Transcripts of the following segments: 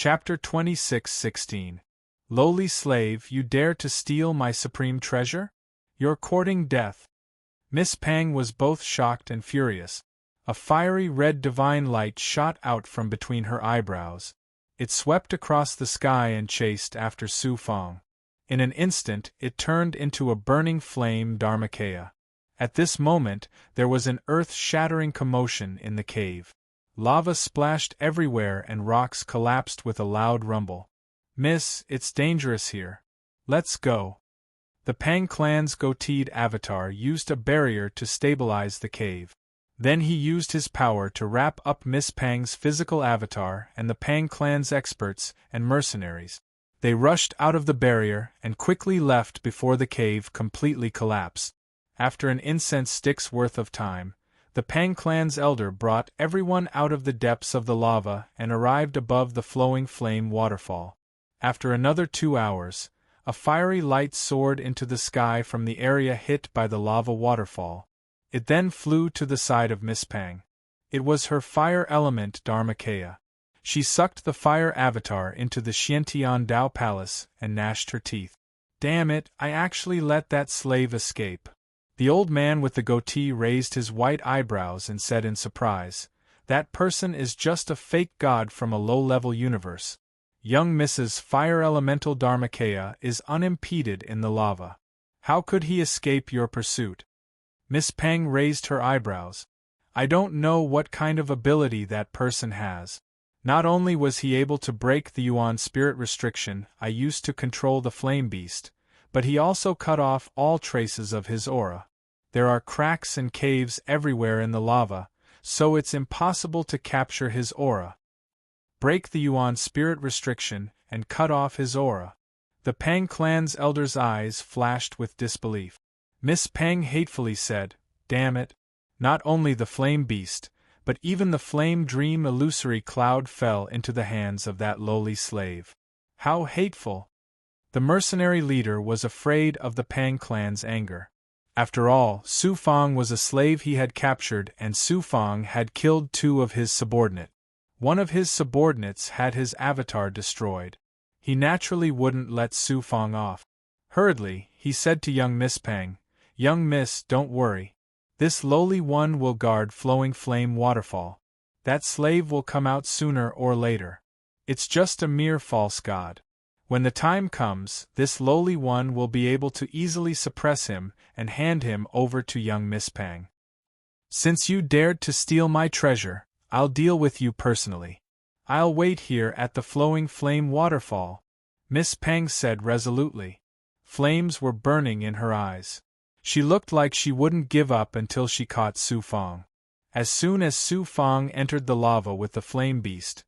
Chapter 26:16. Lowly slave, you dare to steal my supreme treasure? You're courting death. Miss Pang was both shocked and furious. A fiery red divine light shot out from between her eyebrows. It swept across the sky and chased after Su Fong. In an instant, it turned into a burning flame Dharmakaya. At this moment, there was an earth-shattering commotion in the cave. Lava splashed everywhere and rocks collapsed with a loud rumble. "Miss, it's dangerous here. Let's go." The Pang clan's goateed avatar used a barrier to stabilize the cave. Then he used his power to wrap up Miss Pang's physical avatar and the Pang clan's experts and mercenaries. They rushed out of the barrier and quickly left before the cave completely collapsed. After an incense stick's worth of time, the Pang clan's elder brought everyone out of the depths of the lava and arrived above the flowing flame waterfall. After another 2 hours, a fiery light soared into the sky from the area hit by the lava waterfall. It then flew to the side of Miss Pang. It was her fire element Dharmakaya. She sucked the fire avatar into the Xiantian Dao Palace and gnashed her teeth. "Damn it, I actually let that slave escape." The old man with the goatee raised his white eyebrows and said in surprise, "That person is just a fake god from a low-level universe. Young Mrs. Fire Elemental Dharmakaya is unimpeded in the lava. How could he escape your pursuit?" Miss Pang raised her eyebrows. "I don't know what kind of ability that person has. Not only was he able to break the Yuan spirit restriction I used to control the flame beast, but he also cut off all traces of his aura. There are cracks and caves everywhere in the lava, so it's impossible to capture his aura." Break the Yuan spirit restriction and cut off his aura. The Pang clan's elder's eyes flashed with disbelief. Miss Pang hatefully said, "Damn it. Not only the flame beast, but even the flame dream illusory cloud fell into the hands of that lowly slave. How hateful!" The mercenary leader was afraid of the Pang clan's anger. After all, Su Fong was a slave he had captured and Su Fong had killed 2 of his subordinates. One of his subordinates had his avatar destroyed. He naturally wouldn't let Su Fong off. Hurriedly, he said to young Miss Pang, "Young Miss, don't worry. This lowly one will guard Flowing Flame Waterfall. That slave will come out sooner or later. It's just a mere false god. When the time comes, this lowly one will be able to easily suppress him and hand him over to young Miss Pang. Since you dared to steal my treasure, I'll deal with you personally. I'll wait here at the Flowing Flame Waterfall," Miss Pang said resolutely. Flames were burning in her eyes. She looked like she wouldn't give up until she caught Su Fong. As soon as Su Fong entered the lava with the flame beast,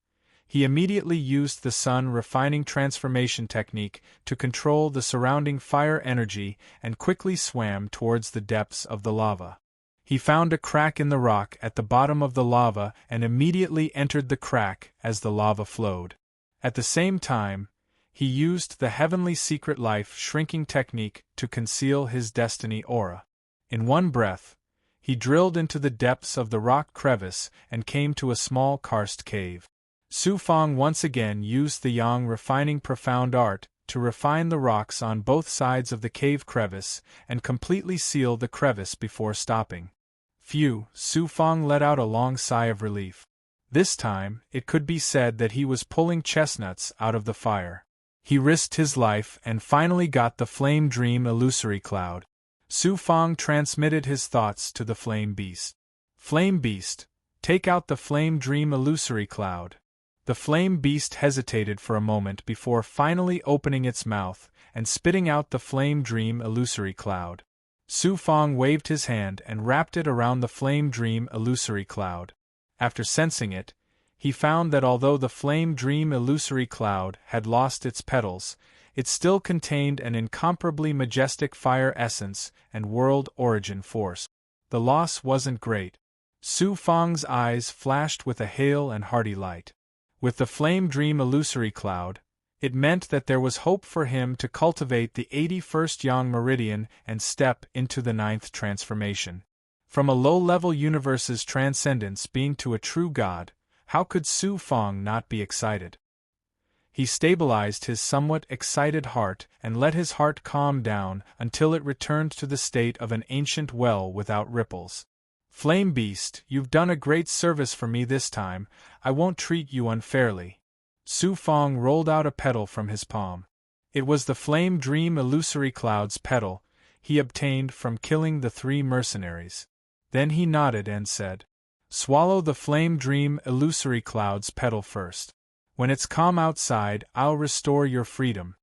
he immediately used the sun refining transformation technique to control the surrounding fire energy and quickly swam towards the depths of the lava. He found a crack in the rock at the bottom of the lava and immediately entered the crack as the lava flowed. At the same time, he used the heavenly secret life shrinking technique to conceal his destiny aura. In one breath, he drilled into the depths of the rock crevice and came to a small karst cave. Su Fong once again used the yang refining profound art to refine the rocks on both sides of the cave crevice and completely seal the crevice before stopping. Phew, Su Fong let out a long sigh of relief. This time, it could be said that he was pulling chestnuts out of the fire. He risked his life and finally got the Flame Dream illusory cloud. Su Fong transmitted his thoughts to the Flame Beast. "Flame Beast, take out the Flame Dream illusory cloud." The Flame Beast hesitated for a moment before finally opening its mouth and spitting out the Flame Dream illusory cloud. Su Fong waved his hand and wrapped it around the Flame Dream illusory cloud. After sensing it, he found that although the Flame Dream illusory cloud had lost its petals, it still contained an incomparably majestic fire essence and world origin force. The loss wasn't great. Su Fong's eyes flashed with a hale and hearty light. With the Flame Dream illusory cloud, it meant that there was hope for him to cultivate the 81st Yang Meridian and step into the 9th transformation. From a low-level universe's transcendence being to a true god, how could Su Fong not be excited? He stabilized his somewhat excited heart and let his heart calm down until it returned to the state of an ancient well without ripples. Flame Beast, you've done a great service for me this time, I won't treat you unfairly. Su Fong rolled out a petal from his palm. It was the Flame Dream Illusory Cloud's petal he obtained from killing the 3 mercenaries. Then he nodded and said, "Swallow the Flame Dream Illusory Cloud's petal first. When it's calm outside, I'll restore your freedom."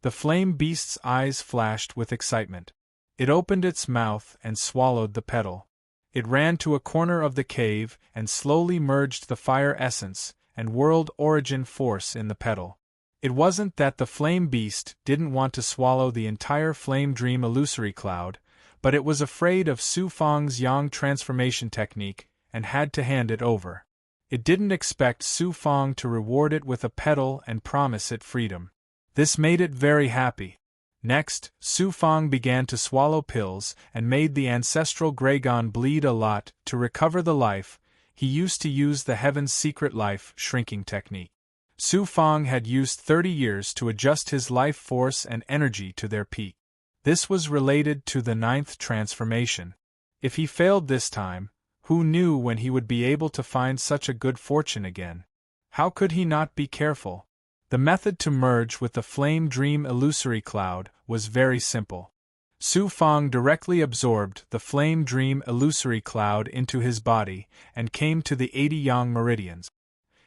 The Flame Beast's eyes flashed with excitement. It opened its mouth and swallowed the petal. It ran to a corner of the cave and slowly merged the fire essence and world origin force in the petal. It wasn't that the Flame Beast didn't want to swallow the entire Flame Dream Illusory Cloud, but it was afraid of Su Fong's Yang transformation technique and had to hand it over. It didn't expect Su Fong to reward it with a petal and promise it freedom. This made it very happy. Next, Su Fong began to swallow pills and made the ancestral Graygon bleed a lot to recover the life. He used to use the Heaven's Secret Life shrinking technique. Su Fong had used 30 years to adjust his life force and energy to their peak. This was related to the 9th transformation. If he failed this time, who knew when he would be able to find such a good fortune again? How could he not be careful? The method to merge with the Flame Dream Illusory Cloud was very simple. Su Fong directly absorbed the Flame Dream Illusory Cloud into his body and came to the 80 Yang meridians.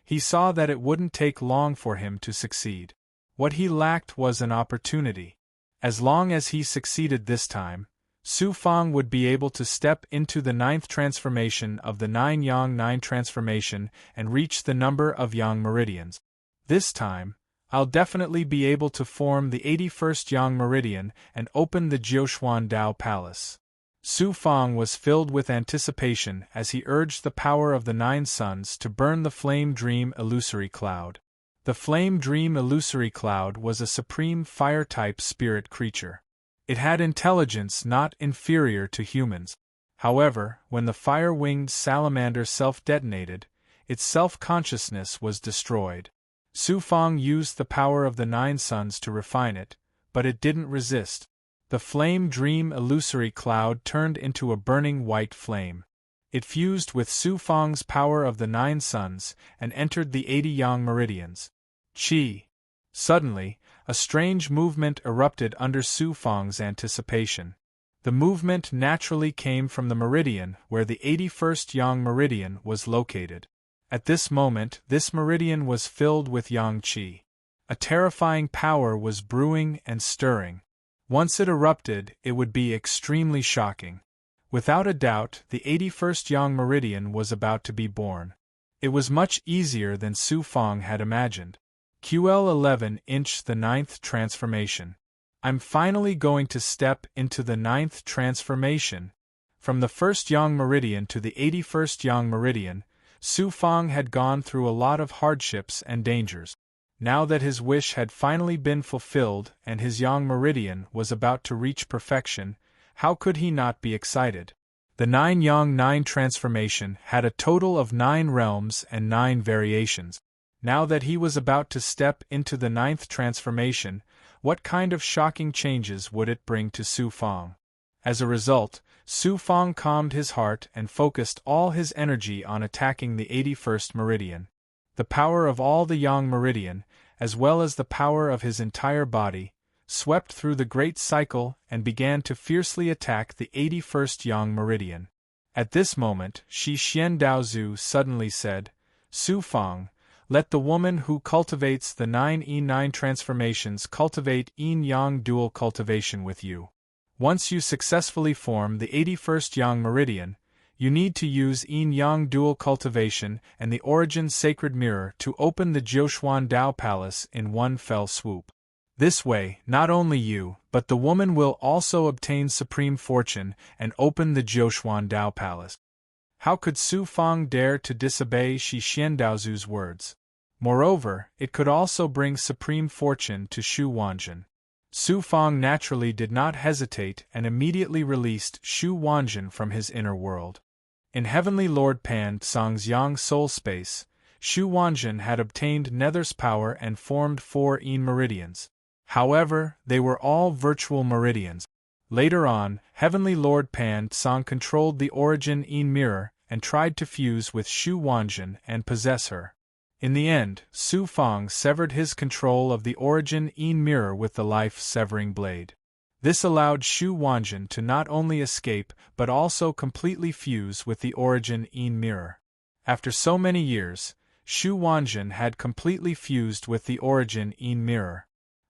He saw that it wouldn't take long for him to succeed. What he lacked was an opportunity. As long as he succeeded this time, Su Fong would be able to step into the 9th transformation of the 9 Yang 9 transformation and reach the number of Yang meridians. This time, I'll definitely be able to form the 81st Yang meridian and open the Jiuquan Dao Palace. Su Fong was filled with anticipation as he urged the power of the 9 suns to burn the Flame Dream Illusory Cloud. The Flame Dream Illusory Cloud was a supreme fire-type spirit creature. It had intelligence not inferior to humans. However, when the fire-winged salamander self-detonated, its self-consciousness was destroyed. Su Fong used the power of the 9 suns to refine it, but it didn't resist. The Flame Dream Illusory Cloud turned into a burning white flame. It fused with Su Fong's power of the 9 suns and entered the 80 Yang meridians. Qi! Suddenly, a strange movement erupted under Su Fong's anticipation. The movement naturally came from the meridian where the 81st Yang meridian was located. At this moment, this meridian was filled with Yang Qi. A terrifying power was brewing and stirring. Once it erupted, it would be extremely shocking. Without a doubt, the 81st Yang meridian was about to be born. It was much easier than Su Fong had imagined. QL11 the 9th transformation. I'm finally going to step into the 9th transformation. From the 1st Yang meridian to the 81st Yang meridian, Su Fong had gone through a lot of hardships and dangers. Now that his wish had finally been fulfilled and his Yang meridian was about to reach perfection, how could he not be excited? The 9 Yang 9 transformation had a total of 9 realms and 9 variations. Now that he was about to step into the 9th transformation, what kind of shocking changes would it bring to Su Fong? As a result, Su Fong calmed his heart and focused all his energy on attacking the 81st meridian. The power of all the Yang meridian, as well as the power of his entire body, swept through the great cycle and began to fiercely attack the 81st Yang meridian. At this moment, Shi Xian Daozu suddenly said, "Su Fong, let the woman who cultivates the 9 E9 transformations cultivate Yin-Yang dual cultivation with you. Once you successfully form the 81st Yang meridian, you need to use Yin-Yang dual cultivation and the Origin Sacred Mirror to open the Jiuquan Dao Palace in one fell swoop. This way, not only you, but the woman will also obtain supreme fortune and open the Jiuquan Dao Palace." How could Su Fong dare to disobey Shi Xiandaozu's words? Moreover, it could also bring supreme fortune to Shu Wanjin. Su Fong naturally did not hesitate and immediately released Shu Wanjin from his inner world. In Heavenly Lord Pan Tsang's Yang soul space, Shu Wanjin had obtained Nether's power and formed 4 Yin meridians. However, they were all virtual meridians. Later on, Heavenly Lord Pan Tsang controlled the origin Yin mirror and tried to fuse with Shu Wanjin and possess her. In the end, Su Fang severed his control of the origin Yin mirror with the life-severing blade. This allowed Shu Wanjin to not only escape but also completely fuse with the origin Yin mirror. After so many years, Shu Wanjin had completely fused with the origin Yin mirror.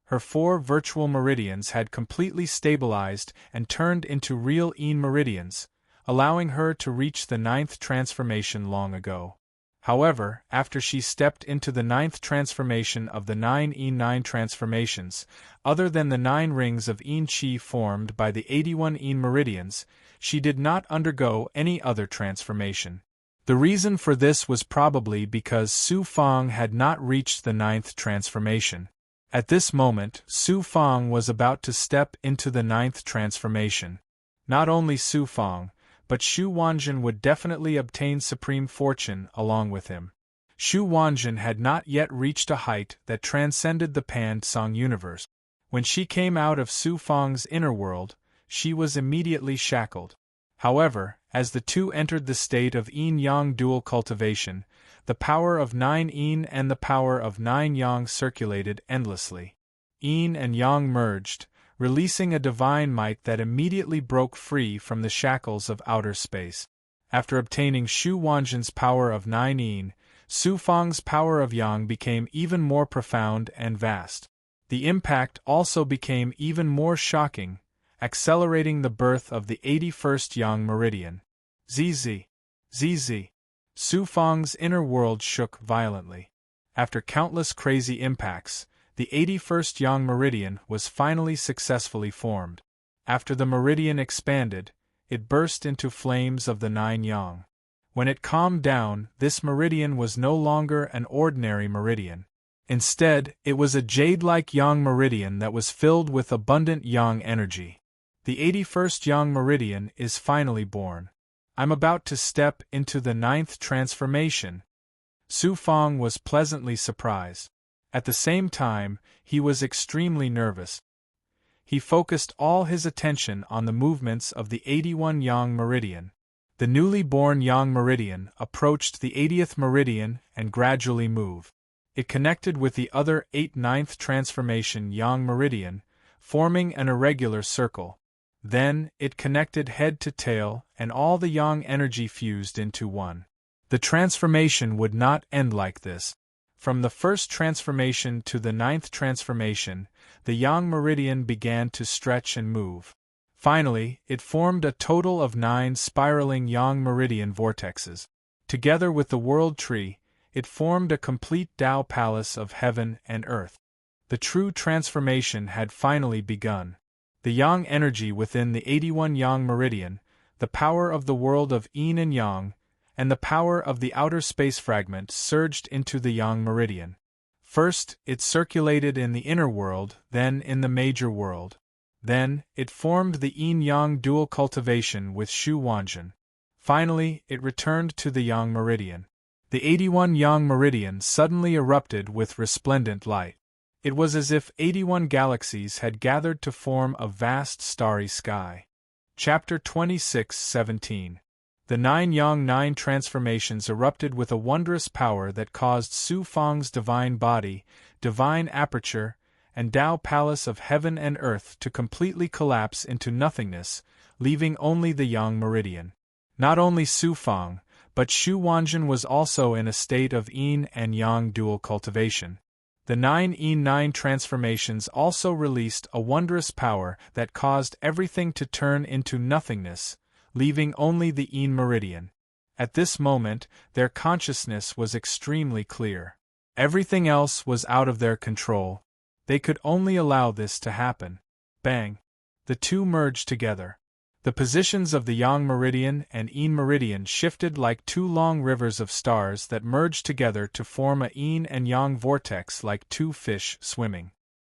Her 4 virtual meridians had completely stabilized and turned into real Yin meridians, allowing her to reach the 9th transformation long ago. However, after she stepped into the 9th transformation of the 9 Yin 9 transformations, other than the 9 rings of Yin Qi formed by the 81 Yin meridians, she did not undergo any other transformation. The reason for this was probably because Su Fang had not reached the 9th transformation. At this moment, Su Fang was about to step into the 9th transformation. Not only Su Fang, but Shu Wanjin would definitely obtain supreme fortune along with him. Shu Wanjin had not yet reached a height that transcended the Pan Tsang universe. When she came out of Su Fang's inner world, she was immediately shackled. However, as the two entered the state of yin-yang dual cultivation, the power of 9 yin and the power of 9 yang circulated endlessly. Yin and yang merged, releasing a divine might that immediately broke free from the shackles of outer space. After obtaining Shu Wanjin's power of 9 yin, Su Fang's power of yang became even more profound and vast. The impact also became even more shocking, accelerating the birth of the 81st Yang Meridian. ZZ. Su Fang's inner world shook violently. After countless crazy impacts, the 81st Yang Meridian was finally successfully formed. After the meridian expanded, it burst into flames of the 9 Yang. When it calmed down, this meridian was no longer an ordinary meridian. Instead, it was a jade-like Yang Meridian that was filled with abundant Yang energy. The 81st Yang Meridian is finally born. I'm about to step into the 9th transformation. Su Fang was pleasantly surprised. At the same time, he was extremely nervous. He focused all his attention on the movements of the 81 Yang Meridian. The newly born Yang Meridian approached the 80th Meridian and gradually moved. It connected with the other 8 9th transformation Yang Meridian, forming an irregular circle. Then, it connected head to tail, and all the Yang energy fused into one. The transformation would not end like this. From the first transformation to the 9th transformation, the Yang Meridian began to stretch and move. Finally, it formed a total of 9 spiraling Yang Meridian vortexes. Together with the World Tree, it formed a complete Tao Palace of heaven and earth. The true transformation had finally begun. The Yang energy within the 81 Yang Meridian, the power of the world of Yin and Yang, and the power of the outer space fragment surged into the Yang Meridian. First, it circulated in the inner world, then in the major world. Then, it formed the yin-yang dual cultivation with Shu Wanjin. Finally, it returned to the Yang Meridian. The 81 Yang Meridian suddenly erupted with resplendent light. It was as if 81 galaxies had gathered to form a vast starry sky. Chapter 26:17. The 9 Yang 9 transformations erupted with a wondrous power that caused Su Fang's divine body, divine aperture, and Tao Palace of heaven and earth to completely collapse into nothingness, leaving only the Yang Meridian. Not only Su Fang, but Shu Wanjin was also in a state of yin and yang dual cultivation. The 9 Yin 9 transformations also released a wondrous power that caused everything to turn into nothingness, leaving only the Yin Meridian. At this moment, their consciousness was extremely clear. Everything else was out of their control. They could only allow this to happen. Bang! The two merged together. The positions of the Yang Meridian and Yin Meridian shifted like 2 long rivers of stars that merged together to form a Yin and Yang vortex like 2 fish swimming.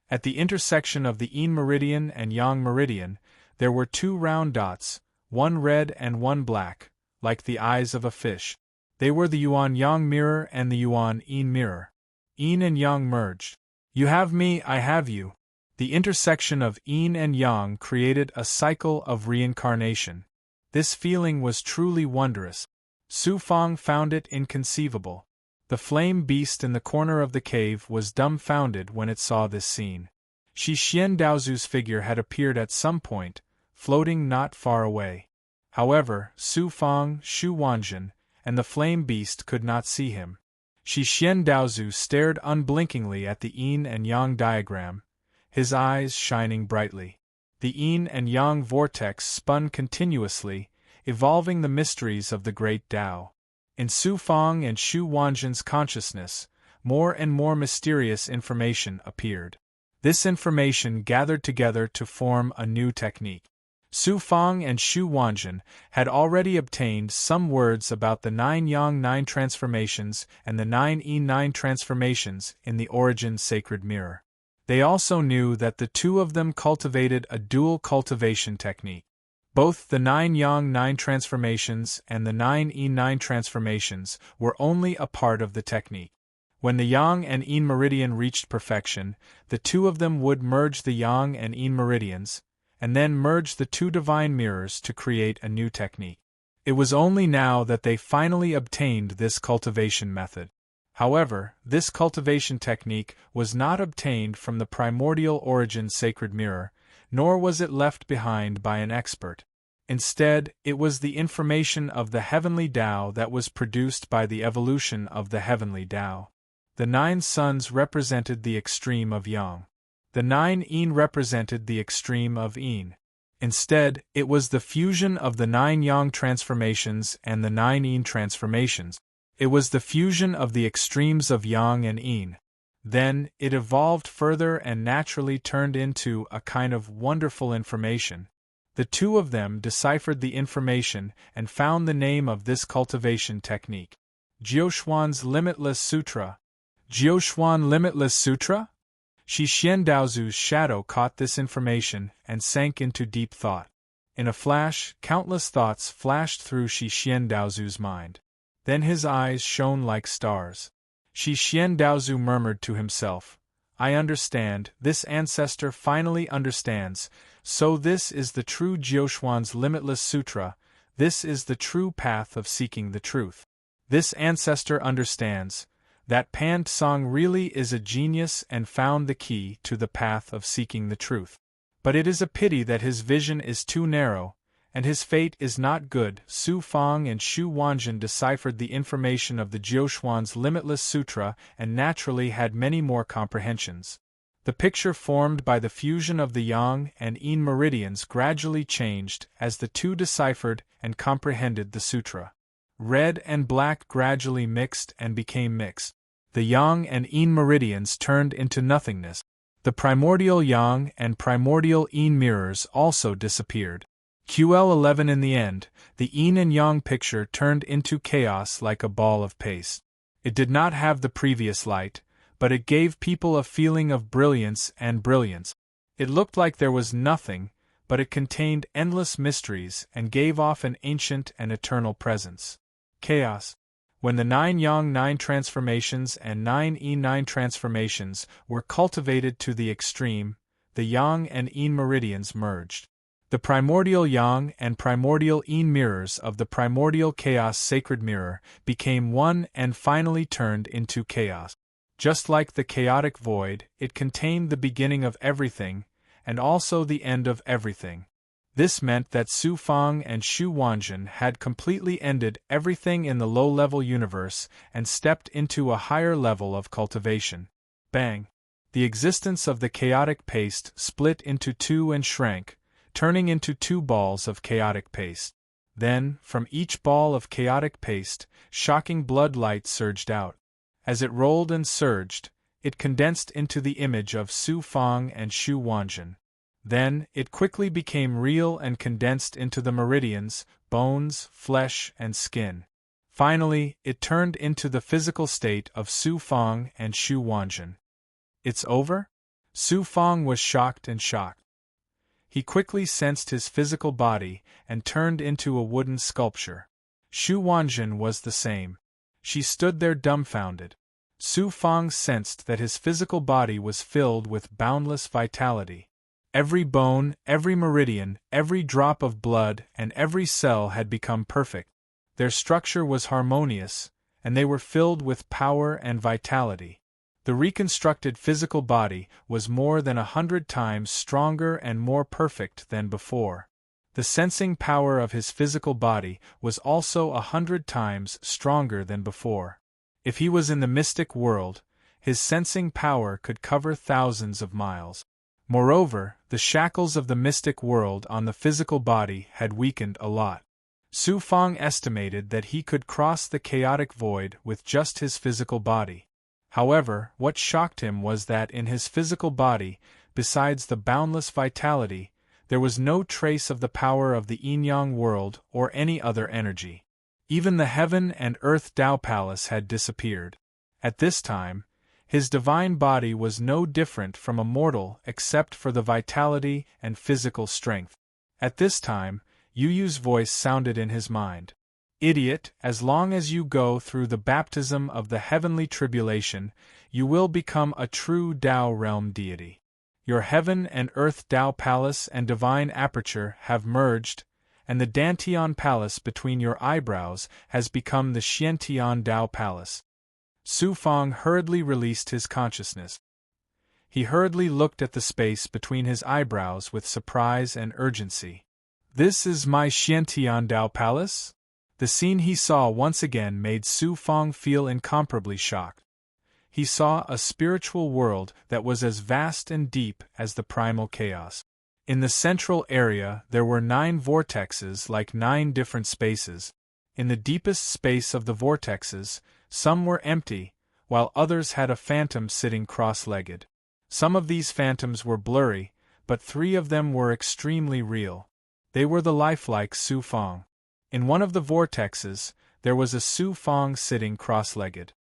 At the intersection of the Yin Meridian and Yang Meridian, there were 2 round dots, one red and one black, like the eyes of a fish. They were the yuan-yang mirror and the yuan-yin mirror. Yin and yang merged. You have me, I have you. The intersection of yin and yang created a cycle of reincarnation. This feeling was truly wondrous. Su Fang found it inconceivable. The flame beast in the corner of the cave was dumbfounded when it saw this scene. Shi Xian Daozu's figure had appeared at some point, floating not far away. However, Su Fang, Shu Wanjin, and the flame beast could not see him. Shi Xian Daozu stared unblinkingly at the yin and yang diagram, his eyes shining brightly. The yin and yang vortex spun continuously, evolving the mysteries of the great Tao. In Su Fang and Shu Wanjin's consciousness, more and more mysterious information appeared. This information gathered together to form a new technique. Su Fang and Shu Wanjin had already obtained some words about the 9 Yang 9 transformations and the 9 Yin 9 transformations in the Origin Sacred Mirror. They also knew that the two of them cultivated a dual cultivation technique. Both the 9 Yang 9 transformations and the 9 Yin 9 transformations were only a part of the technique. When the Yang and Yin meridian reached perfection, the two of them would merge the Yang and Yin meridians, and then merge the two divine mirrors to create a new technique. It was only now that they finally obtained this cultivation method. However, this cultivation technique was not obtained from the primordial origin sacred mirror, nor was it left behind by an expert. Instead, it was the information of the heavenly Tao that was produced by the evolution of the heavenly Tao. The 9 suns represented the extreme of Yang. The 9 Yin represented the extreme of Yin. Instead, it was the fusion of the 9 Yang transformations and the 9 Yin transformations. It was the fusion of the extremes of Yang and Yin. Then, it evolved further and naturally turned into a kind of wonderful information. The two of them deciphered the information and found the name of this cultivation technique. Jiuxuan's Limitless Sutra. Jiuxuan Limitless Sutra? Shi Xian Daozu's shadow caught this information and sank into deep thought. In a flash, countless thoughts flashed through Shi Xian Daozu's mind. Then his eyes shone like stars. Shi Xian Daozu murmured to himself, I understand, this ancestor finally understands, so this is the true Jiuxuan's Limitless Sutra, this is the true path of seeking the truth. This ancestor understands that Pan Tsang really is a genius and found the key to the path of seeking the truth. But it is a pity that his vision is too narrow, and his fate is not good. Su Fang and Shu Wanjin deciphered the information of the Jiuxuan's Limitless Sutra and naturally had many more comprehensions. The picture formed by the fusion of the Yang and Yin meridians gradually changed as the two deciphered and comprehended the sutra. Red and black gradually mixed and became mixed. The Yang and Yin meridians turned into nothingness. The primordial Yang and primordial Yin mirrors also disappeared. QL11 in the end, the Yin and Yang picture turned into chaos like a ball of paste. It did not have the previous light, but it gave people a feeling of brilliance and brilliance. It looked like there was nothing, but it contained endless mysteries and gave off an ancient and eternal presence. Chaos. When the 9 Yang 9 transformations and 9 Yin 9 transformations were cultivated to the extreme, the Yang and Yin meridians merged. The primordial Yang and primordial Yin mirrors of the primordial chaos sacred mirror became one and finally turned into chaos. Just like the chaotic void, it contained the beginning of everything, and also the end of everything. This meant that Su Fang and Shu Wanjin had completely ended everything in the low-level universe and stepped into a higher level of cultivation. Bang! The existence of the chaotic paste split into two and shrank, turning into two balls of chaotic paste. Then, from each ball of chaotic paste, shocking blood light surged out. As it rolled and surged, it condensed into the image of Su Fang and Shu Wanjin. Then, it quickly became real and condensed into the meridians, bones, flesh, and skin. Finally, it turned into the physical state of Su Fang and Shu Wanjin. It's over? Su Fang was shocked and shocked. He quickly sensed his physical body and turned into a wooden sculpture. Shu Wanjin was the same. She stood there dumbfounded. Su Fang sensed that his physical body was filled with boundless vitality. Every bone, every meridian, every drop of blood, and every cell had become perfect. Their structure was harmonious, and they were filled with power and vitality. The reconstructed physical body was more than 100 times stronger and more perfect than before. The sensing power of his physical body was also 100 times stronger than before. If he was in the mystic world, his sensing power could cover thousands of miles. Moreover, the shackles of the mystic world on the physical body had weakened a lot. Su Fang estimated that he could cross the chaotic void with just his physical body. However, what shocked him was that in his physical body, besides the boundless vitality, there was no trace of the power of the yin-yang world or any other energy. Even the heaven and earth Tao Palace had disappeared. At this time, his divine body was no different from a mortal except for the vitality and physical strength. At this time, Yu Yu's voice sounded in his mind. Idiot, as long as you go through the baptism of the heavenly tribulation, you will become a true Tao realm deity. Your heaven and earth Tao Palace and divine aperture have merged, and the Dantian Palace between your eyebrows has become the Xiantian Tao Palace. Su Fang hurriedly released his consciousness. He hurriedly looked at the space between his eyebrows with surprise and urgency. This is my Xiantian Tao Palace? The scene he saw once again made Su Fang feel incomparably shocked. He saw a spiritual world that was as vast and deep as the primal chaos. In the central area there were 9 vortexes like 9 different spaces. In the deepest space of the vortexes, some were empty, while others had a phantom sitting cross-legged. Some of these phantoms were blurry, but 3 of them were extremely real. They were the lifelike Su Fang. In one of the vortexes, there was a Su Fang sitting cross-legged.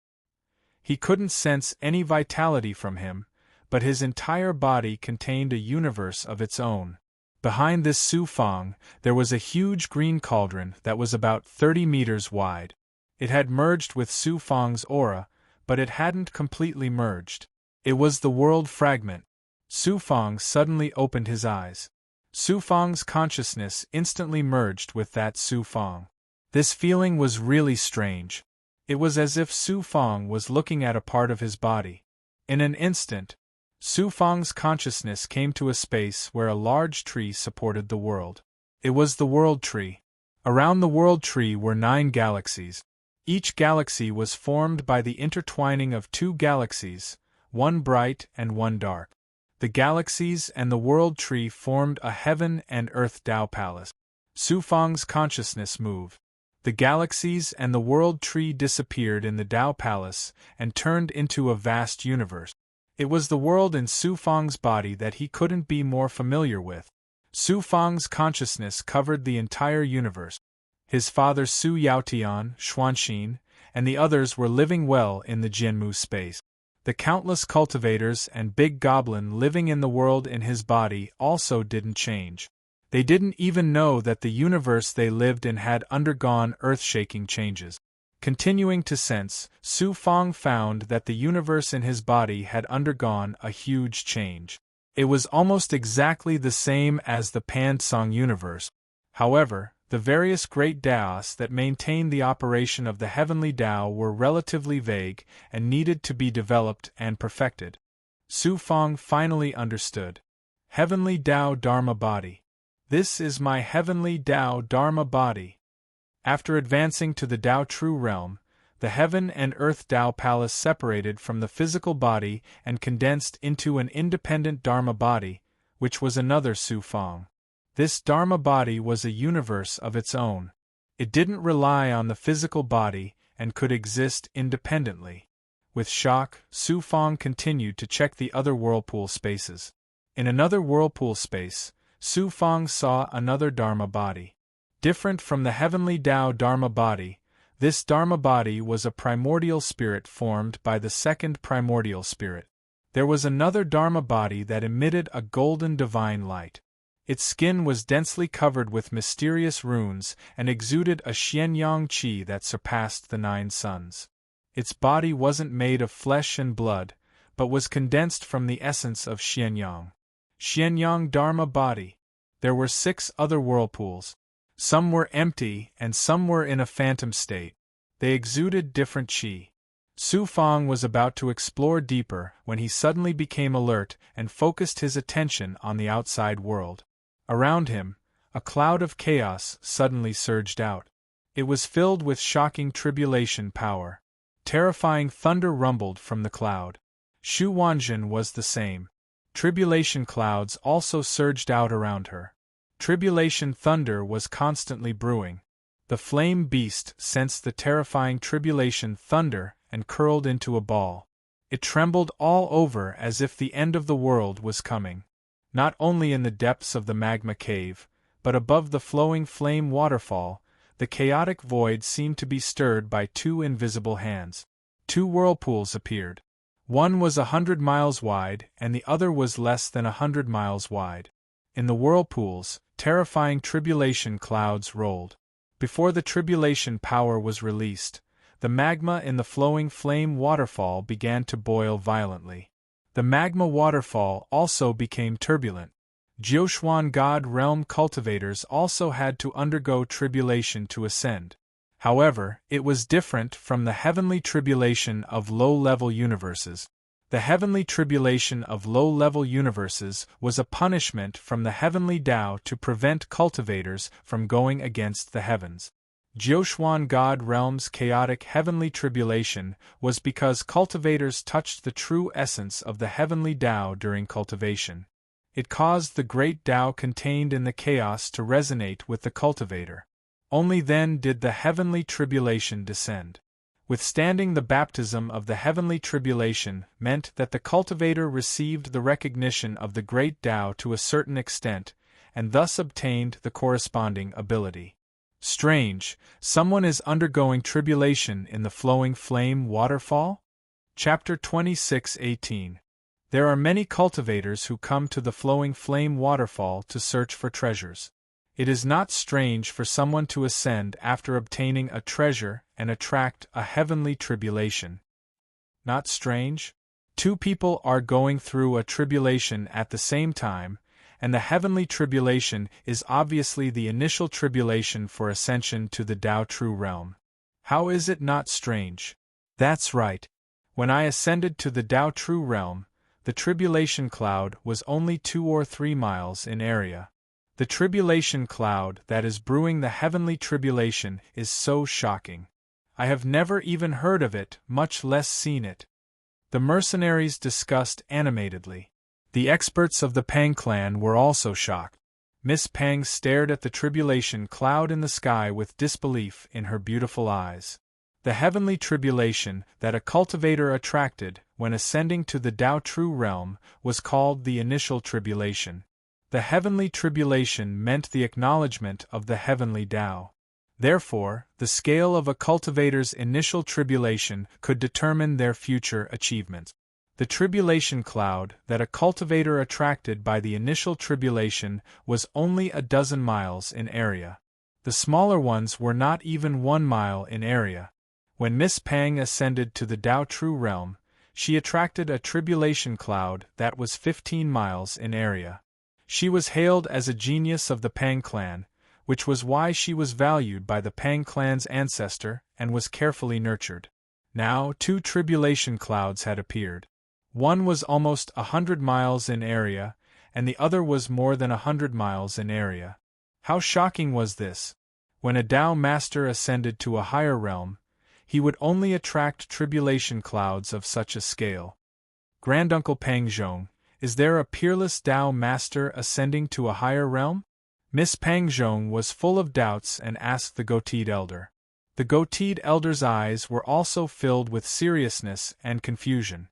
He couldn't sense any vitality from him, but his entire body contained a universe of its own. Behind this Su Fang, there was a huge green cauldron that was about 30 meters wide. It had merged with Su Fang's aura, but it hadn't completely merged. It was the world fragment. Su Fang suddenly opened his eyes. Su Fang's consciousness instantly merged with that Su Fang. This feeling was really strange. It was as if Su Fang was looking at a part of his body. In an instant, Su Fang's consciousness came to a space where a large tree supported the world. It was the World Tree. Around the World Tree were 9 galaxies. Each galaxy was formed by the intertwining of 2 galaxies, one bright and one dark. The galaxies and the World Tree formed a heaven and earth Tao Palace. Su Fang's consciousness moved. The galaxies and the World Tree disappeared in the Tao Palace and turned into a vast universe. It was the world in Su Fang's body that he couldn't be more familiar with. Su Fang's consciousness covered the entire universe. His father Su Yaotian, Xuanxin, and the others were living well in the Jianmu space. The countless cultivators and big goblin living in the world in his body also didn't change. They didn't even know that the universe they lived in had undergone earth-shaking changes. Continuing to sense, Su Fang found that the universe in his body had undergone a huge change. It was almost exactly the same as the Pansong universe. However, the various great Taos that maintained the operation of the heavenly Tao were relatively vague and needed to be developed and perfected. Su Fang finally understood. Heavenly Tao Dharma Body. This is my heavenly Tao Dharma Body. After advancing to the Tao True Realm, the heaven and earth Tao Palace separated from the physical body and condensed into an independent Dharma body, which was another Su Fang. This Dharma body was a universe of its own. It didn't rely on the physical body and could exist independently. With shock, Su Fang continued to check the other whirlpool spaces. In another whirlpool space, Su Fang saw another Dharma body. Different from the heavenly Tao Dharma body, this Dharma body was a primordial spirit formed by the second primordial spirit. There was another Dharma body that emitted a golden divine light. Its skin was densely covered with mysterious runes and exuded a Xianyang qi that surpassed the 9 suns. Its body wasn't made of flesh and blood, but was condensed from the essence of Xianyang. Xianyang Dharma body. There were 6 other whirlpools. Some were empty and some were in a phantom state. They exuded different qi. Su Fang was about to explore deeper when he suddenly became alert and focused his attention on the outside world. Around him, a cloud of chaos suddenly surged out. It was filled with shocking tribulation power. Terrifying thunder rumbled from the cloud. Shu Wanjin was the same. Tribulation clouds also surged out around her. Tribulation thunder was constantly brewing. The flame beast sensed the terrifying tribulation thunder and curled into a ball. It trembled all over as if the end of the world was coming. Not only in the depths of the magma cave, but above the flowing flame waterfall, the chaotic void seemed to be stirred by 2 invisible hands. 2 whirlpools appeared. One was 100 miles wide and the other was less than 100 miles wide. In the whirlpools, terrifying tribulation clouds rolled. Before the tribulation power was released, the magma in the flowing flame waterfall began to boil violently. The magma waterfall also became turbulent. Jiuxuan God Realm cultivators also had to undergo tribulation to ascend. However, it was different from the heavenly tribulation of low-level universes. The heavenly tribulation of low-level universes was a punishment from the heavenly Tao to prevent cultivators from going against the heavens. Jiuxuan God Realm's chaotic heavenly tribulation was because cultivators touched the true essence of the heavenly Tao during cultivation. It caused the great Tao contained in the chaos to resonate with the cultivator. Only then did the heavenly tribulation descend. Withstanding the baptism of the heavenly tribulation meant that the cultivator received the recognition of the great Tao to a certain extent, and thus obtained the corresponding ability. Strange, someone is undergoing tribulation in the flowing flame waterfall? Chapter 26:18. There are many cultivators who come to the flowing flame waterfall to search for treasures. It is not strange for someone to ascend after obtaining a treasure and attract a heavenly tribulation. Not strange? 2 people are going through a tribulation at the same time, and the heavenly tribulation is obviously the initial tribulation for ascension to the Tao True Realm. How is it not strange? That's right. When I ascended to the Tao True Realm, the tribulation cloud was only 2 or 3 miles in area. The tribulation cloud that is brewing the heavenly tribulation is so shocking. I have never even heard of it, much less seen it. The mercenaries discussed animatedly. The experts of the Pang clan were also shocked. Miss Pang stared at the tribulation cloud in the sky with disbelief in her beautiful eyes. The heavenly tribulation that a cultivator attracted when ascending to the Tao True Realm was called the initial tribulation. The heavenly tribulation meant the acknowledgement of the heavenly Tao. Therefore, the scale of a cultivator's initial tribulation could determine their future achievements. The tribulation cloud that a cultivator attracted by the initial tribulation was only 12 miles in area. The smaller ones were not even 1 mile in area. When Miss Pang ascended to the Tao True Realm, she attracted a tribulation cloud that was 15 miles in area. She was hailed as a genius of the Pang clan, which was why she was valued by the Pang clan's ancestor and was carefully nurtured. Now 2 tribulation clouds had appeared. One was almost 100 miles in area, and the other was more than 100 miles in area. How shocking was this? When a Tao master ascended to a higher realm, he would only attract tribulation clouds of such a scale. Granduncle Pang Zhong, is there a peerless Tao master ascending to a higher realm? Miss Pang Zhong was full of doubts and asked the goateed elder. The goateed elder's eyes were also filled with seriousness and confusion.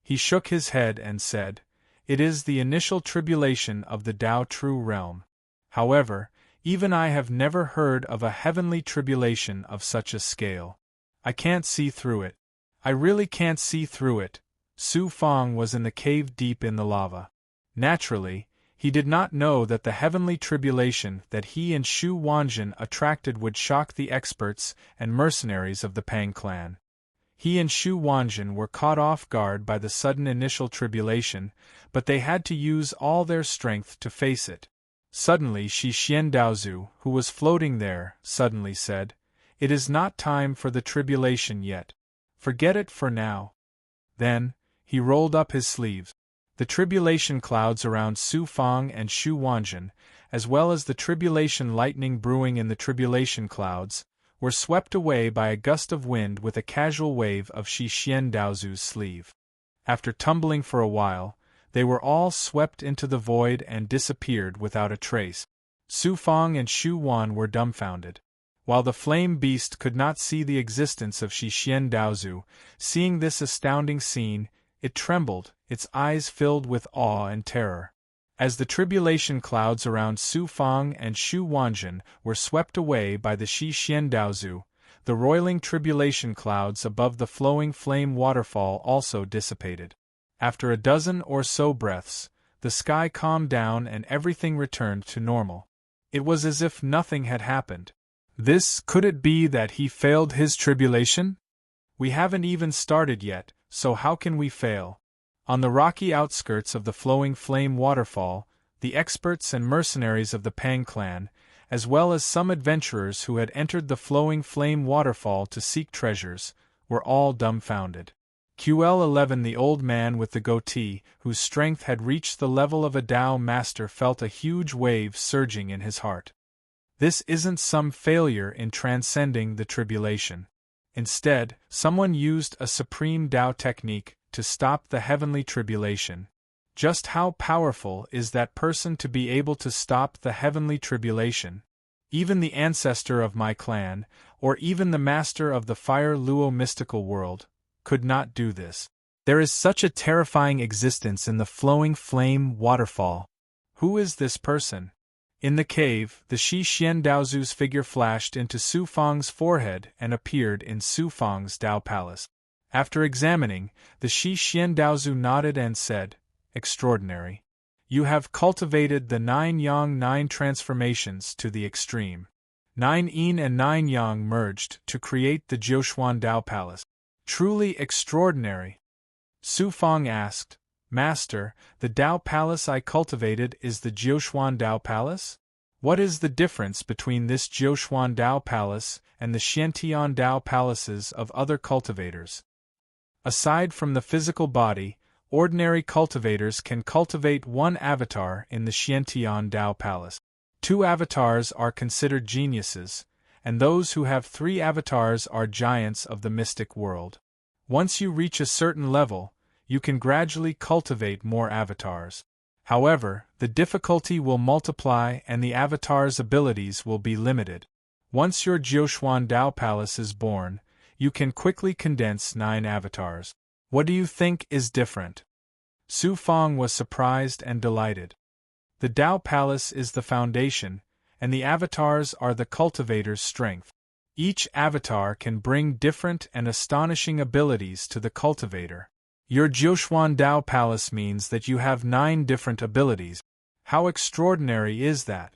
He shook his head and said, "It is the initial tribulation of the Tao True Realm. However, even I have never heard of a heavenly tribulation of such a scale. I can't see through it. I really can't see through it." Su Fang was in the cave deep in the lava. Naturally, he did not know that the heavenly tribulation that he and Shu Wanjin attracted would shock the experts and mercenaries of the Pang clan. He and Shu Wanjin were caught off guard by the sudden initial tribulation, but they had to use all their strength to face it. Suddenly Shi Xiandaozu, who was floating there, suddenly said, "It is not time for the tribulation yet. Forget it for now." Then, he rolled up his sleeves. The tribulation clouds around Su Fang and Shu Wanjin, as well as the tribulation lightning brewing in the tribulation clouds, were swept away by a gust of wind with a casual wave of Shi Xiandaozu's sleeve. After tumbling for a while, they were all swept into the void and disappeared without a trace. Su Fang and Shu Wan were dumbfounded. While the flame beast could not see the existence of Shi Xiandaozu, seeing this astounding scene, it trembled, its eyes filled with awe and terror. As the tribulation clouds around Su Fang and Shu Wanjin were swept away by the Shi Xiandaozu, the roiling tribulation clouds above the flowing flame waterfall also dissipated. After a dozen or so breaths, the sky calmed down and everything returned to normal. It was as if nothing had happened. Could it be that he failed his tribulation? We haven't even started yet, so how can we fail? On the rocky outskirts of the flowing flame waterfall, the experts and mercenaries of the Pang clan, as well as some adventurers who had entered the flowing flame waterfall to seek treasures, were all dumbfounded. QL11, the old man with the goatee, whose strength had reached the level of a Tao master, felt a huge wave surging in his heart. This isn't some failure in transcending the tribulation. Instead, someone used a supreme Tao technique to stop the heavenly tribulation. Just how powerful is that person to be able to stop the heavenly tribulation? Even the ancestor of my clan, or even the master of the Fire Luo mystical world, could not do this. There is such a terrifying existence in the flowing flame waterfall. Who is this person? In the cave, the Shi Xiandaozu's figure flashed into Su Fang's forehead and appeared in Su Fang's Tao palace. After examining, the Shi Xiandaozu nodded and said, "Extraordinary. You have cultivated the 9 Yang 9 transformations to the extreme. 9 Yin and 9 Yang merged to create the Jiuxuan Tao palace. Truly extraordinary." Su Fang asked, "Master, the Tao palace I cultivated is the Jiuxuan Tao palace? What is the difference between this Jiuxuan Tao palace and the Xiantian Tao palaces of other cultivators?" Aside from the physical body, ordinary cultivators can cultivate one avatar in the Xiantian Tao palace. 2 avatars are considered geniuses, and those who have 3 avatars are giants of the mystic world. Once you reach a certain level, you can gradually cultivate more avatars. However, the difficulty will multiply and the avatar's abilities will be limited. Once your Jiuxuan Tao palace is born, you can quickly condense 9 avatars. What do you think is different? Su Fang was surprised and delighted. The Tao palace is the foundation, and the avatars are the cultivator's strength. Each avatar can bring different and astonishing abilities to the cultivator. Your Jiuxuan Tao palace means that you have 9 different abilities. How extraordinary is that?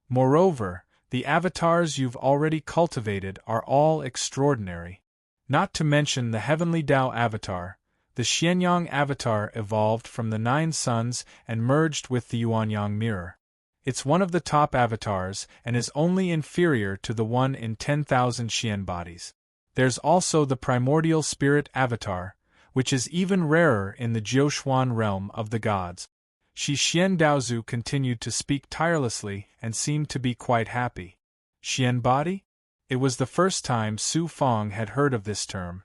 Moreover, the avatars you've already cultivated are all extraordinary. Not to mention the heavenly Tao avatar. The Xianyang avatar evolved from the 9 suns and merged with the Yuanyang mirror. It's one of the top avatars and is only inferior to the one in 10,000 Xian bodies. There's also the primordial spirit avatar, which is even rarer in the Jiuxuan realm of the gods. Shi Xiandaozu continued to speak tirelessly and seemed to be quite happy. Xian body? It was the first time Su Fang had heard of this term.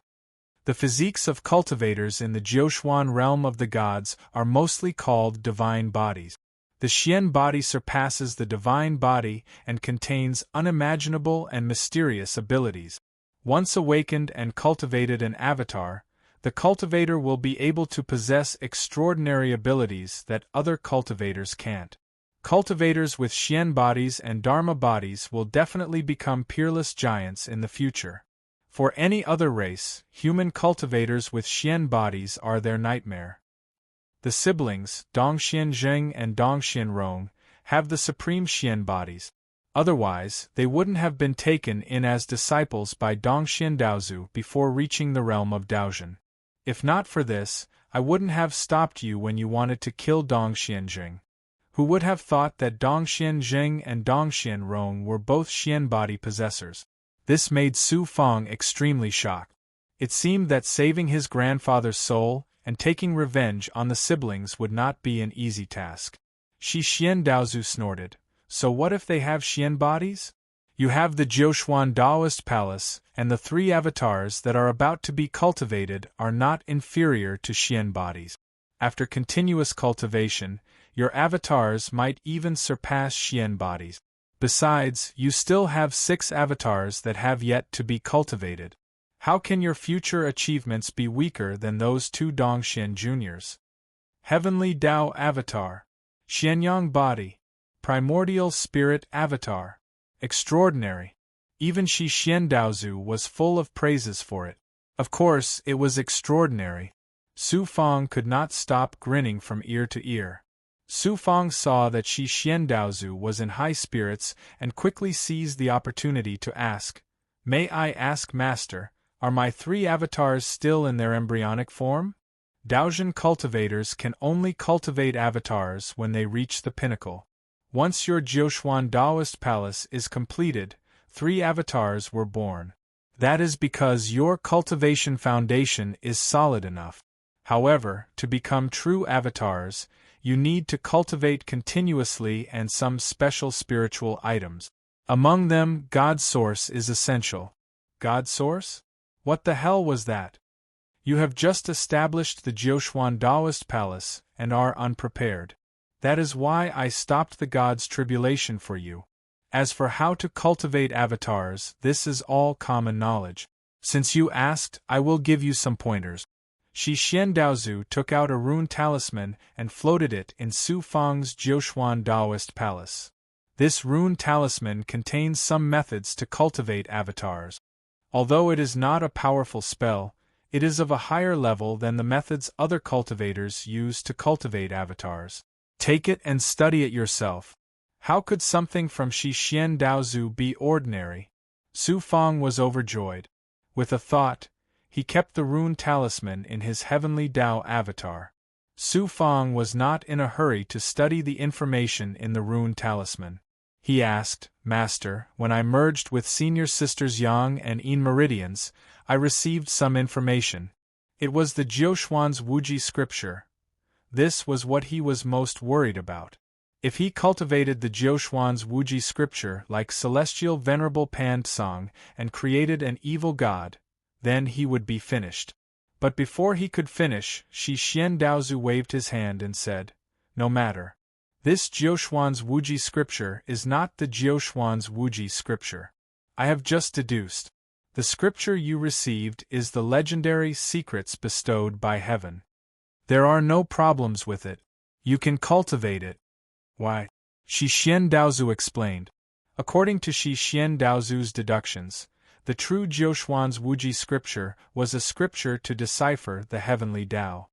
The physiques of cultivators in the Jiuxuan realm of the gods are mostly called divine bodies. The Xian body surpasses the divine body and contains unimaginable and mysterious abilities. Once awakened and cultivated an avatar, the cultivator will be able to possess extraordinary abilities that other cultivators can't. Cultivators with Xian bodies and Dharma bodies will definitely become peerless giants in the future. For any other race, human cultivators with Xian bodies are their nightmare. The siblings, Dongxian Zheng and Dongxian Rong, have the supreme Xian bodies. Otherwise, they wouldn't have been taken in as disciples by Dongxian Daozu before reaching the realm of Daozhen. If not for this, I wouldn't have stopped you when you wanted to kill Dongxian Jing. Who would have thought that Dongxian Jing and Dongxian Rong were both Xian body possessors? This made Su Fang extremely shocked. It seemed that saving his grandfather's soul and taking revenge on the siblings would not be an easy task. Shi Xian Daozu snorted. So what if they have Xian bodies? You have the Jiuxuan Daoist Palace, and the 3 avatars that are about to be cultivated are not inferior to Xian bodies. After continuous cultivation, your avatars might even surpass Xian bodies. Besides, you still have 6 avatars that have yet to be cultivated. How can your future achievements be weaker than those 2 Dongxian juniors? Heavenly Dao Avatar. Xianyang Body. Primordial Spirit Avatar. Extraordinary. Even Shi Xian Daozu was full of praises for it. Of course, it was extraordinary. Su Fang could not stop grinning from ear to ear. Su Fang saw that Shi Xian Daozu was in high spirits and quickly seized the opportunity to ask, "May I ask, Master, are my 3 avatars still in their embryonic form?" Daozhen cultivators can only cultivate avatars when they reach the pinnacle. Once your Jiuxuan Daoist Palace is completed, 3 avatars were born. That is because your cultivation foundation is solid enough. However, to become true avatars, you need to cultivate continuously and some special spiritual items. Among them, God Source is essential. God Source? What the hell was that? You have just established the Jiuxuan Daoist Palace and are unprepared. That is why I stopped the God's tribulation for you. As for how to cultivate avatars, this is all common knowledge. Since you asked, I will give you some pointers. Shi Xian Daozu took out a rune talisman and floated it in Su Fang's Jiuxuan Daoist Palace. This rune talisman contains some methods to cultivate avatars. Although it is not a powerful spell, it is of a higher level than the methods other cultivators use to cultivate avatars. Take it and study it yourself. How could something from Shi Xian Daozu be ordinary? Su Fang was overjoyed. With a thought, he kept the rune talisman in his heavenly Dao avatar. Su Fang was not in a hurry to study the information in the rune talisman. He asked, "Master, when I merged with senior sisters Yang and Yin meridians, I received some information. It was the Jiuxuan's Wuji scripture. This was what he was most worried about. If he cultivated the Jiuxuan's Wuji scripture like celestial venerable Pan Tsang and created an evil god, then he would be finished. But before he could finish, Shi Xian Daozu waved his hand and said, "No matter. This Jiuxuan's Wuji scripture is not the Jiuxuan's Wuji scripture. I have just deduced. The scripture you received is the legendary secrets bestowed by heaven. There are no problems with it. You can cultivate it." "Why?" Shi Xian Daozu explained. According to Shi Xian Daozu's deductions, the true Jiuxuan's Wuji scripture was a scripture to decipher the heavenly Dao.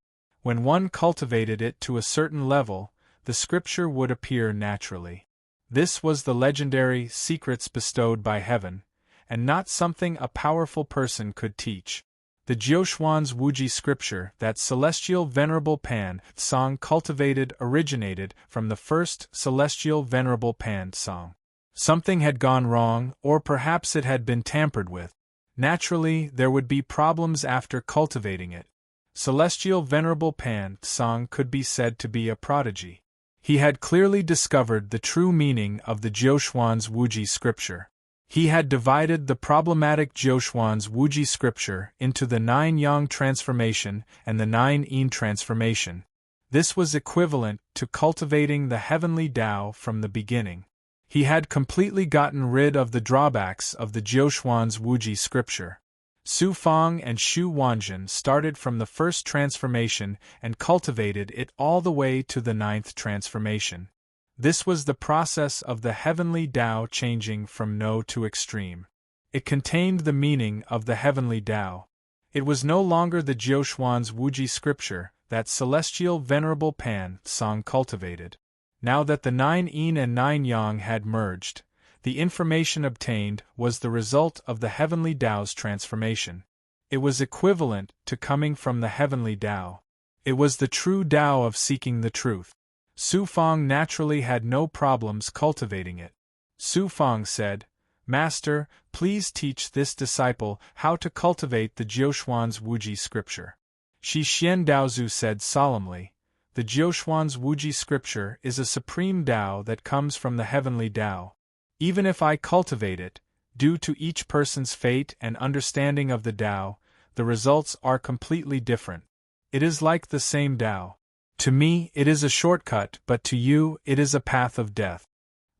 When one cultivated it to a certain level, the scripture would appear naturally. This was the legendary secrets bestowed by heaven, and not something a powerful person could teach. The Jiuxuan's Wuji scripture that celestial venerable Pan Tsang cultivated originated from the first celestial venerable Pan Tsang. Something had gone wrong, or perhaps it had been tampered with. Naturally, there would be problems after cultivating it. Celestial venerable Pan Tsang could be said to be a prodigy. He had clearly discovered the true meaning of the Jiuxuan's Wuji scripture. He had divided the problematic Jiuxuan's Wuji scripture into the 9 Yang transformation and the 9 Yin transformation. This was equivalent to cultivating the heavenly Dao from the beginning. He had completely gotten rid of the drawbacks of the Jiuxuan's Wuji scripture. Su Fang and Xu Wanjun started from the first transformation and cultivated it all the way to the 9th transformation. This was the process of the heavenly Dao changing from no to extreme. It contained the meaning of the heavenly Dao. It was no longer the Jiuxuan's Wuji scripture that celestial venerable Pan Tsang cultivated. Now that the 9 Yin and 9 Yang had merged, The information obtained was the result of the heavenly Tao's transformation. It was equivalent to coming from the heavenly Tao. It was the true Tao of seeking the truth. Su Fang naturally had no problems cultivating it. Su Fang said, "Master, please teach this disciple how to cultivate the Jiuxuan's Wuji scripture." Shi Xian Daozu said solemnly, "The Jiuxuan's Wuji scripture is a supreme Tao that comes from the heavenly Tao. Even if I cultivate it, due to each person's fate and understanding of the Tao, the results are completely different. It is like the same Tao. To me, it is a shortcut, but to you, it is a path of death.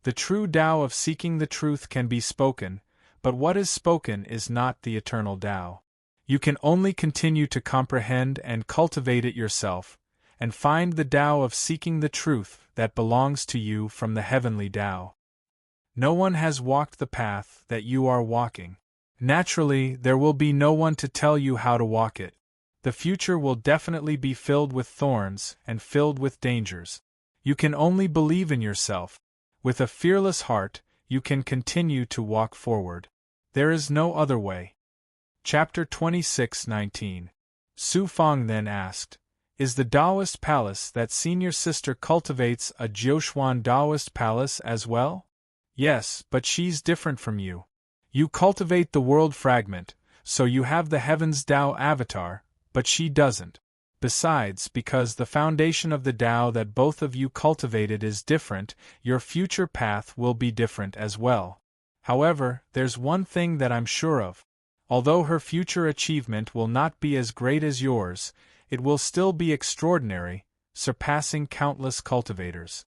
The true Tao of seeking the truth can be spoken, but what is spoken is not the eternal Tao. You can only continue to comprehend and cultivate it yourself, and find the Tao of seeking the truth that belongs to you from the heavenly Tao. No one has walked the path that you are walking. Naturally, there will be no one to tell you how to walk it. The future will definitely be filled with thorns and filled with dangers. You can only believe in yourself. With a fearless heart, you can continue to walk forward. There is no other way." Chapter 26:19. Su Fang then asked, "Is the Taoist palace that senior sister cultivates a Jiuxuan Taoist palace as well?" "Yes, but she's different from you. You cultivate the world fragment, so you have the heavens Tao avatar, but she doesn't. Besides, because the foundation of the Tao that both of you cultivated is different, your future path will be different as well. However, there's one thing that I'm sure of. Although her future achievement will not be as great as yours, it will still be extraordinary, surpassing countless cultivators."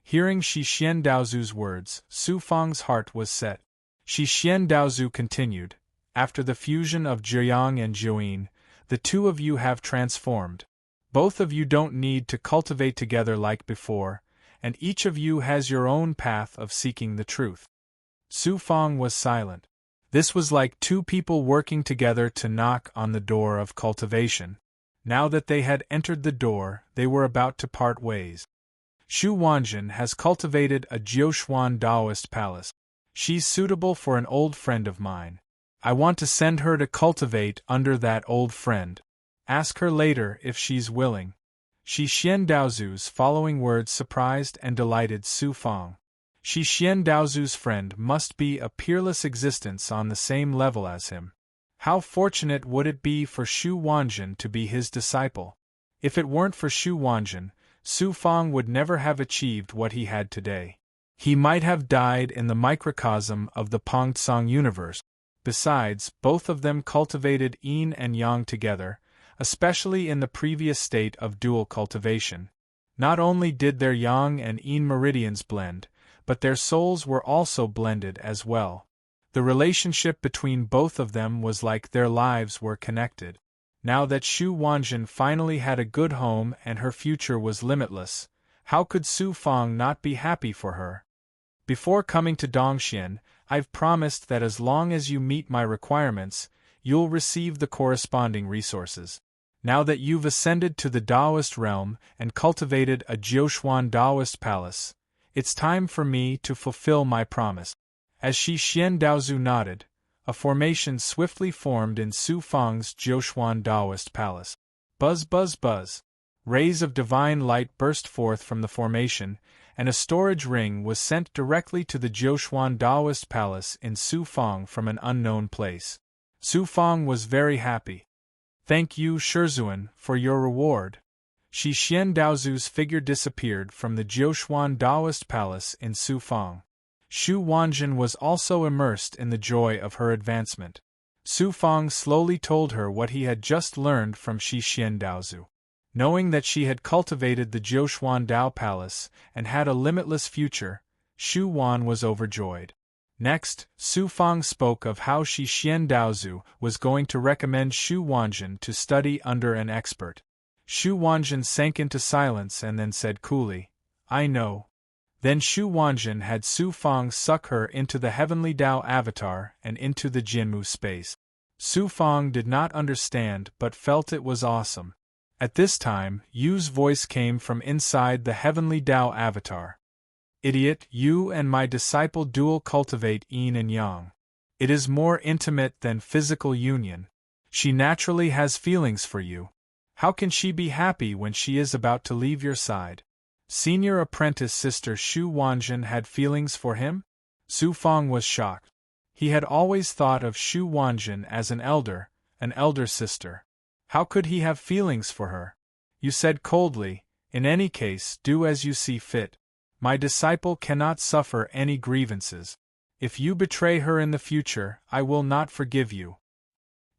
Hearing Shi Xian Daozu's words, Su Fang's heart was set. Shi Xian Daozu continued, "After the fusion of Jiuyang and Jiuyin, the two of you have transformed. Both of you don't need to cultivate together like before, and each of you has your own path of seeking the truth." Su Fang was silent. This was like two people working together to knock on the door of cultivation. Now that they had entered the door, they were about to part ways. "Xu Wanjin has cultivated a Jiuxuan Taoist palace. She's suitable for an old friend of mine. I want to send her to cultivate under that old friend. Ask her later if she's willing." Shi Xian Daozu's following words surprised and delighted Su Fang. Shi Xian Daozu's friend must be a peerless existence on the same level as him. How fortunate would it be for Xu Wanjin to be his disciple? If it weren't for Xu Wanjin, Su Fang would never have achieved what he had today. He might have died in the microcosm of the Pongtsang universe. Besides, both of them cultivated yin and yang together, especially in the previous state of dual cultivation. Not only did their yang and yin meridians blend, but their souls were also blended as well. The relationship between both of them was like their lives were connected. Now that Xu Wanjin finally had a good home and her future was limitless, how could Su Fang not be happy for her? "Before coming to Dongxian, I've promised that as long as you meet my requirements, you'll receive the corresponding resources. Now that you've ascended to the Taoist realm and cultivated a Jiuxuan Taoist palace, it's time for me to fulfill my promise." As Shi Xian Daozu nodded, a formation swiftly formed in Su Fang's Jiuxuan Taoist palace. Buzz buzz buzz. Rays of divine light burst forth from the formation, and a storage ring was sent directly to the Jiuxuan Taoist palace in Su Fang from an unknown place. Su Fang was very happy. "Thank you, Shizhuan, for your reward." Shi Xian Daozu's figure disappeared from the Jiuxuan Taoist palace in Su Fang. Xu Wanjin was also immersed in the joy of her advancement. Su Fang slowly told her what he had just learned from Shi Xian Daozu. Knowing that she had cultivated the Jiuxuan Tao Palace and had a limitless future, Xu Wan was overjoyed. Next, Su Fang spoke of how Shi Xian Daozu was going to recommend Xu Wanjin to study under an expert. Xu Wanjin sank into silence and then said coolly, "I know." Then Xu Wanjin had Su Fang suck her into the heavenly Tao avatar and into the Jinmu space. Su Fang did not understand but felt it was awesome. At this time, Yu's voice came from inside the heavenly Tao avatar. Idiot, you and my disciple dual cultivate yin and yang. It is more intimate than physical union. She naturally has feelings for you. How can she be happy when she is about to leave your side? Senior apprentice sister Xu Wanjun had feelings for him? Su Fang was shocked. He had always thought of Xu Wanjun as an elder sister. How could he have feelings for her? You said coldly, in any case, do as you see fit. My disciple cannot suffer any grievances. If you betray her in the future, I will not forgive you.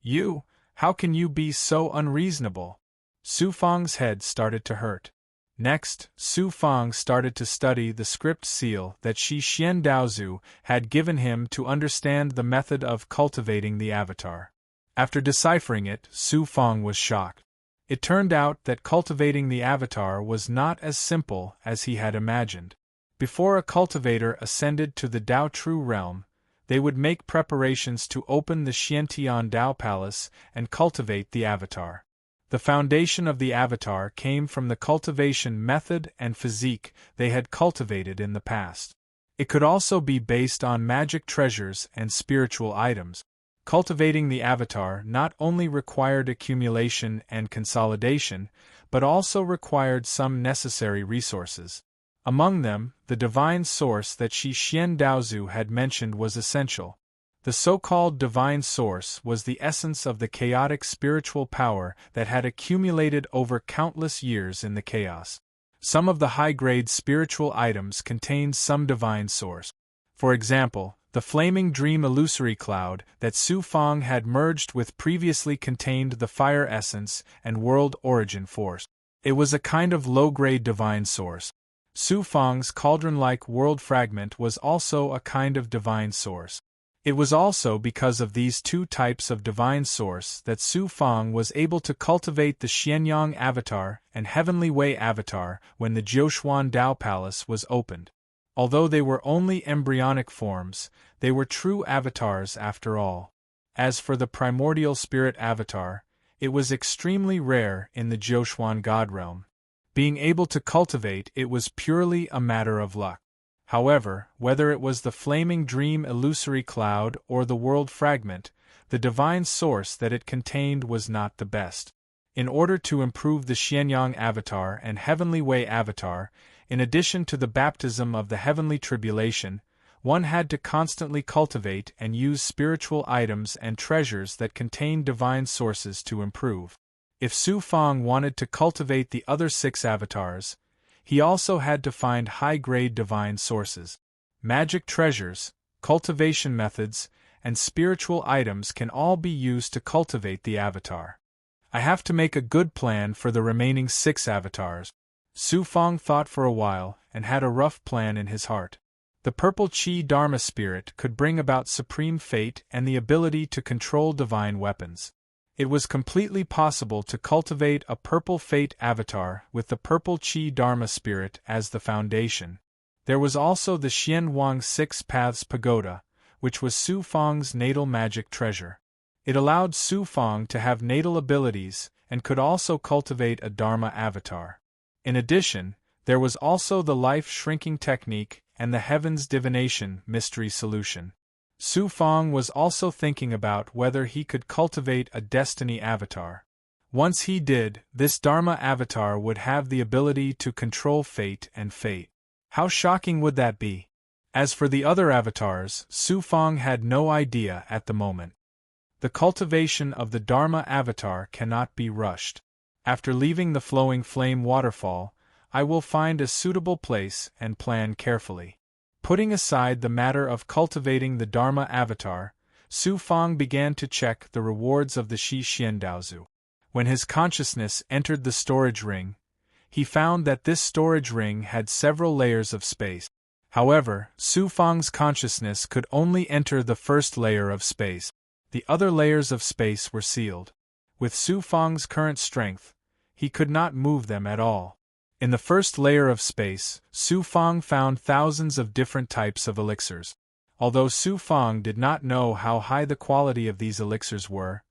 You, how can you be so unreasonable? Su Fang's head started to hurt. Next, Su Fang started to study the script seal that Shi Xian Daozu had given him to understand the method of cultivating the avatar. After deciphering it, Su Fang was shocked. It turned out that cultivating the avatar was not as simple as he had imagined. Before a cultivator ascended to the Dao True realm, they would make preparations to open the Xiantian Dao Palace and cultivate the avatar. The foundation of the avatar came from the cultivation method and physique they had cultivated in the past. It could also be based on magic treasures and spiritual items. Cultivating the avatar not only required accumulation and consolidation, but also required some necessary resources. Among them, the divine source that Shi Xian Daozu had mentioned was essential. The so-called divine source was the essence of the chaotic spiritual power that had accumulated over countless years in the chaos. Some of the high-grade spiritual items contained some divine source. For example, the flaming dream illusory cloud that Su Fang had merged with previously contained the fire essence and world origin force. It was a kind of low-grade divine source. Su Fang's cauldron-like world fragment was also a kind of divine source. It was also because of these two types of divine source that Su Fang was able to cultivate the Xianyang avatar and Heavenly Way avatar when the Jiuxuan Dao Palace was opened. Although they were only embryonic forms, they were true avatars after all. As for the primordial spirit avatar, it was extremely rare in the Jiuxuan God realm. Being able to cultivate it was purely a matter of luck. However, whether it was the flaming dream illusory cloud or the world fragment, the divine source that it contained was not the best. In order to improve the Xianyang avatar and Heavenly Way avatar, in addition to the baptism of the heavenly tribulation, one had to constantly cultivate and use spiritual items and treasures that contained divine sources to improve. If Su Fang wanted to cultivate the other 6 avatars, he also had to find high-grade divine sources. Magic treasures, cultivation methods, and spiritual items can all be used to cultivate the avatar. I have to make a good plan for the remaining 6 avatars. Su Fang thought for a while and had a rough plan in his heart. The purple Qi Dharma spirit could bring about supreme fate and the ability to control divine weapons. It was completely possible to cultivate a purple fate avatar with the purple Qi Dharma spirit as the foundation. There was also the Xian Wang 6 Paths Pagoda, which was Su Fang's natal magic treasure. It allowed Su Fang to have natal abilities and could also cultivate a Dharma avatar. In addition, there was also the life shrinking technique and the heavens divination mystery solution. Su Fang was also thinking about whether he could cultivate a destiny avatar. Once he did, this Dharma avatar would have the ability to control fate and fate. How shocking would that be? As for the other avatars, Su Fang had no idea at the moment. The cultivation of the Dharma avatar cannot be rushed. After leaving the flowing flame waterfall, I will find a suitable place and plan carefully. Putting aside the matter of cultivating the Dharma avatar, Su Fang began to check the rewards of the Shi Xian Daozu. When his consciousness entered the storage ring, he found that this storage ring had several layers of space. However, Su Fang's consciousness could only enter the first layer of space. The other layers of space were sealed. With Su Fang's current strength, he could not move them at all. In the first layer of space, Su Fang found thousands of different types of elixirs. Although Su Fang did not know how high the quality of these elixirs were,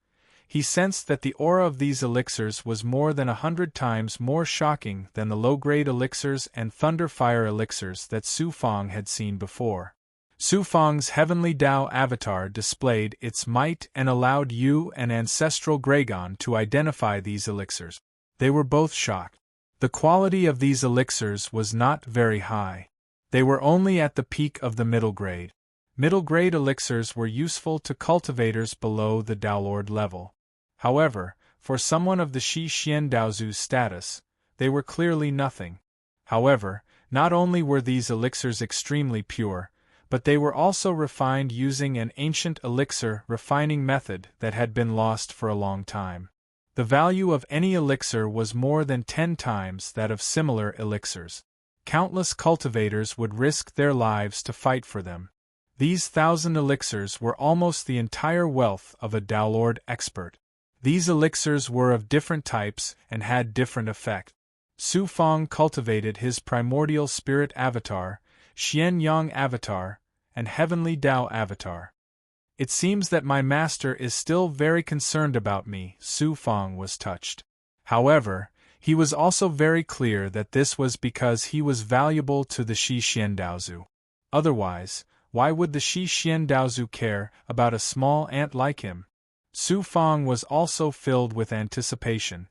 He sensed that the aura of these elixirs was more than 100 times more shocking than the low-grade elixirs and thunder-fire elixirs that Su Fang had seen before. Su Fang's heavenly Tao avatar displayed its might and allowed Yu and ancestral Gragon to identify these elixirs. They were both shocked. The quality of these elixirs was not very high. They were only at the peak of the middle grade. Middle grade elixirs were useful to cultivators below the Tao Lord level. However, for someone of the Shi Xian Daozu's status, they were clearly nothing. However, not only were these elixirs extremely pure, but they were also refined using an ancient elixir refining method that had been lost for a long time. The value of any elixir was more than 10 times that of similar elixirs. Countless cultivators would risk their lives to fight for them. These 1,000 elixirs were almost the entire wealth of a Tao Lord expert. These elixirs were of different types and had different effect. Su Fang cultivated his primordial spirit avatar, Xian Yang avatar, and heavenly Tao avatar. It seems that my master is still very concerned about me. Su Fang was touched. However, he was also very clear that this was because he was valuable to the Shi Xian Daozu. Otherwise, why would the Shi Xian Daozu care about a small ant like him? Su Fang was also filled with anticipation.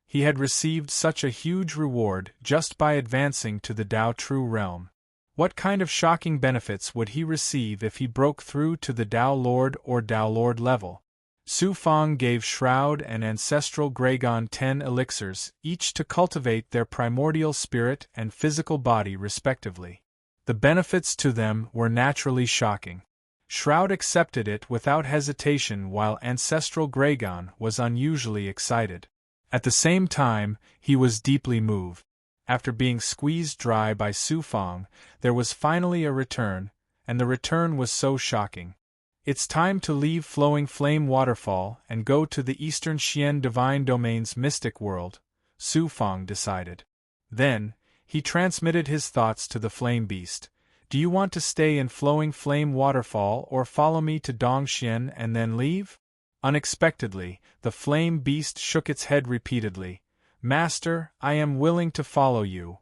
He had received such a huge reward just by advancing to the Tao True Realm. What kind of shocking benefits would he receive if he broke through to the Tao Lord or Tao Lord level? Su Fang gave Shroud and Ancestral Gragon 10 elixirs, each to cultivate their primordial spirit and physical body respectively. The benefits to them were naturally shocking. Shroud accepted it without hesitation while Ancestral Gragon was unusually excited. At the same time, he was deeply moved. After being squeezed dry by Su Fang, there was finally a return, and the return was so shocking. It's time to leave Flowing Flame Waterfall and go to the Eastern Xian Divine Domain's mystic world, Su Fang decided. Then, he transmitted his thoughts to the Flame Beast. Do you want to stay in Flowing Flame Waterfall or follow me to Dongxian and then leave? Unexpectedly, the Flame Beast shook its head repeatedly. Master, I am willing to follow you.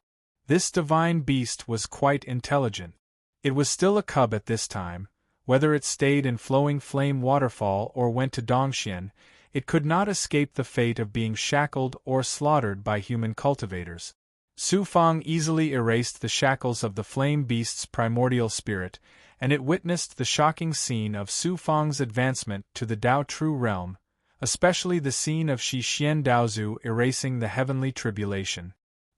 This divine beast was quite intelligent. It was still a cub at this time. Whether it stayed in Flowing Flame Waterfall or went to Dongxian, it could not escape the fate of being shackled or slaughtered by human cultivators. Su Fang easily erased the shackles of the Flame Beast's primordial spirit, and it witnessed the shocking scene of Su Fang's advancement to the Tao True Realm, especially the scene of Shi Xian Daozu erasing the heavenly tribulation.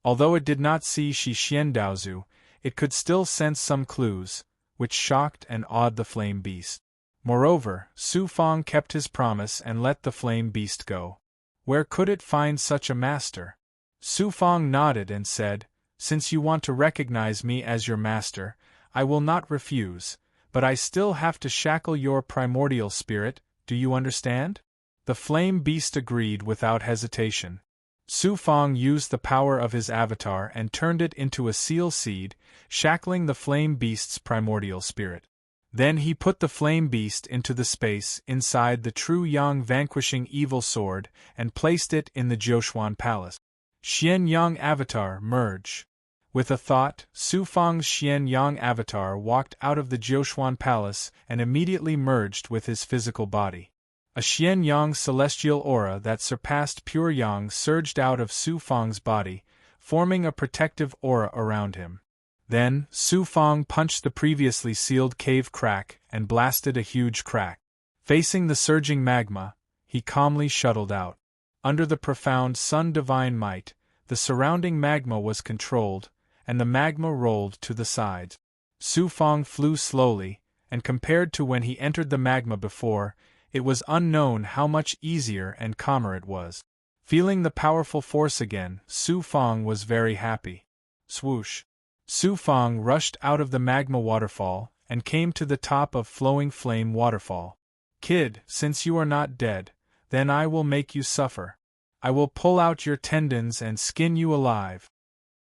Although it did not see Shi Xian Daozu, it could still sense some clues, which shocked and awed the Flame Beast. Moreover, Su Fang kept his promise and let the Flame Beast go. Where could it find such a master? Su Fang nodded and said, Since you want to recognize me as your master, I will not refuse, but I still have to shackle your primordial spirit, do you understand? The Flame Beast agreed without hesitation. Su Fang used the power of his avatar and turned it into a seal seed, shackling the Flame Beast's primordial spirit. Then he put the Flame Beast into the space inside the True Yang vanquishing evil sword and placed it in the Jiuquan Palace. Xian Yang avatar merge. With a thought, Su Fang's Xian Yang avatar walked out of the Jiuquan Palace and immediately merged with his physical body. A Xian Yang celestial aura that surpassed pure Yang surged out of Su Fang's body, forming a protective aura around him. Then, Su Fang punched the previously sealed cave crack and blasted a huge crack. Facing the surging magma, he calmly shuttled out. Under the profound sun divine might, the surrounding magma was controlled, and the magma rolled to the sides. Su Fang flew slowly, and compared to when he entered the magma before, it was unknown how much easier and calmer it was. Feeling the powerful force again, Su Fang was very happy. Swoosh! Su Fang rushed out of the magma waterfall and came to the top of Flowing Flame Waterfall. Kid, since you are not dead, then I will make you suffer. I will pull out your tendons and skin you alive.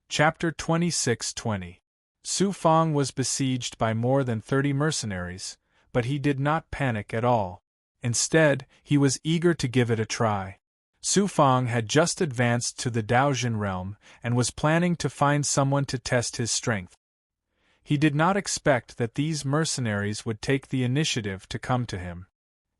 Chapter 26:20. Su Fang was besieged by more than 30 mercenaries, but he did not panic at all. Instead, he was eager to give it a try. Su Fang had just advanced to the Daojin realm and was planning to find someone to test his strength. He did not expect that these mercenaries would take the initiative to come to him.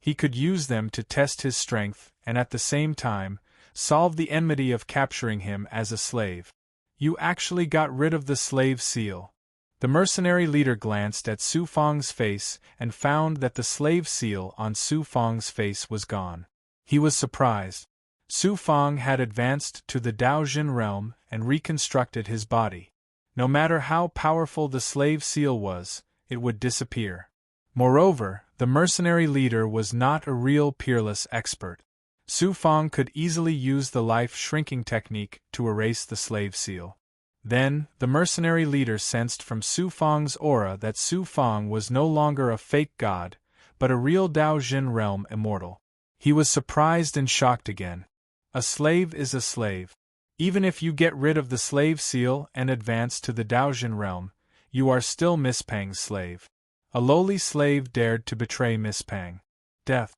He could use them to test his strength and at the same time, solve the enmity of capturing him as a slave. You actually got rid of the slave seal. The mercenary leader glanced at Su Fang's face and found that the slave seal on Su Fang's face was gone. He was surprised. Su Fang had advanced to the Daojin realm and reconstructed his body. No matter how powerful the slave seal was, it would disappear. Moreover, the mercenary leader was not a real peerless expert. Su Fang could easily use the life-shrinking technique to erase the slave seal. Then, the mercenary leader sensed from Su Fang's aura that Su Fang was no longer a fake god, but a real Daojin realm immortal. He was surprised and shocked again. A slave is a slave. Even if you get rid of the slave seal and advance to the Daojin realm, you are still Miss Pang's slave. A lowly slave dared to betray Miss Pang. Death.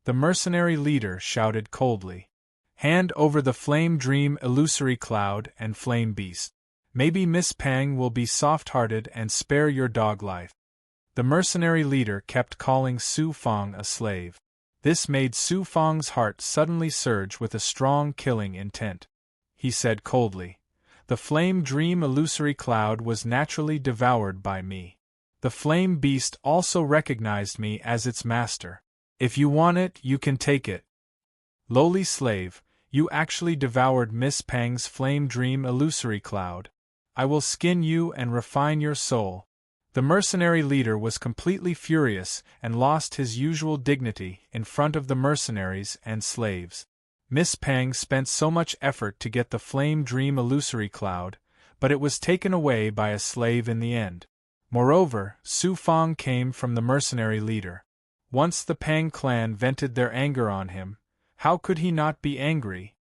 The mercenary leader shouted coldly. Hand over the flame dream illusory cloud and flame beast. Maybe Miss Pang will be soft-hearted and spare your dog life. The mercenary leader kept calling Su Fang a slave. This made Su Fang's heart suddenly surge with a strong killing intent. He said coldly, "The flame dream illusory cloud was naturally devoured by me. The flame beast also recognized me as its master. If you want it, you can take it." Lowly slave, you actually devoured Miss Pang's flame dream illusory cloud. I will skin you and refine your soul. The mercenary leader was completely furious and lost his usual dignity in front of the mercenaries and slaves. Miss Pang spent so much effort to get the flame dream illusory cloud, but it was taken away by a slave in the end. Moreover, Su Fang came from the mercenary leader. Once the Pang clan vented their anger on him, how could he not be angry?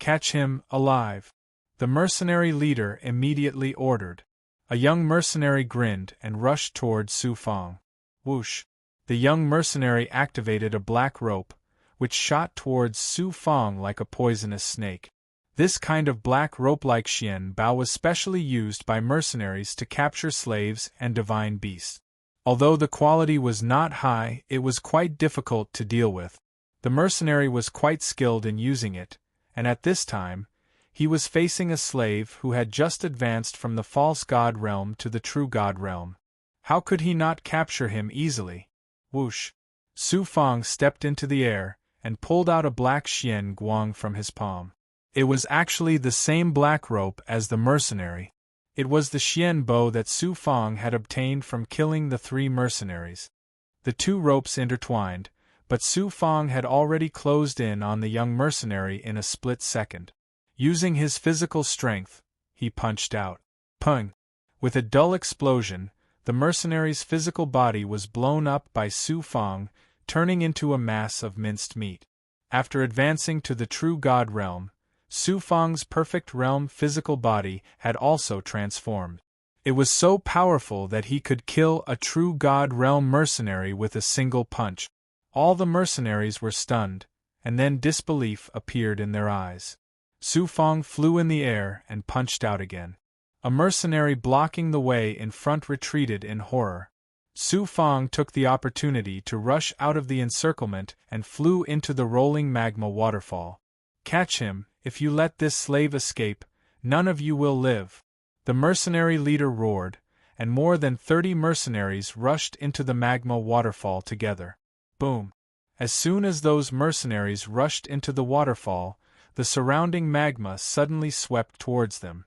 Catch him, alive. The mercenary leader immediately ordered. A young mercenary grinned and rushed towards Su Fang. Whoosh! The young mercenary activated a black rope, which shot towards Su Fang like a poisonous snake. This kind of black rope-like xian bao was specially used by mercenaries to capture slaves and divine beasts. Although the quality was not high, it was quite difficult to deal with. The mercenary was quite skilled in using it, and at this time, he was facing a slave who had just advanced from the false god realm to the true god realm. How could he not capture him easily? Whoosh! Su Fang stepped into the air and pulled out a black xian guang from his palm. It was actually the same black rope as the mercenary. It was the xian bow that Su Fang had obtained from killing the 3 mercenaries. The 2 ropes intertwined, but Su Fang had already closed in on the young mercenary in a split second. Using his physical strength, he punched out. Pung! With a dull explosion, the mercenary's physical body was blown up by Su Fang, turning into a mass of minced meat. After advancing to the true god realm, Su Fang's perfect realm physical body had also transformed. It was so powerful that he could kill a true god realm mercenary with a single punch. All the mercenaries were stunned, and then disbelief appeared in their eyes. Su Fang flew in the air and punched out again. A mercenary blocking the way in front retreated in horror. Su Fang took the opportunity to rush out of the encirclement and flew into the rolling magma waterfall. Catch him, if you let this slave escape, none of you will live. The mercenary leader roared, and more than 30 mercenaries rushed into the magma waterfall together. Boom! As soon as those mercenaries rushed into the waterfall, the surrounding magma suddenly swept towards them.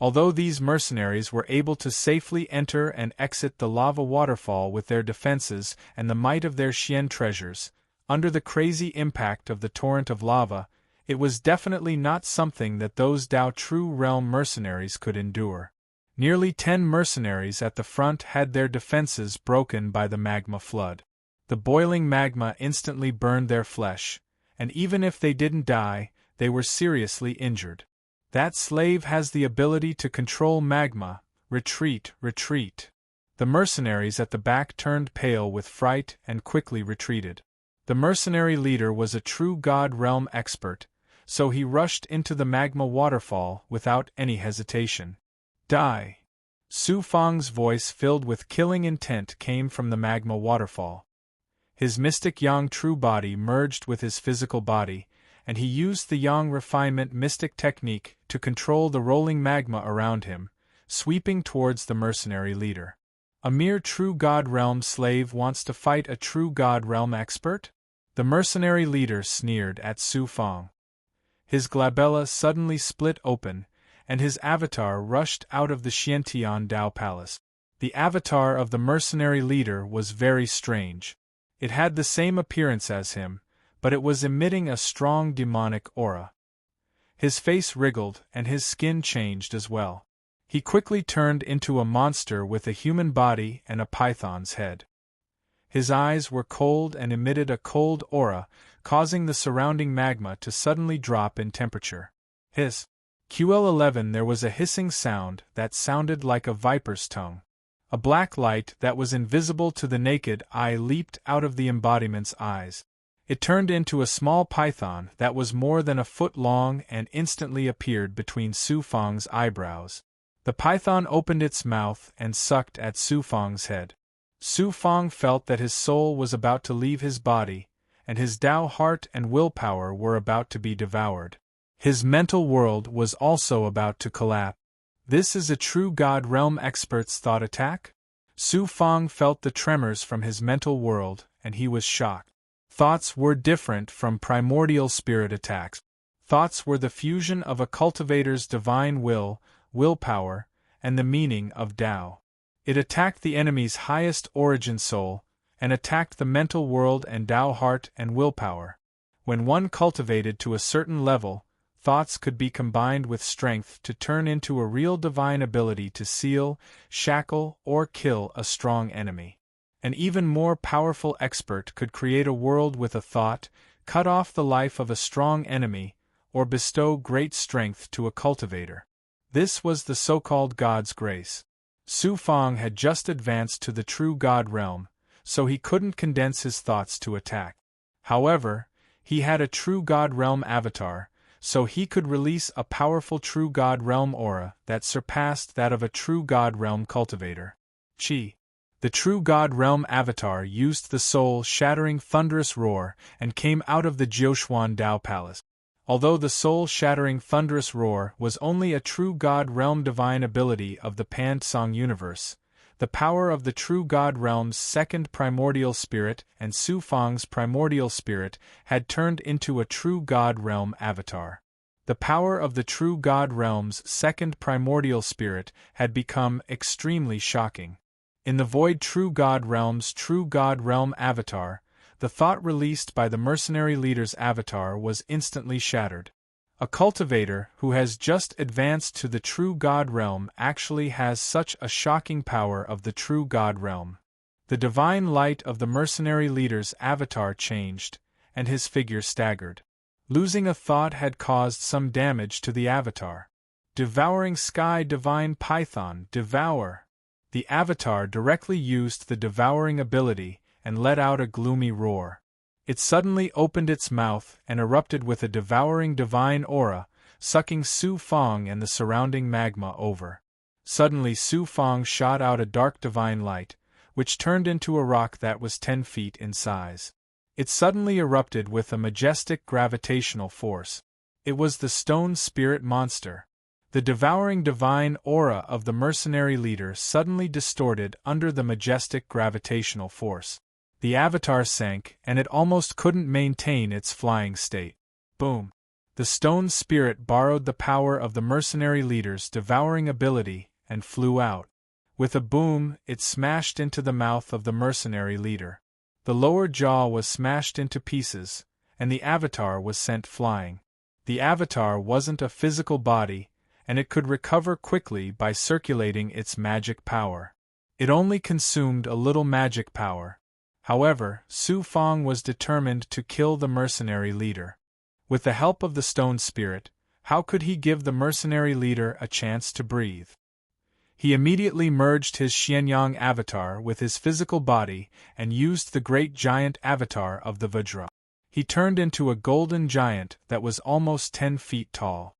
Although these mercenaries were able to safely enter and exit the lava waterfall with their defenses and the might of their xian treasures, under the crazy impact of the torrent of lava, it was definitely not something that those Dao True Realm mercenaries could endure. Nearly 10 mercenaries at the front had their defenses broken by the magma flood. The boiling magma instantly burned their flesh, and even if they didn't die, they were seriously injured. That slave has the ability to control magma. Retreat, retreat. The mercenaries at the back turned pale with fright and quickly retreated. The mercenary leader was a true God realm expert, so he rushed into the magma waterfall without any hesitation. Die! Su Fang's voice filled with killing intent came from the magma waterfall. His mystic yang true body merged with his physical body, and he used the yang refinement mystic technique to control the rolling magma around him, sweeping towards the mercenary leader. A mere true God realm slave wants to fight a true God realm expert? The mercenary leader sneered at Su Fang. His glabella suddenly split open, and his avatar rushed out of the Xiantian Dao Palace. The avatar of the mercenary leader was very strange. It had the same appearance as him, but it was emitting a strong demonic aura. His face wriggled and his skin changed as well. He quickly turned into a monster with a human body and a python's head. His eyes were cold and emitted a cold aura, causing the surrounding magma to suddenly drop in temperature. Hiss! QL11 There was a hissing sound that sounded like a viper's tongue. A black light that was invisible to the naked eye leaped out of the embodiment's eyes. It turned into a small python that was more than a foot long and instantly appeared between Su Fang's eyebrows. The python opened its mouth and sucked at Su Fang's head. Su Fang felt that his soul was about to leave his body, and his Tao heart and willpower were about to be devoured. His mental world was also about to collapse. This is a true God realm expert's thought attack? Su Fang felt the tremors from his mental world, and he was shocked. Thoughts were different from primordial spirit attacks. Thoughts were the fusion of a cultivator's divine will, willpower, and the meaning of Tao. It attacked the enemy's highest origin soul, and attacked the mental world and Tao heart and willpower. When one cultivated to a certain level, thoughts could be combined with strength to turn into a real divine ability to seal, shackle, or kill a strong enemy. An even more powerful expert could create a world with a thought, cut off the life of a strong enemy, or bestow great strength to a cultivator. This was the so-called God's grace. Su Fang had just advanced to the true God realm, so he couldn't condense his thoughts to attack. However, he had a true God realm avatar, so he could release a powerful true God realm aura that surpassed that of a true God realm cultivator. Chi. The true God realm avatar used the soul-shattering thunderous roar and came out of the Jiuxuan Dao Palace. Although the soul-shattering thunderous roar was only a true God realm divine ability of the Pan-Song universe, the power of the true God realm's second primordial spirit and Su Fang's primordial spirit had turned into a true God realm avatar. The power of the true God realm's second primordial spirit had become extremely shocking. In the void true God realm's true God realm avatar, the thought released by the mercenary leader's avatar was instantly shattered. A cultivator who has just advanced to the true God realm actually has such a shocking power of the true God realm. The divine light of the mercenary leader's avatar changed, and his figure staggered. Losing a thought had caused some damage to the avatar. Devouring Sky Divine Python, devour! The avatar directly used the devouring ability and let out a gloomy roar. It suddenly opened its mouth and erupted with a devouring divine aura, sucking Su Fang and the surrounding magma over. Suddenly Su Fang shot out a dark divine light, which turned into a rock that was 10 feet in size. It suddenly erupted with a majestic gravitational force. It was the stone spirit monster. The devouring divine aura of the mercenary leader suddenly distorted under the majestic gravitational force. The avatar sank, and it almost couldn't maintain its flying state. Boom! The stone spirit borrowed the power of the mercenary leader's devouring ability and flew out. With a boom, it smashed into the mouth of the mercenary leader. The lower jaw was smashed into pieces, and the avatar was sent flying. The avatar wasn't a physical body, and it could recover quickly by circulating its magic power. It only consumed a little magic power. However, Su Fang was determined to kill the mercenary leader. With the help of the stone spirit, how could he give the mercenary leader a chance to breathe? He immediately merged his Xianyang avatar with his physical body and used the great giant avatar of the Vajra. He turned into a golden giant that was almost 10 feet tall.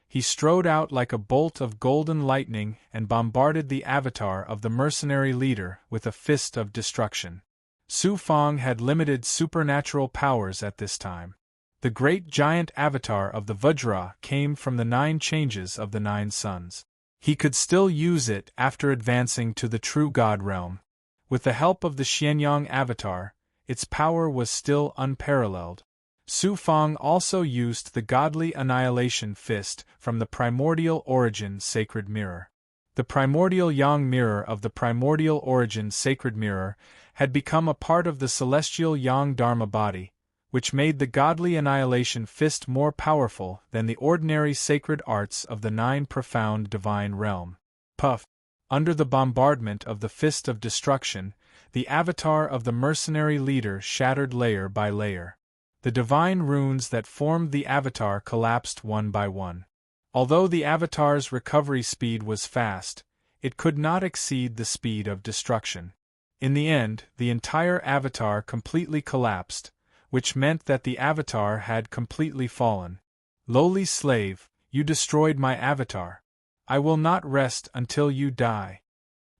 He strode out like a bolt of golden lightning and bombarded the avatar of the mercenary leader with a fist of destruction. Su Fang had limited supernatural powers at this time. The great giant avatar of the Vajra came from the 9 changes of the 9 suns. He could still use it after advancing to the true God realm. With the help of the Xianyang avatar, its power was still unparalleled. Su Fang also used the godly annihilation fist from the primordial origin sacred mirror. The primordial yang mirror of the primordial origin sacred mirror had become a part of the celestial yang dharma body, which made the godly annihilation fist more powerful than the ordinary sacred arts of the 9 profound divine realm. Puff! Under the bombardment of the fist of destruction, the avatar of the mercenary leader shattered layer by layer. The divine runes that formed the avatar collapsed one by one. Although the avatar's recovery speed was fast, it could not exceed the speed of destruction. In the end, the entire avatar completely collapsed, which meant that the avatar had completely fallen. Lowly slave, you destroyed my avatar. I will not rest until you die.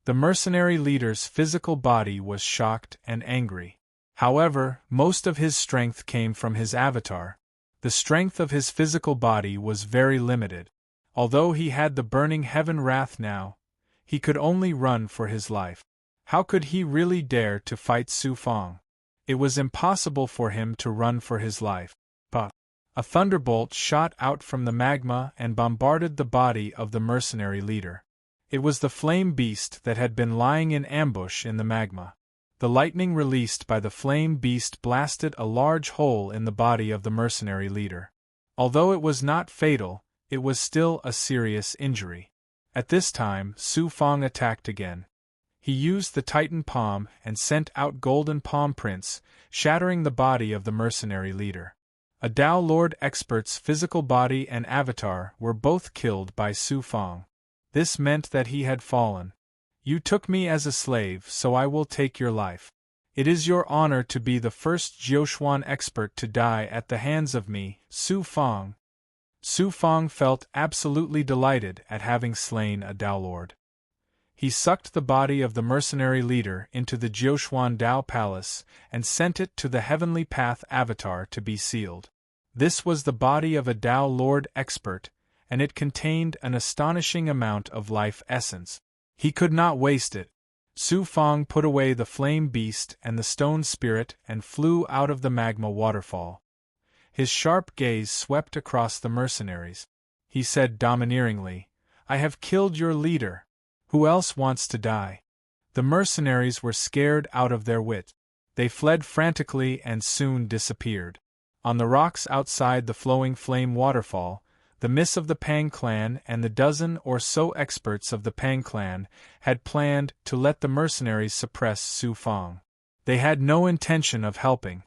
The mercenary leader's physical body was shocked and angry. However, most of his strength came from his avatar. The strength of his physical body was very limited. Although he had the burning heaven wrath now, he could only run for his life. How could he really dare to fight Su Fang? It was impossible for him to run for his life. But a thunderbolt shot out from the magma and bombarded the body of the mercenary leader. It was the flame beast that had been lying in ambush in the magma. The lightning released by the flame beast blasted a large hole in the body of the mercenary leader. Although it was not fatal, it was still a serious injury. At this time, Su Fang attacked again. He used the Titan palm and sent out golden palm prints, shattering the body of the mercenary leader. A Tao Lord expert's physical body and avatar were both killed by Su Fang. This meant that he had fallen. You took me as a slave, so I will take your life. It is your honor to be the first Jiuquan expert to die at the hands of me, Su Fang. Su Fang felt absolutely delighted at having slain a Tao Lord. He sucked the body of the mercenary leader into the Jiuquan Tao Palace and sent it to the Heavenly Path avatar to be sealed. This was the body of a Tao Lord expert, and it contained an astonishing amount of life essence. He could not waste it. Su Fang put away the flame beast and the stone spirit and flew out of the magma waterfall. His sharp gaze swept across the mercenaries. He said domineeringly, "I have killed your leader. Who else wants to die?" The mercenaries were scared out of their wit. They fled frantically and soon disappeared. On the rocks outside the flowing flame waterfall, the Miss of the Pang clan and the dozen or so experts of the Pang clan had planned to let the mercenaries suppress Su Fang. They had no intention of helping.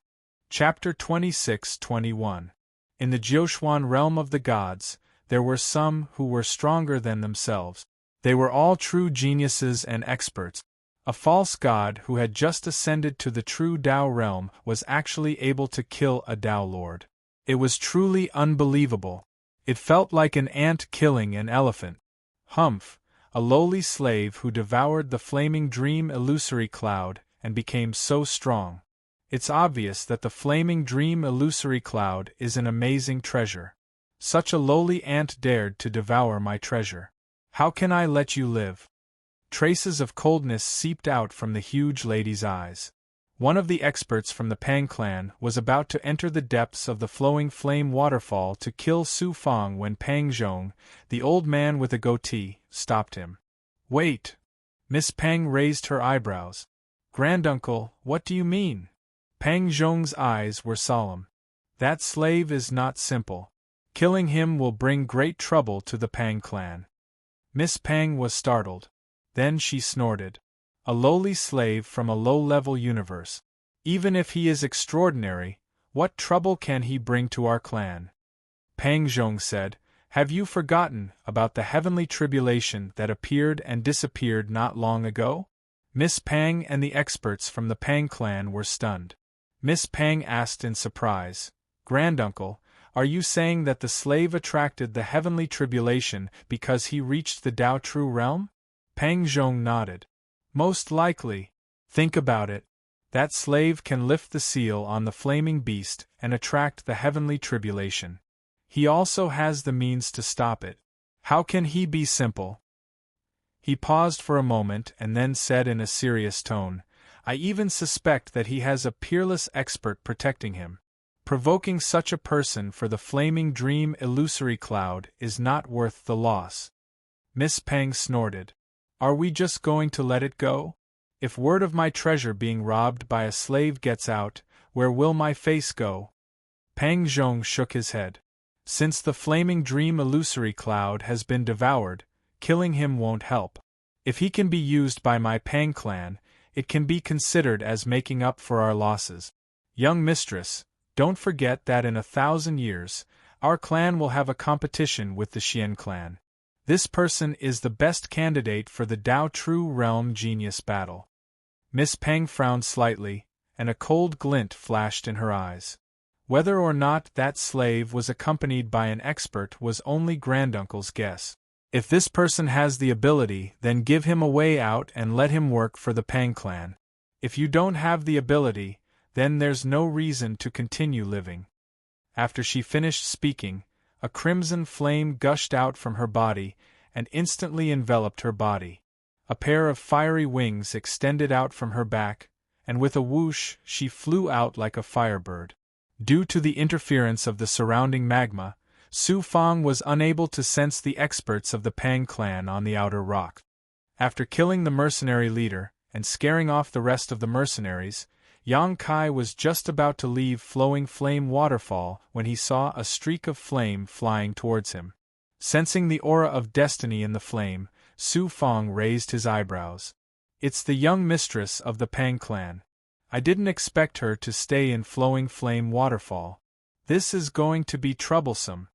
Chapter 26-21. In the Jiuquan realm of the gods, there were some who were stronger than themselves. They were all true geniuses and experts. A false god who had just ascended to the true Tao realm was actually able to kill a Tao Lord. It was truly unbelievable. It felt like an ant killing an elephant. Humph, a lowly slave who devoured the flaming dream illusory cloud and became so strong. It's obvious that the flaming dream illusory cloud is an amazing treasure. Such a lowly ant dared to devour my treasure. How can I let you live? Traces of coldness seeped out from the huge lady's eyes. One of the experts from the Pang clan was about to enter the depths of the flowing flame waterfall to kill Su Fang when Pang Zhong, the old man with a goatee, stopped him. "Wait!" Miss Pang raised her eyebrows. "Granduncle, what do you mean?" Pang Zhong's eyes were solemn. "That slave is not simple. Killing him will bring great trouble to the Pang clan." Miss Pang was startled. Then she snorted. "A lowly slave from a low-level universe. Even if he is extraordinary, what trouble can he bring to our clan?" Pang Zhong said, Have you forgotten about the heavenly tribulation that appeared and disappeared not long ago? Miss Pang and the experts from the Pang clan were stunned. Miss Pang asked in surprise, "Granduncle, are you saying that the slave attracted the heavenly tribulation because he reached the Tao True Realm?" Pang Zhong nodded. "Most likely. Think about it. That slave can lift the seal on the flaming beast and attract the heavenly tribulation. He also has the means to stop it. How can he be simple?" He paused for a moment and then said in a serious tone, "I even suspect that he has a peerless expert protecting him. Provoking such a person for the flaming dream illusory cloud is not worth the loss." Miss Pang snorted. "Are we just going to let it go? If word of my treasure being robbed by a slave gets out, where will my face go?" Pang Zhong shook his head. "Since the flaming dream illusory cloud has been devoured, killing him won't help. If he can be used by my Pang clan, it can be considered as making up for our losses. Young mistress, don't forget that in 1,000 years, our clan will have a competition with the Xian clan. This person is the best candidate for the Tao True Realm Genius Battle." Miss Pang frowned slightly, and a cold glint flashed in her eyes. Whether or not that slave was accompanied by an expert was only Granduncle's guess. If this person has the ability, then give him a way out and let him work for the Pang clan. If you don't have the ability, then there's no reason to continue living. After she finished speaking, a crimson flame gushed out from her body and instantly enveloped her body. A pair of fiery wings extended out from her back, and with a whoosh she flew out like a firebird. Due to the interference of the surrounding magma, Su Fang was unable to sense the experts of the Pang clan on the outer rock. After killing the mercenary leader and scaring off the rest of the mercenaries, Yang Kai was just about to leave Flowing Flame Waterfall when he saw a streak of flame flying towards him. Sensing the aura of destiny in the flame, Su Fang raised his eyebrows. "It's the young mistress of the Pang clan. I didn't expect her to stay in Flowing Flame Waterfall. This is going to be troublesome."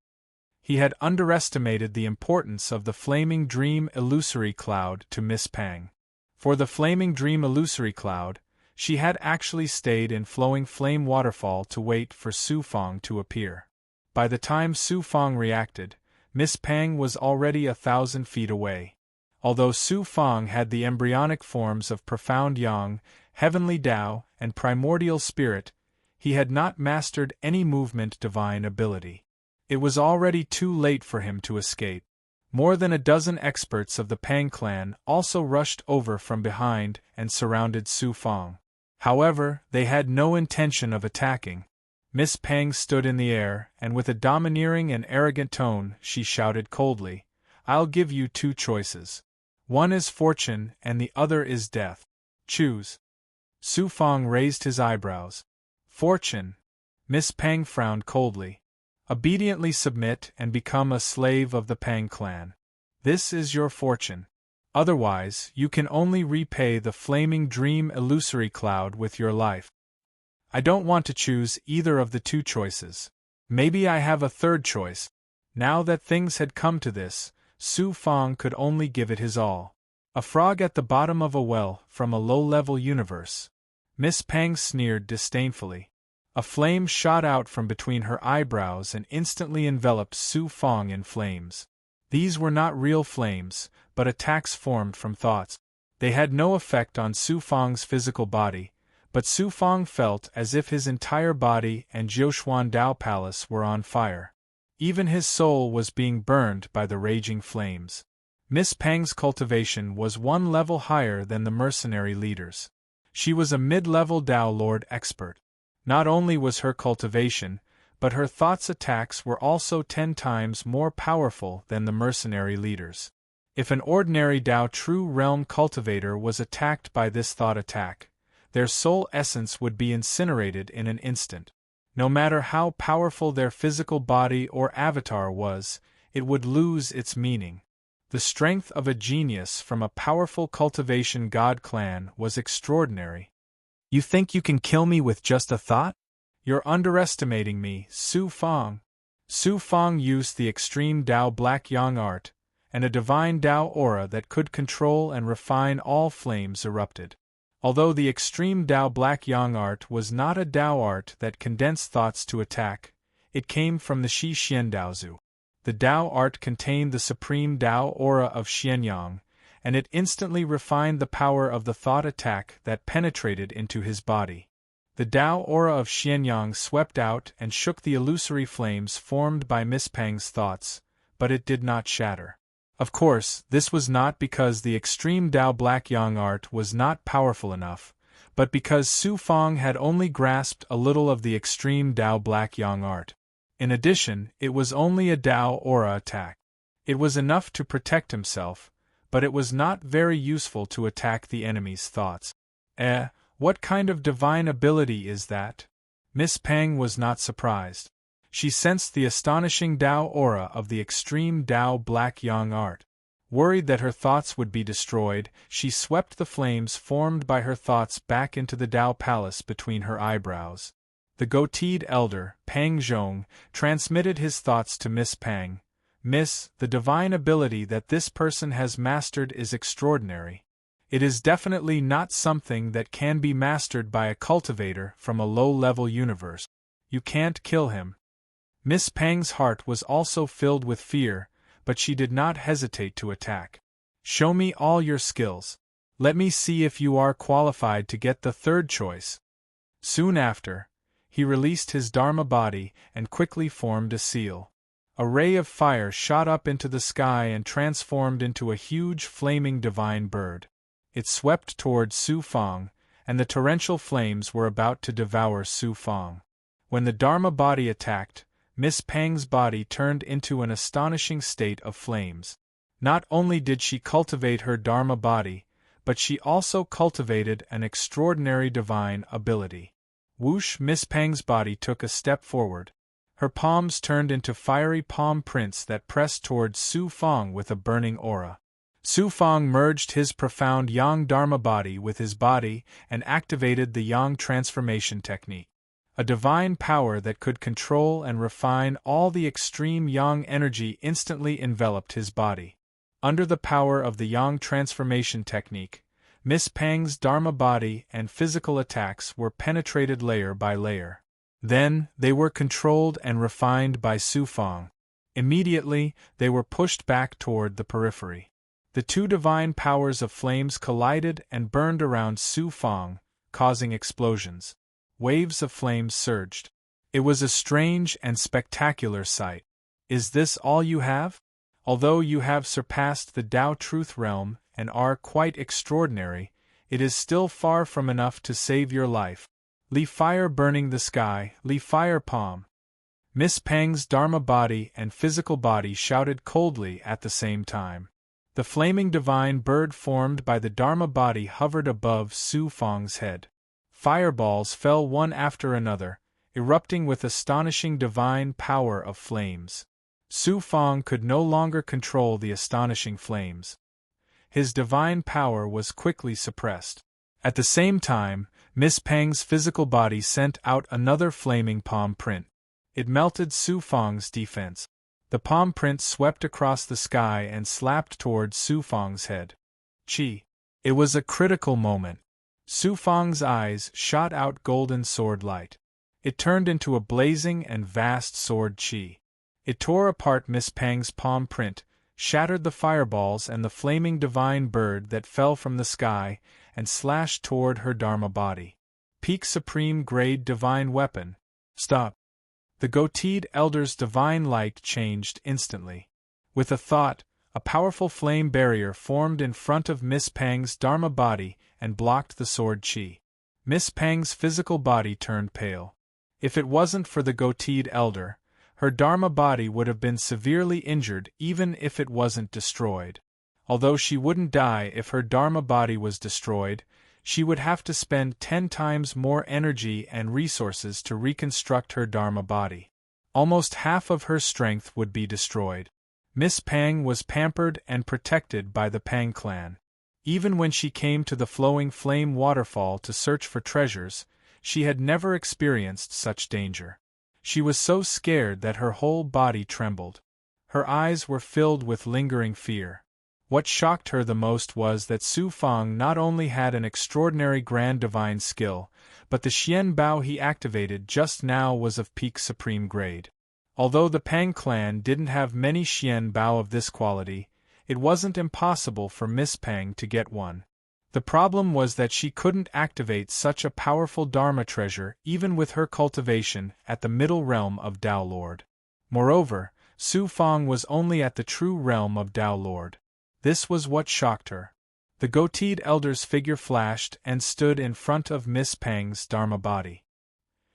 He had underestimated the importance of the Flaming Dream Illusory Cloud to Miss Pang. For the Flaming Dream Illusory Cloud, she had actually stayed in Flowing Flame Waterfall to wait for Su Fang to appear. By the time Su Fang reacted, Miss Pang was already 1,000 feet away. Although Su Fang had the embryonic forms of Profound Yang, Heavenly Tao, and Primordial Spirit, he had not mastered any movement divine ability. It was already too late for him to escape. More than a dozen experts of the Pang clan also rushed over from behind and surrounded Su Fang. However, they had no intention of attacking. Miss Pang stood in the air, and with a domineering and arrogant tone, she shouted coldly, "I'll give you two choices. One is fortune and the other is death. Choose." Su Fang raised his eyebrows. "Fortune." Miss Pang frowned coldly. "Obediently submit and become a slave of the Pang clan. This is your fortune. Otherwise, you can only repay the Flaming Dream Illusory Cloud with your life." "I don't want to choose either of the two choices. Maybe I have a third choice." Now that things had come to this, Su Fang could only give it his all. A frog at the bottom of a well from a low-level universe. Miss Pang sneered disdainfully. A flame shot out from between her eyebrows and instantly enveloped Su Fang in flames. These were not real flames, but attacks formed from thoughts. They had no effect on Su Fang's physical body, but Su Fang felt as if his entire body and Jiuquan Dao Palace were on fire. Even his soul was being burned by the raging flames. Miss Pang's cultivation was one level higher than the mercenary leaders. She was a mid-level Tao Lord expert. Not only was her cultivation, but her thoughts' attacks were also 10 times more powerful than the mercenary leaders. If an ordinary Tao True Realm cultivator was attacked by this thought attack, their soul essence would be incinerated in an instant. No matter how powerful their physical body or avatar was, it would lose its meaning. The strength of a genius from a powerful cultivation god clan was extraordinary. "You think you can kill me with just a thought? You're underestimating me, Su Fang." Su Fang used the extreme Dao Black Yang art, and a divine Dao aura that could control and refine all flames erupted. Although the extreme Dao Black Yang art was not a Dao art that condensed thoughts to attack, it came from the Shi Xian Daozu. The Dao art contained the supreme Dao aura of Xianyang, and it instantly refined the power of the thought attack that penetrated into his body. The Dao aura of Xianyang swept out and shook the illusory flames formed by Miss Peng's thoughts, but it did not shatter. Of course, this was not because the extreme Dao Black Yang art was not powerful enough, but because Su Fang had only grasped a little of the extreme Dao Black Yang art. In addition, it was only a Dao aura attack. It was enough to protect himself, but it was not very useful to attack the enemy's thoughts. What kind of divine ability is that? Miss Peng was not surprised. She sensed the astonishing Dao aura of the extreme Dao Black Yang art. Worried that her thoughts would be destroyed, she swept the flames formed by her thoughts back into the Dao palace between her eyebrows. The goateed elder, Pang Zhong, transmitted his thoughts to Miss Peng. Miss, the divine ability that this person has mastered is extraordinary. It is definitely not something that can be mastered by a cultivator from a low-level universe. You can't kill him. Miss Peng's heart was also filled with fear, but she did not hesitate to attack. Show me all your skills. Let me see if you are qualified to get the third choice. Soon after, he released his Dharma body and quickly formed a seal. A ray of fire shot up into the sky and transformed into a huge flaming divine bird. It swept toward Su Fang, and the torrential flames were about to devour Su Fang. When the Dharma body attacked, Miss Peng's body turned into an astonishing state of flames. Not only did she cultivate her Dharma body, but she also cultivated an extraordinary divine ability. Whoosh! Miss Peng's body took a step forward. Her palms turned into fiery palm prints that pressed towards Su Fang with a burning aura. Su Fang merged his profound Yang Dharma body with his body and activated the Yang transformation technique. A divine power that could control and refine all the extreme Yang energy instantly enveloped his body. Under the power of the Yang transformation technique, Miss Peng's Dharma body and physical attacks were penetrated layer by layer. Then, they were controlled and refined by Su Fang. Immediately, they were pushed back toward the periphery. The two divine powers of flames collided and burned around Su Fang, causing explosions. Waves of flames surged. It was a strange and spectacular sight. Is this all you have? Although you have surpassed the Tao Truth realm and are quite extraordinary, it is still far from enough to save your life. Li fire burning the sky, Li fire palm. Miss Peng's Dharma body and physical body shouted coldly at the same time. The flaming divine bird formed by the Dharma body hovered above Su Fang's head. Fireballs fell one after another, erupting with astonishing divine power of flames. Su Fang could no longer control the astonishing flames. His divine power was quickly suppressed. At the same time, Miss Peng's physical body sent out another flaming palm print. It melted Su Fang's defense. The palm print swept across the sky and slapped toward Su Fang's head. Chi. It was a critical moment. Su Fang's eyes shot out golden sword light. It turned into a blazing and vast sword chi. It tore apart Miss Peng's palm print, shattered the fireballs and the flaming divine bird that fell from the sky, and slashed toward her Dharma body. Peak supreme grade divine weapon. Stop. The goateed elder's divine light changed instantly. With a thought, a powerful flame barrier formed in front of Miss Peng's Dharma body and blocked the sword chi. Miss Peng's physical body turned pale. If it wasn't for the goateed elder, her Dharma body would have been severely injured even if it wasn't destroyed. Although she wouldn't die if her Dharma body was destroyed, she would have to spend 10 times more energy and resources to reconstruct her Dharma body. Almost half of her strength would be destroyed. Miss Peng was pampered and protected by the Peng clan. Even when she came to the flowing flame waterfall to search for treasures, she had never experienced such danger. She was so scared that her whole body trembled. Her eyes were filled with lingering fear. What shocked her the most was that Su Fang not only had an extraordinary grand divine skill, but the Xian Bao he activated just now was of peak supreme grade. Although the Pang clan didn't have many Xian Bao of this quality, it wasn't impossible for Miss Pang to get one. The problem was that she couldn't activate such a powerful Dharma treasure even with her cultivation at the middle realm of Tao Lord. Moreover, Su Fang was only at the true realm of Tao Lord. This was what shocked her. The goateed elder's figure flashed and stood in front of Miss Pang's Dharma body.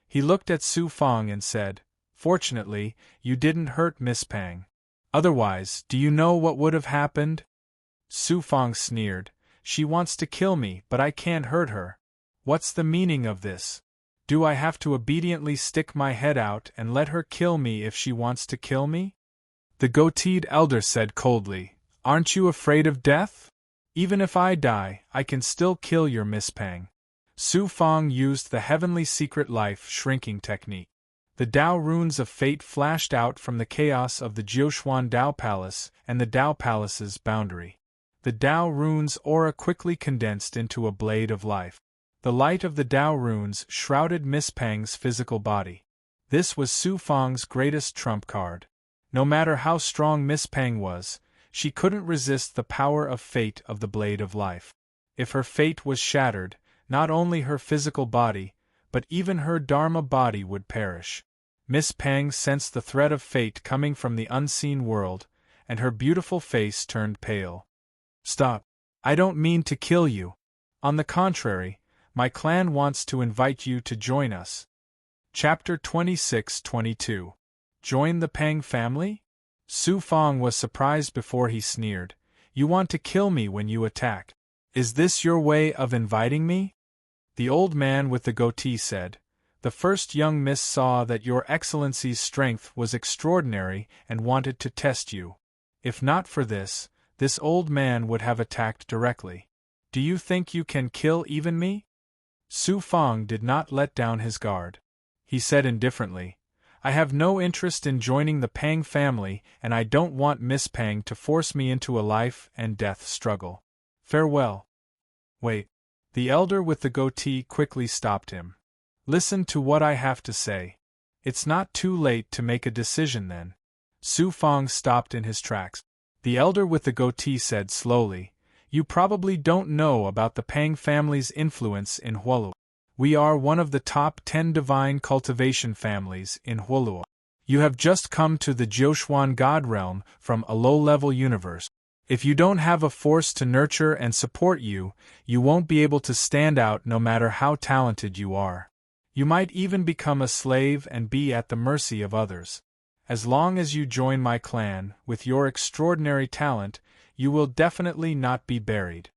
He looked at Su Fang and said, "Fortunately, you didn't hurt Miss Pang. Otherwise, do you know what would have happened?" Su Fang sneered, "She wants to kill me, but I can't hurt her. What's the meaning of this? Do I have to obediently stick my head out and let her kill me if she wants to kill me?" The goateed elder said coldly, "Aren't you afraid of death? Even if I die, I can still kill your Miss Pang." Su Fang used the heavenly secret life shrinking technique. The Tao runes of fate flashed out from the chaos of the Jiuxuan Tao Palace and the Tao Palace's boundary. The Tao runes aura quickly condensed into a blade of life. The light of the Tao runes shrouded Miss Pang's physical body. This was Su Fang's greatest trump card. No matter how strong Miss Pang was, she couldn't resist the power of fate of the blade of life. If her fate was shattered, not only her physical body, but even her Dharma body would perish. Miss Pang sensed the threat of fate coming from the unseen world, and her beautiful face turned pale. "Stop. I don't mean to kill you. On the contrary, my clan wants to invite you to join us." Chapter 26-22. Join the Pang family? Su Fang was surprised before he sneered. "You want to kill me when you attack. Is this your way of inviting me?" The old man with the goatee said, "The first young miss saw that your excellency's strength was extraordinary and wanted to test you. If not for this old man would have attacked directly. Do you think you can kill even me?" Su Fang did not let down his guard. He said indifferently, "I have no interest in joining the Pang family, and I don't want Miss Pang to force me into a life and death struggle. Farewell." "Wait." The elder with the goatee quickly stopped him. "Listen to what I have to say. It's not too late to make a decision then." Su Fang stopped in his tracks. The elder with the goatee said slowly, "You probably don't know about the Pang family's influence in Huoluo. We are one of the top 10 divine cultivation families in Huoluo. You have just come to the Jiuxuan God realm from a low-level universe. If you don't have a force to nurture and support you, you won't be able to stand out no matter how talented you are. You might even become a slave and be at the mercy of others. As long as you join my clan, with your extraordinary talent, you will definitely not be buried."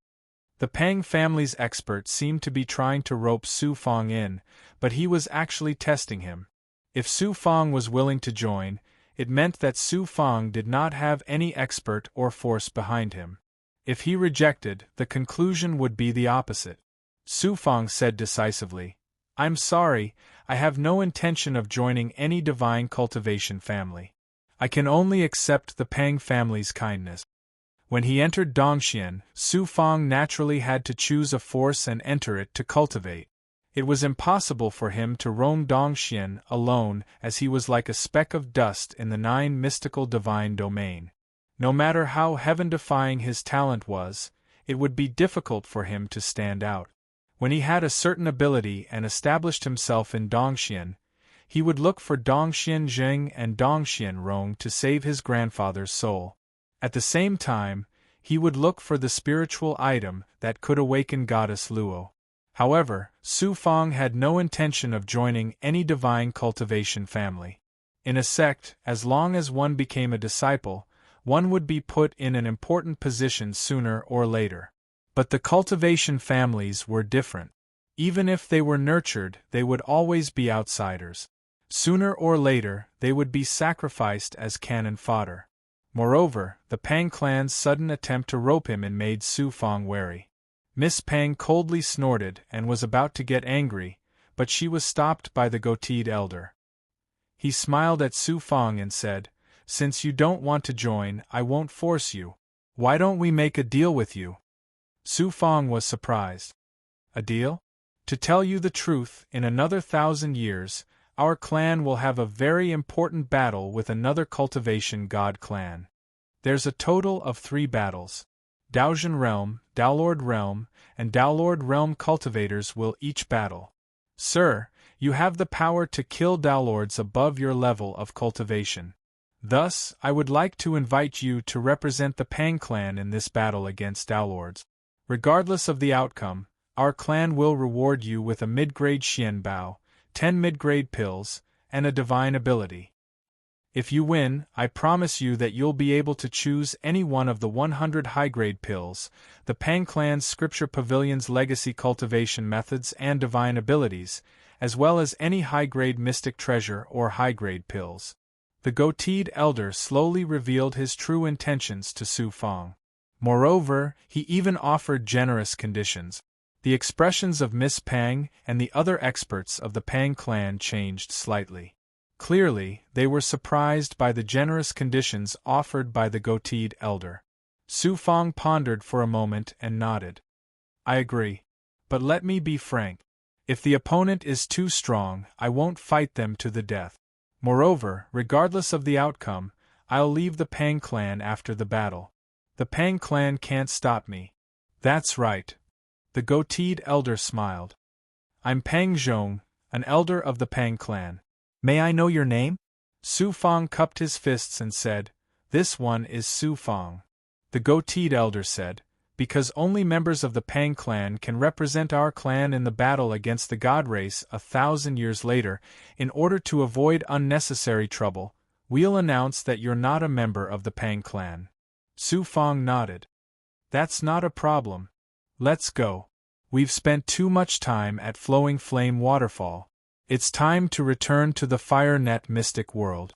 The Pang family's expert seemed to be trying to rope Su Fang in, but he was actually testing him. If Su Fang was willing to join, it meant that Su Fang did not have any expert or force behind him. If he rejected, the conclusion would be the opposite. Su Fang said decisively, "I'm sorry, I have no intention of joining any divine cultivation family. I can only accept the Pang family's kindness." When he entered Dongxian, Su Fang naturally had to choose a force and enter it to cultivate. It was impossible for him to roam Dongxian alone, as he was like a speck of dust in the 9 mystical divine domain. No matter how heaven-defying his talent was, it would be difficult for him to stand out. When he had a certain ability and established himself in Dongxian, he would look for Dongxian Zheng and Dongxian Rong to save his grandfather's soul. At the same time, he would look for the spiritual item that could awaken Goddess Luo. However, Su Fang had no intention of joining any divine cultivation family. In a sect, as long as one became a disciple, one would be put in an important position sooner or later. But the cultivation families were different. Even if they were nurtured, they would always be outsiders. Sooner or later, they would be sacrificed as cannon fodder. Moreover, the Pang clan's sudden attempt to rope him in made Su Fang wary. Miss Pang coldly snorted and was about to get angry, but she was stopped by the goateed elder. He smiled at Su Fang and said, "Since you don't want to join, I won't force you. Why don't we make a deal with you?" Su Fang was surprised. "A deal? To tell you the truth, in another 1,000 years, our clan will have a very important battle with another cultivation god clan. There's a total of 3 battles. Daojin Realm, Daolord Realm, and Daolord Realm cultivators will each battle. Sir, you have the power to kill Daolords above your level of cultivation. Thus, I would like to invite you to represent the Pang clan in this battle against Daolords. Regardless of the outcome, our clan will reward you with a mid-grade Xian Bao, 10 mid-grade pills, and a divine ability. If you win, I promise you that you'll be able to choose any one of the 100 high-grade pills, the Pang clan's Scripture Pavilion's legacy cultivation methods and divine abilities, as well as any high-grade mystic treasure or high-grade pills." The goateed elder slowly revealed his true intentions to Su Fang. Moreover, he even offered generous conditions. The expressions of Miss Pang and the other experts of the Pang clan changed slightly. Clearly, they were surprised by the generous conditions offered by the goateed elder. Su Fang pondered for a moment and nodded. "I agree. But let me be frank. If the opponent is too strong, I won't fight them to the death. Moreover, regardless of the outcome, I'll leave the Pang clan after the battle. The Pang clan can't stop me." "That's right." The goateed elder smiled. "I'm Pang Zhong, an elder of the Pang clan. May I know your name?" Su Fang cupped his fists and said, "This one is Su Fang." The goateed elder said, "Because only members of the Pang clan can represent our clan in the battle against the god race 1,000 years later, in order to avoid unnecessary trouble, we'll announce that you're not a member of the Pang clan." Su Fang nodded. "That's not a problem. Let's go. We've spent too much time at Flowing Flame Waterfall. It's time to return to the Fire Net Mystic World."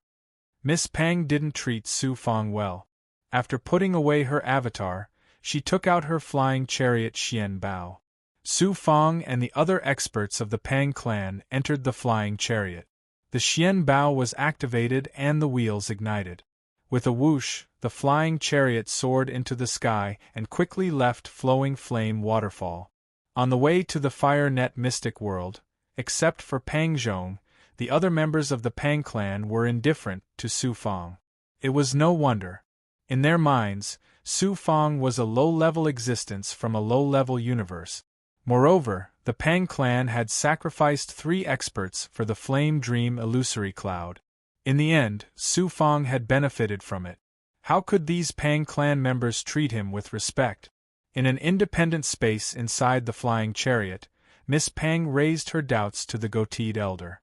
Miss Pang didn't treat Su Fang well. After putting away her avatar, she took out her flying chariot Xian Bao. Su Fang and the other experts of the Pang clan entered the flying chariot. The Xian Bao was activated and the wheels ignited. With a whoosh, the flying chariot soared into the sky and quickly left Flowing Flame Waterfall. On the way to the Fire Net Mystic World, except for Pang Zhong, the other members of the Pang clan were indifferent to Su Fang. It was no wonder. In their minds, Su Fang was a low-level existence from a low-level universe. Moreover, the Pang clan had sacrificed 3 experts for the Flame Dream Illusory Cloud. In the end, Su Fang had benefited from it. How could these Pang clan members treat him with respect? In an independent space inside the flying chariot, Miss Pang raised her doubts to the goateed elder.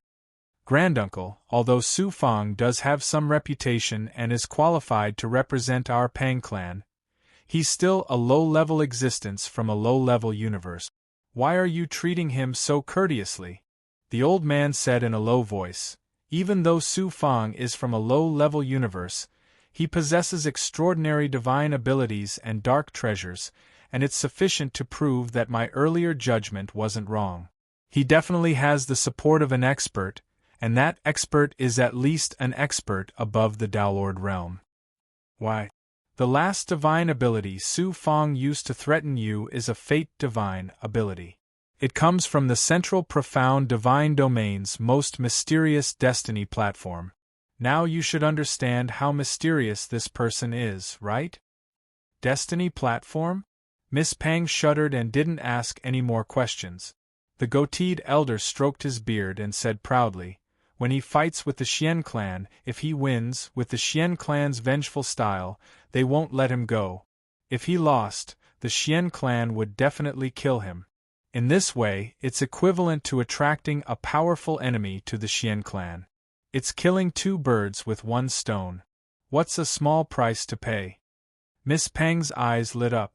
"Granduncle, although Su Fang does have some reputation and is qualified to represent our Pang clan, he's still a low-level existence from a low-level universe. Why are you treating him so courteously?" The old man said in a low voice. "Even though Su Fang is from a low-level universe, he possesses extraordinary divine abilities and dark treasures, and it's sufficient to prove that my earlier judgment wasn't wrong. He definitely has the support of an expert, and that expert is at least an expert above the Daolord realm." "Why? The last divine ability Su Fang used to threaten you is a Fate Divine ability. It comes from the Central Profound Divine Domain's most mysterious destiny platform. Now you should understand how mysterious this person is, right?" "Destiny platform?" Miss Pang shuddered and didn't ask any more questions. The goateed elder stroked his beard and said proudly, "When he fights with the Xian clan, if he wins, with the Xian clan's vengeful style, they won't let him go. If he lost, the Xian clan would definitely kill him. In this way, it's equivalent to attracting a powerful enemy to the Xian clan. It's killing 2 birds with 1 stone. What's a small price to pay?" Miss Pang's eyes lit up.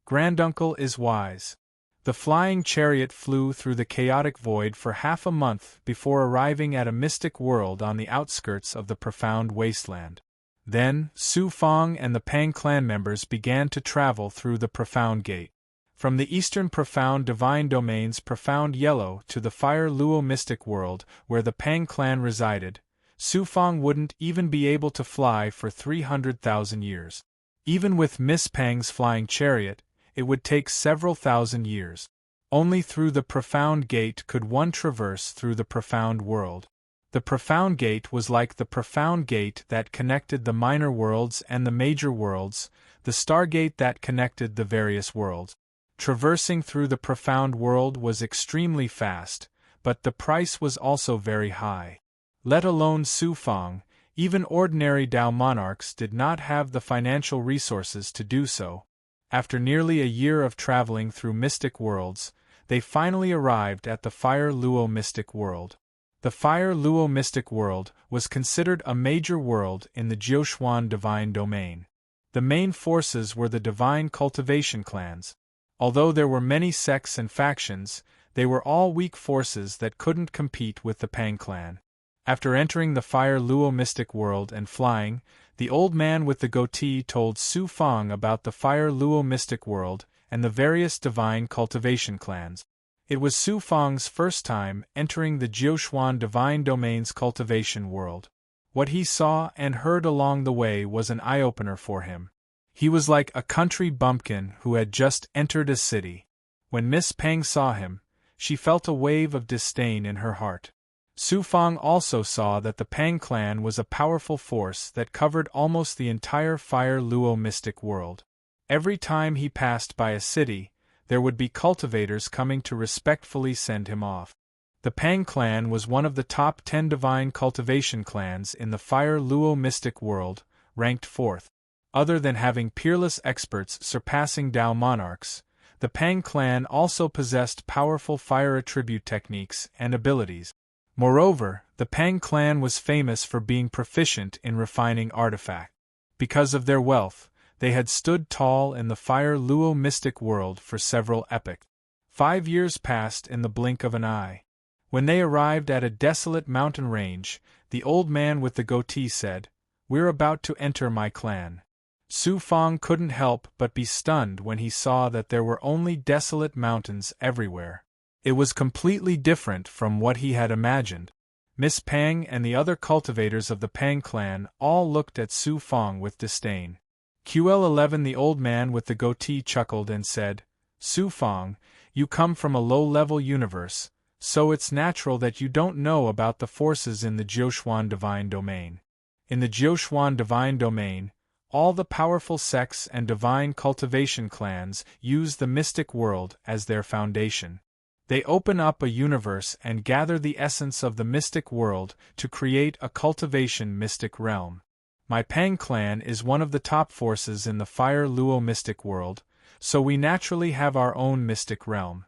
"Granduncle is wise." The flying chariot flew through the chaotic void for half a month before arriving at a mystic world on the outskirts of the profound wasteland. Then, Su Fang and the Pang clan members began to travel through the profound gate. From the eastern profound divine domain's profound yellow to the fire Luo mystic world where the Pang clan resided, Su Fang wouldn't even be able to fly for 300,000 years. Even with Miss Pang's flying chariot, it would take several thousand years. Only through the profound gate could one traverse through the profound world. The profound gate was like the profound gate that connected the minor worlds and the major worlds, the stargate that connected the various worlds. Traversing through the profound world was extremely fast, but the price was also very high. Let alone Su Fang, even ordinary Dao monarchs did not have the financial resources to do so. After nearly a year of traveling through mystic worlds, they finally arrived at the Fire Luo mystic world. The Fire Luo mystic world was considered a major world in the Jiuxuan divine domain. The main forces were the divine cultivation clans. Although there were many sects and factions, they were all weak forces that couldn't compete with the Pang clan. After entering the Fire Luo mystic world and flying, the old man with the goatee told Su Fang about the Fire Luo mystic world and the various divine cultivation clans. It was Su Fang's first time entering the Jiuxuan divine domain's cultivation world. What he saw and heard along the way was an eye-opener for him. He was like a country bumpkin who had just entered a city. When Miss Pang saw him, she felt a wave of disdain in her heart. Su Fang also saw that the Pang clan was a powerful force that covered almost the entire Fire Luo mystic world. Every time he passed by a city, there would be cultivators coming to respectfully send him off. The Pang clan was one of the top 10 divine cultivation clans in the Fire Luo mystic world, ranked 4th. Other than having peerless experts surpassing Dao monarchs, the Pang clan also possessed powerful fire attribute techniques and abilities. Moreover, the Pang clan was famous for being proficient in refining artifacts. Because of their wealth, they had stood tall in the Fire Luo mystic world for several epochs. 5 years passed in the blink of an eye. When they arrived at a desolate mountain range, the old man with the goatee said, "We're about to enter my clan." Su Fang couldn't help but be stunned when he saw that there were only desolate mountains everywhere. It was completely different from what he had imagined. Miss Pang and the other cultivators of the Pang clan all looked at Su Fang with disdain. QL11 The old man with the goatee chuckled and said, "Su Fang, you come from a low-level universe, so it's natural that you don't know about the forces in the Jiuxuan divine domain. In the Jiuxuan divine domain, all the powerful sects and divine cultivation clans use the mystic world as their foundation. They open up a universe and gather the essence of the mystic world to create a cultivation mystic realm. My Pang clan is one of the top forces in the Fire Luo mystic world, so we naturally have our own mystic realm.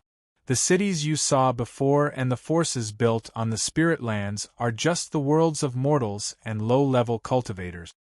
The cities you saw before and the forces built on the spirit lands are just the worlds of mortals and low-level cultivators."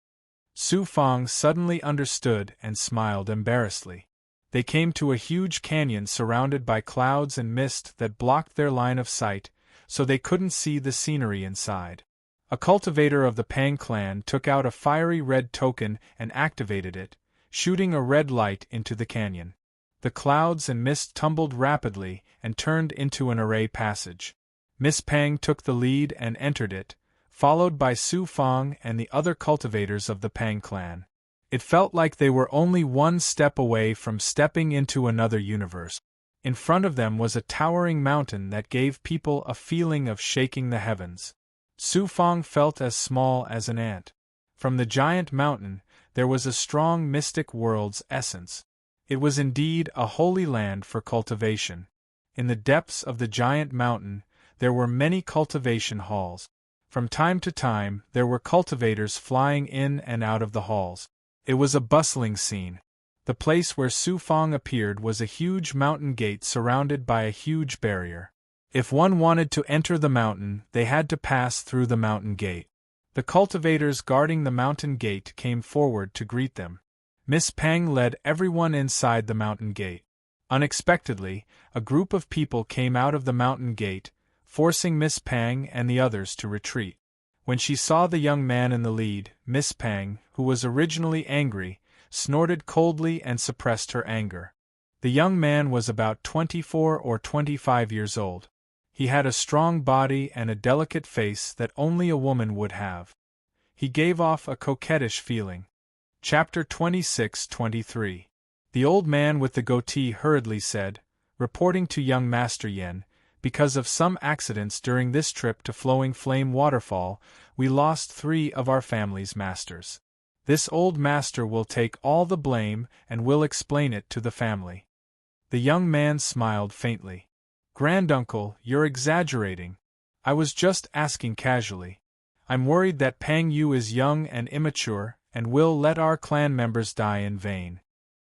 Su Fang suddenly understood and smiled embarrassedly. They came to a huge canyon surrounded by clouds and mist that blocked their line of sight, so they couldn't see the scenery inside. A cultivator of the Pang clan took out a fiery red token and activated it, shooting a red light into the canyon. The clouds and mist tumbled rapidly and turned into an array passage. Miss Pang took the lead and entered it, followed by Su Fang and the other cultivators of the Pang clan. It felt like they were only one step away from stepping into another universe. In front of them was a towering mountain that gave people a feeling of shaking the heavens. Su Fang felt as small as an ant. From the giant mountain, there was a strong mystic world's essence. It was indeed a holy land for cultivation. In the depths of the giant mountain, there were many cultivation halls. From time to time, there were cultivators flying in and out of the halls. It was a bustling scene. The place where Su Fang appeared was a huge mountain gate surrounded by a huge barrier. If one wanted to enter the mountain, they had to pass through the mountain gate. The cultivators guarding the mountain gate came forward to greet them. Miss Pang led everyone inside the mountain gate. Unexpectedly, a group of people came out of the mountain gate, forcing Miss Pang and the others to retreat. When she saw the young man in the lead, Miss Pang, who was originally angry, snorted coldly and suppressed her anger. The young man was about 24 or 25 years old. He had a strong body and a delicate face that only a woman would have. He gave off a coquettish feeling. Chapter 26-23. The old man with the goatee hurriedly said, reporting to young Master Yen, because of some accidents during this trip to Flowing Flame Waterfall, we lost 3 of our family's masters. This old master will take all the blame and will explain it to the family. The young man smiled faintly. Granduncle, you're exaggerating. I was just asking casually. I'm worried that Pang Yu is young and immature, and will let our clan members die in vain.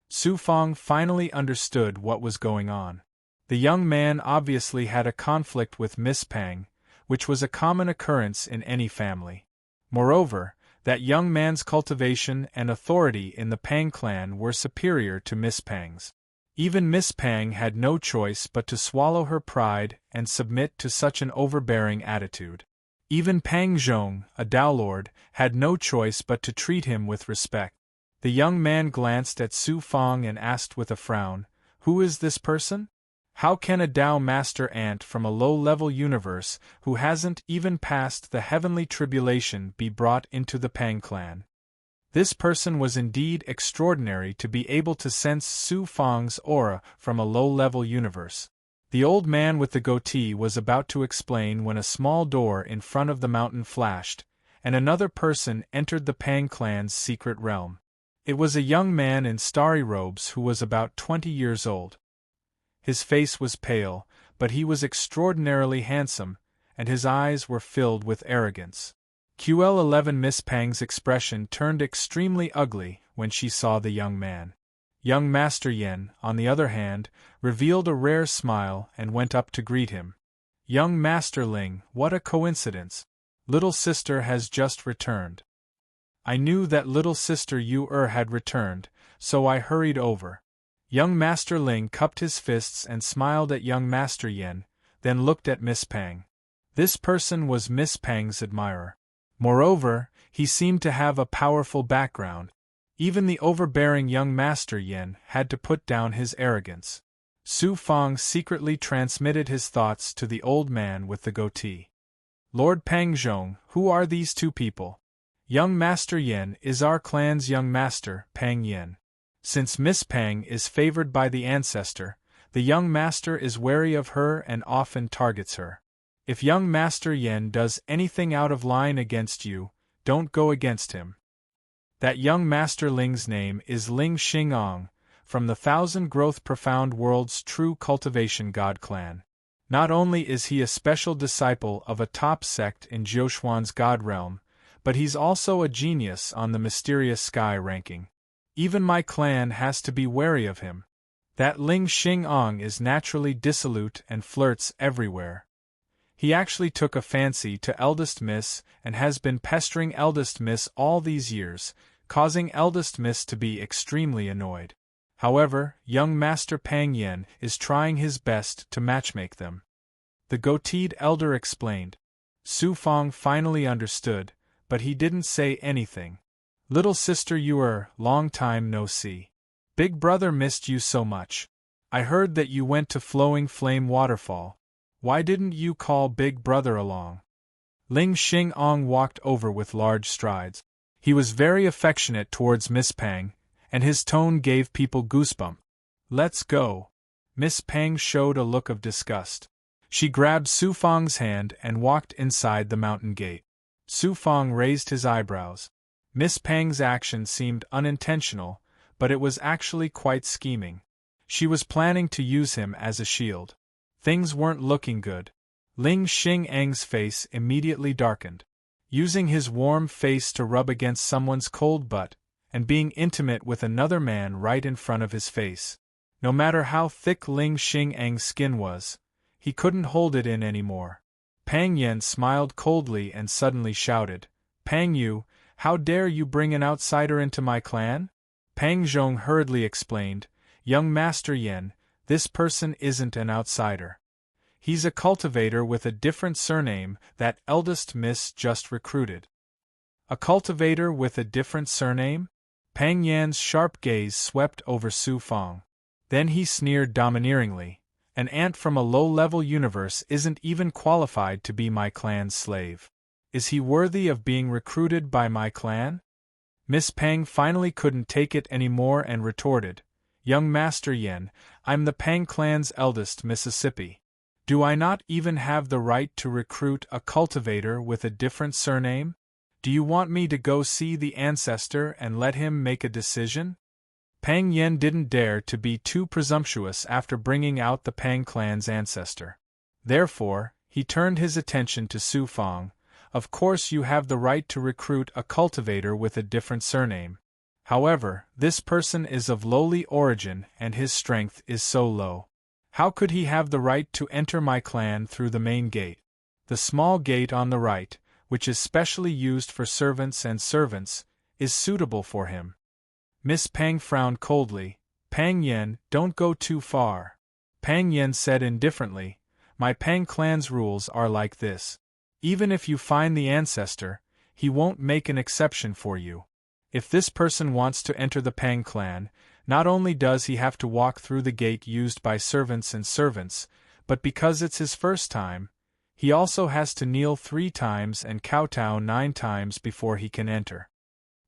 Su Fong finally understood what was going on. The young man obviously had a conflict with Miss Pang, which was a common occurrence in any family. Moreover, that young man's cultivation and authority in the Pang clan were superior to Miss Pang's. Even Miss Pang had no choice but to swallow her pride and submit to such an overbearing attitude. Even Pang Zhong, a Dao Lord, had no choice but to treat him with respect. The young man glanced at Su Fong and asked with a frown, "Who is this person? How can a Dao master ant from a low-level universe who hasn't even passed the heavenly tribulation be brought into the Pang clan?" This person was indeed extraordinary to be able to sense Su Fong's aura from a low-level universe. The old man with the goatee was about to explain when a small door in front of the mountain flashed, and another person entered the Pang clan's secret realm. It was a young man in starry robes who was about 20 years old. His face was pale, but he was extraordinarily handsome, and his eyes were filled with arrogance. QL11 Miss Pang's expression turned extremely ugly when she saw the young man. Young Master Yen, on the other hand, revealed a rare smile and went up to greet him. "Young Master Ling, what a coincidence! Little sister has just returned." "I knew that little sister Yu had returned, so I hurried over." Young Master Ling cupped his fists and smiled at young Master Yen, then looked at Miss Pang. This person was Miss Pang's admirer. Moreover, he seemed to have a powerful background. Even the overbearing young Master Yen had to put down his arrogance. Su Fong secretly transmitted his thoughts to the old man with the goatee. "Lord Pang Zhong, who are these 2 people?" "Young Master Yen is our clan's young master, Pang Yen. Since Miss Pang is favored by the ancestor, the young master is wary of her and often targets her. If young Master Yen does anything out of line against you, don't go against him." That young Master Ling's name is Ling Xingong, from the Thousand Growth Profound World's True Cultivation God Clan. Not only is he a special disciple of a top sect in Jiuxuan's God Realm, but he's also a genius on the Mysterious Sky ranking. Even my clan has to be wary of him. That Ling Xingong is naturally dissolute and flirts everywhere. He actually took a fancy to Eldest Miss and has been pestering Eldest Miss all these years, causing Eldest Miss to be extremely annoyed. However, young Master Pang Yen is trying his best to matchmake them. The goateed elder explained. Su Fong finally understood, but he didn't say anything. "Little sister Yu, long time no see. Big brother missed you so much. I heard that you went to Flowing Flame Waterfall. Why didn't you call Big Brother along?" Ling Xingong walked over with large strides. He was very affectionate towards Miss Pang, and his tone gave people goosebumps. "Let's go." Miss Pang showed a look of disgust. She grabbed Su Fong's hand and walked inside the mountain gate. Su Fong raised his eyebrows. Miss Pang's action seemed unintentional, but it was actually quite scheming. She was planning to use him as a shield. Things weren't looking good. Ling Xingeng's face immediately darkened. Using his warm face to rub against someone's cold butt, and being intimate with another man right in front of his face. No matter how thick Ling Xingeng's skin was, he couldn't hold it in anymore. Pang Yen smiled coldly and suddenly shouted, "Pang Yu, how dare you bring an outsider into my clan?" Pang Zhong hurriedly explained, "Young Master Yen, this person isn't an outsider. He's a cultivator with a different surname that Eldest Miss just recruited." "A cultivator with a different surname?" Pang Yan's sharp gaze swept over Su Fong. Then he sneered domineeringly, An ant from a low-level universe isn't even qualified to be my clan's slave. Is he worthy of being recruited by my clan? Miss Pang finally couldn't take it anymore and retorted, Young Master Yen, I'm the Pang clan's eldest Mississippi. Do I not even have the right to recruit a cultivator with a different surname? Do you want me to go see the ancestor and let him make a decision? Pang Yen didn't dare to be too presumptuous after bringing out the Pang clan's ancestor. Therefore, he turned his attention to Su Fong. Of course you have the right to recruit a cultivator with a different surname. However, this person is of lowly origin and his strength is so low. How could he have the right to enter my clan through the main gate? The small gate on the right, which is specially used for servants and servants, is suitable for him. Miss Pang frowned coldly. Pang Yen, don't go too far. Pang Yen said indifferently, my Pang clan's rules are like this. Even if you find the ancestor, he won't make an exception for you. If this person wants to enter the Pang clan, not only does he have to walk through the gate used by servants and servants, but because it's his first time, he also has to kneel 3 times and kowtow 9 times before he can enter.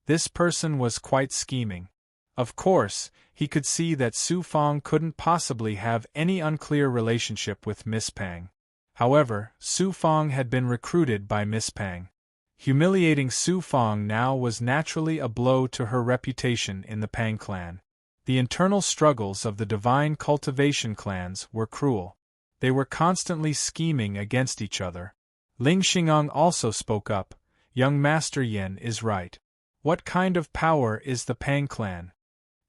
This person was quite scheming. Of course, he could see that Su Fong couldn't possibly have any unclear relationship with Miss Pang. However, Su Fong had been recruited by Miss Pang. Humiliating Su Fong now was naturally a blow to her reputation in the Pang clan. The internal struggles of the divine cultivation clans were cruel. They were constantly scheming against each other. Ling Xingong also spoke up, Young Master Yen is right. What kind of power is the Pang clan?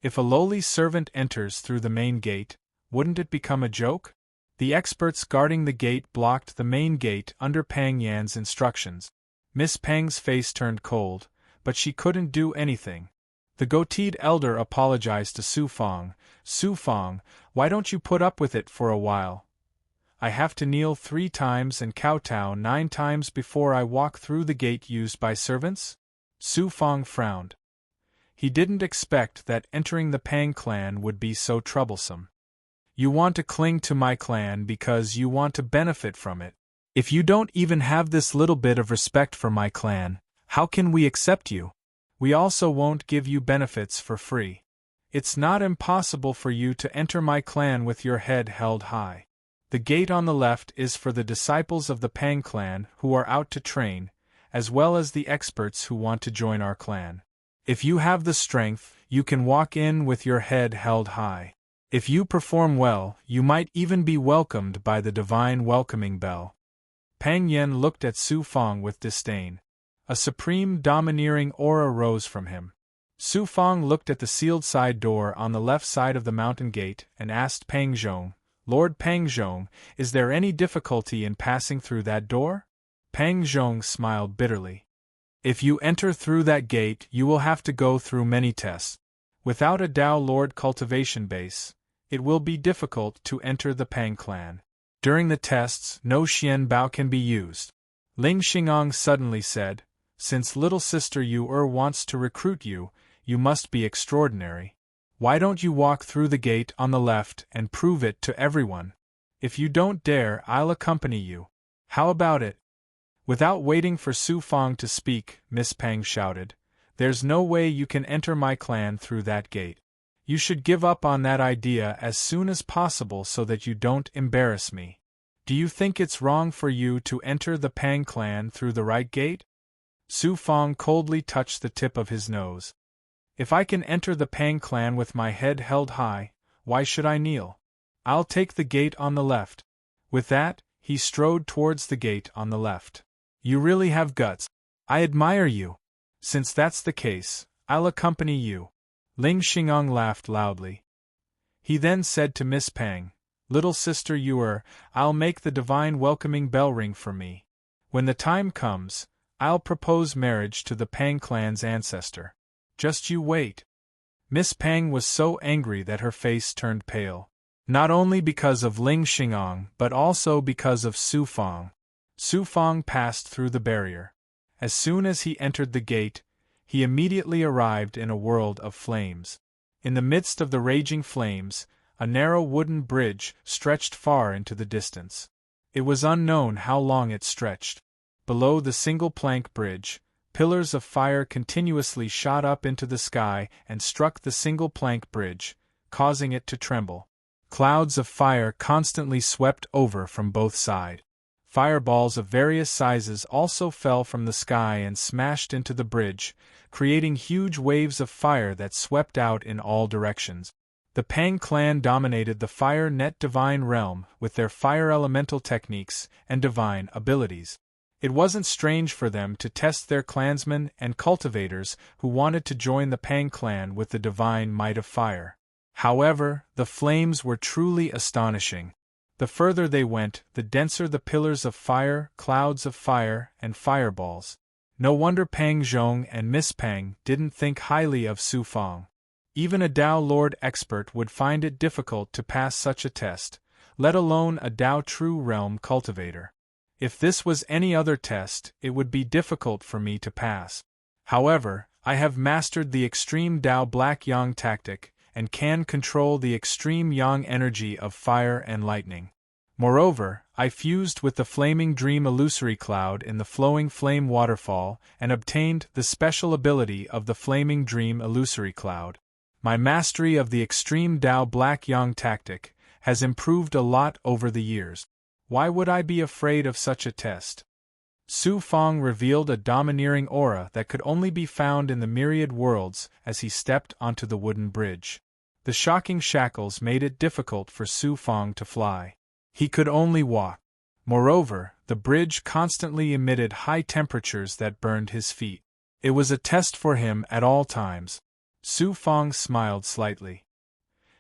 If a lowly servant enters through the main gate, wouldn't it become a joke? The experts guarding the gate blocked the main gate under Pang Yan's instructions. Miss Pang's face turned cold, but she couldn't do anything. The goateed elder apologized to Su Fong. Su Fong, why don't you put up with it for a while? I have to kneel 3 times and kowtow 9 times before I walk through the gate used by servants? Su Fong frowned. He didn't expect that entering the Pang clan would be so troublesome. You want to cling to my clan because you want to benefit from it. If you don't even have this little bit of respect for my clan, how can we accept you? We also won't give you benefits for free. It's not impossible for you to enter my clan with your head held high. The gate on the left is for the disciples of the Pang clan who are out to train, as well as the experts who want to join our clan. If you have the strength, you can walk in with your head held high. If you perform well, you might even be welcomed by the divine welcoming bell. Pang Yen looked at Su Fong with disdain. A supreme domineering aura rose from him. Su Fong looked at the sealed side door on the left side of the mountain gate and asked Pang Zhong, Lord Pang Zhong, is there any difficulty in passing through that door? Pang Zhong smiled bitterly. If you enter through that gate, you will have to go through many tests. Without a Tao Lord cultivation base, it will be difficult to enter the Pang clan. During the tests, no Xian Bao can be used. Ling Xingong suddenly said, since little sister Yu wants to recruit you, you must be extraordinary. Why don't you walk through the gate on the left and prove it to everyone? If you don't dare, I'll accompany you. How about it? Without waiting for Su Fong to speak, Miss Pang shouted, there's no way you can enter my clan through that gate. You should give up on that idea as soon as possible so that you don't embarrass me. Do you think it's wrong for you to enter the Pang clan through the right gate? Su Fong coldly touched the tip of his nose. If I can enter the Pang clan with my head held high, why should I kneel? I'll take the gate on the left. With that, he strode towards the gate on the left. You really have guts. I admire you. Since that's the case, I'll accompany you. Ling Xingong laughed loudly. He then said to Miss Pang, little sister Yu, I'll make the divine welcoming bell ring for me. When the time comes, I'll propose marriage to the Pang clan's ancestor. Just you wait. Miss Pang was so angry that her face turned pale. Not only because of Ling Xingong but also because of Su Fong. Su Fong passed through the barrier. As soon as he entered the gate, he immediately arrived in a world of flames. In the midst of the raging flames, A narrow wooden bridge stretched far into the distance. It was unknown how long it stretched. Below the single-plank bridge, pillars of fire continuously shot up into the sky and struck the single-plank bridge, causing it to tremble. Clouds of fire constantly swept over from both sides. Fireballs of various sizes also fell from the sky and smashed into the bridge, creating huge waves of fire that swept out in all directions. The Pang clan dominated the Fire Net Divine Realm with their fire elemental techniques and divine abilities. It wasn't strange for them to test their clansmen and cultivators who wanted to join the Pang clan with the divine might of fire. However, the flames were truly astonishing. The further they went, the denser the pillars of fire, clouds of fire, and fireballs. No wonder Pang Zhong and Miss Pang didn't think highly of Su Fang. Even a Tao Lord expert would find it difficult to pass such a test, let alone a Tao True Realm cultivator. If this was any other test, it would be difficult for me to pass. However, I have mastered the extreme Tao Black Yang tactic, and can control the extreme Yang energy of fire and lightning. Moreover, I fused with the Flaming Dream Illusory Cloud in the Flowing Flame Waterfall and obtained the special ability of the Flaming Dream Illusory Cloud. My mastery of the extreme Tao Black Yang tactic has improved a lot over the years. Why would I be afraid of such a test? Su Fang revealed a domineering aura that could only be found in the myriad worlds as he stepped onto the wooden bridge. The shocking shackles made it difficult for Su Fang to fly. He could only walk. Moreover, the bridge constantly emitted high temperatures that burned his feet. It was a test for him at all times. Su Fang smiled slightly.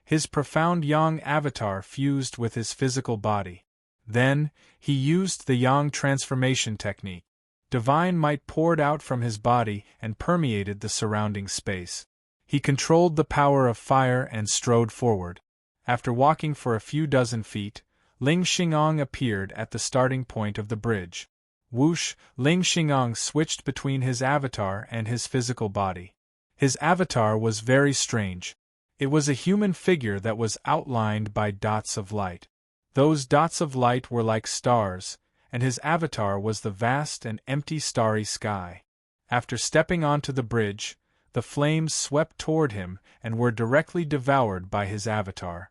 His profound Yang avatar fused with his physical body. Then, he used the Yang transformation technique. Divine might poured out from his body and permeated the surrounding space. He controlled the power of fire and strode forward. After walking for a few dozen feet, Ling Xingong appeared at the starting point of the bridge. Whoosh, Ling Xingong switched between his avatar and his physical body. His avatar was very strange. It was a human figure that was outlined by dots of light. Those dots of light were like stars, and his avatar was the vast and empty starry sky. After stepping onto the bridge, the flames swept toward him and were directly devoured by his avatar.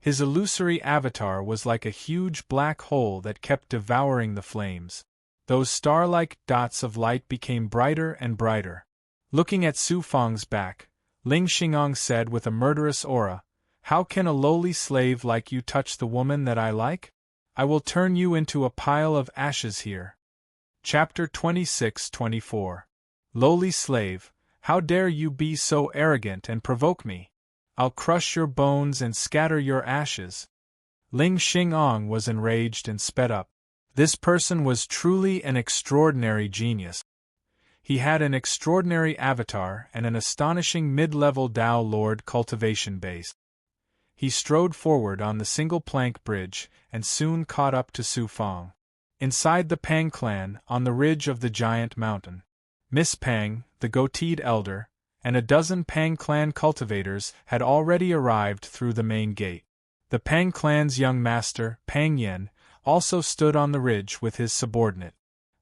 His illusory avatar was like a huge black hole that kept devouring the flames. Those star-like dots of light became brighter and brighter. Looking at Su Fang's back, Ling Xingong said with a murderous aura, "How can a lowly slave like you touch the woman that I like? I will turn you into a pile of ashes here." Chapter 26-24. Lowly slave, how dare you be so arrogant and provoke me? I'll crush your bones and scatter your ashes. Ling Xingong was enraged and sped up. This person was truly an extraordinary genius. He had an extraordinary avatar and an astonishing mid-level Tao Lord cultivation base. He strode forward on the single-plank bridge and soon caught up to Su Fang. Inside the Pang clan, on the ridge of the giant mountain, Miss Pang, the goateed elder, and a dozen Pang clan cultivators had already arrived through the main gate. The Pang clan's young master, Pang Yen, also stood on the ridge with his subordinate.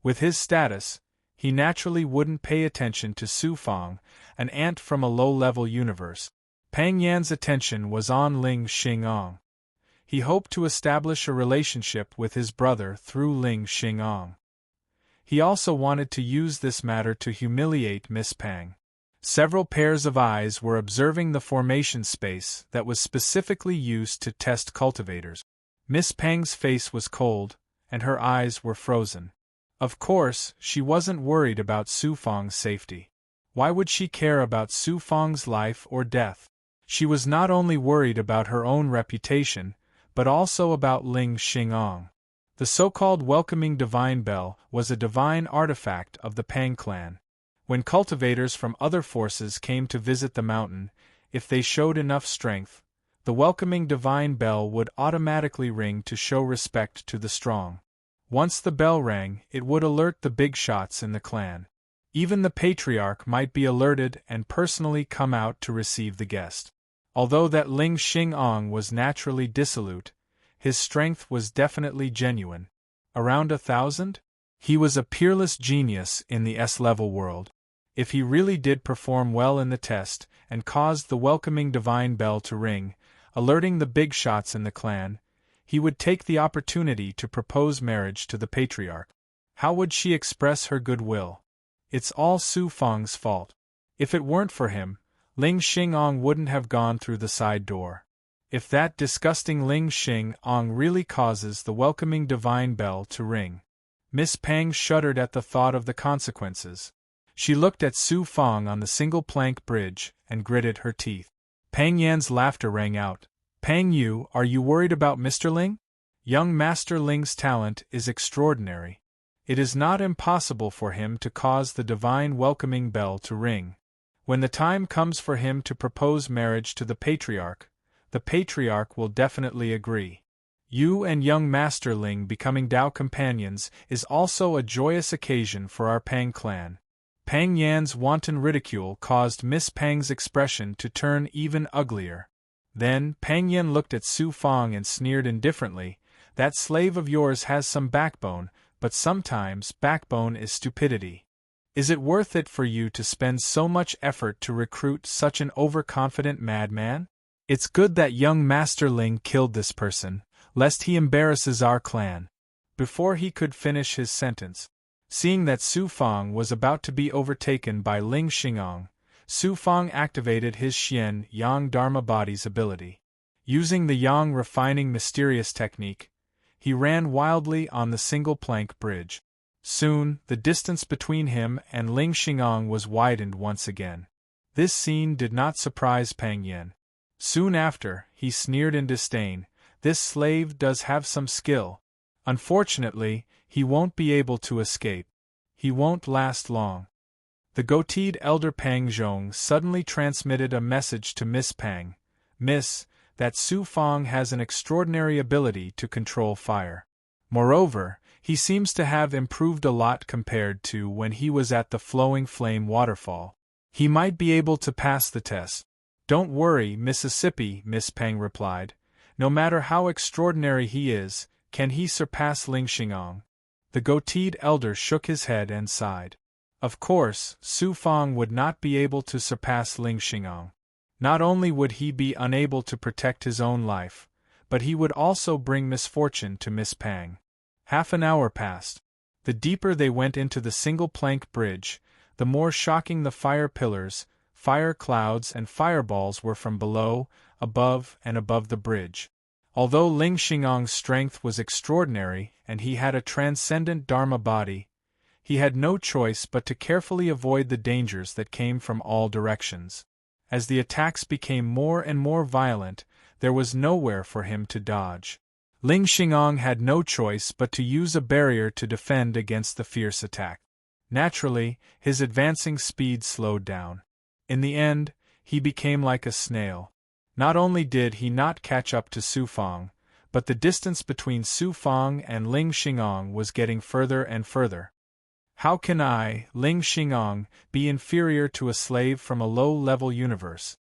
With his status, he naturally wouldn't pay attention to Su Fang, an ant from a low-level universe. Pang Yan's attention was on Ling Xingong. He hoped to establish a relationship with his brother through Ling Xingong. He also wanted to use this matter to humiliate Miss Pang. Several pairs of eyes were observing the formation space that was specifically used to test cultivators. Miss Pang's face was cold, and her eyes were frozen. Of course, she wasn't worried about Su Fang's safety. Why would she care about Su Fang's life or death? She was not only worried about her own reputation, but also about Ling Xingong. The so-called welcoming divine bell was a divine artifact of the Pang clan. When cultivators from other forces came to visit the mountain, if they showed enough strength, the welcoming divine bell would automatically ring to show respect to the strong. Once the bell rang, it would alert the big shots in the clan. Even the patriarch might be alerted and personally come out to receive the guest. Although that Ling Xingong was naturally dissolute, his strength was definitely genuine. Around 1,000? He was a peerless genius in the S-level world. If he really did perform well in the test and caused the welcoming divine bell to ring, alerting the big shots in the clan, he would take the opportunity to propose marriage to the patriarch. How would she express her goodwill? It's all Su Fang's fault. If it weren't for him, Ling Xingong wouldn't have gone through the side door. If that disgusting Ling Xingong really causes the welcoming divine bell to ring. Miss Pang shuddered at the thought of the consequences. She looked at Su Fang on the single-plank bridge and gritted her teeth. Pang Yan's laughter rang out. Pang Yu, are you worried about Mr. Ling? Young Master Ling's talent is extraordinary. It is not impossible for him to cause the divine welcoming bell to ring. When the time comes for him to propose marriage to the patriarch will definitely agree. You and young Master Ling becoming Dao companions is also a joyous occasion for our Pang clan. Pang Yan's wanton ridicule caused Miss Pang's expression to turn even uglier. Then Pang Yan looked at Su Fang and sneered indifferently, "That slave of yours has some backbone, but sometimes backbone is stupidity. Is it worth it for you to spend so much effort to recruit such an overconfident madman? It's good that young Master Ling killed this person, lest he embarrasses our clan." Before he could finish his sentence, seeing that Su Fang was about to be overtaken by Ling Xingong, Su Fang activated his Xian Yang Dharma body's ability. Using the Yang refining mysterious technique, he ran wildly on the single-plank bridge. Soon, the distance between him and Ling Xingong was widened once again. This scene did not surprise Pang Yan. Soon after, he sneered in disdain, "This slave does have some skill. Unfortunately, he won't be able to escape. He won't last long." The goateed elder Pang Zhong suddenly transmitted a message to Miss Pang. "Miss, that Su Fang has an extraordinary ability to control fire. Moreover, he seems to have improved a lot compared to when he was at the Flowing Flame waterfall. He might be able to pass the test." "Don't worry, Mississippi," Miss Pang replied. "No matter how extraordinary he is, can he surpass Ling Xingong?" The goateed elder shook his head and sighed. Of course, Su Fang would not be able to surpass Ling Xingong. Not only would he be unable to protect his own life, but he would also bring misfortune to Miss Pang. Half an hour passed. The deeper they went into the single-plank bridge, the more shocking the fire pillars, fire clouds and fireballs were from below, above, and above the bridge. Although Ling Xingong's strength was extraordinary and he had a transcendent Dharma body, he had no choice but to carefully avoid the dangers that came from all directions. As the attacks became more and more violent, there was nowhere for him to dodge. Ling Xingong had no choice but to use a barrier to defend against the fierce attack. Naturally, his advancing speed slowed down. In the end, he became like a snail. Not only did he not catch up to Su Fang, but the distance between Su Fang and Ling Xingong was getting further and further. How can I, Ling Xingong, be inferior to a slave from a low-level universe?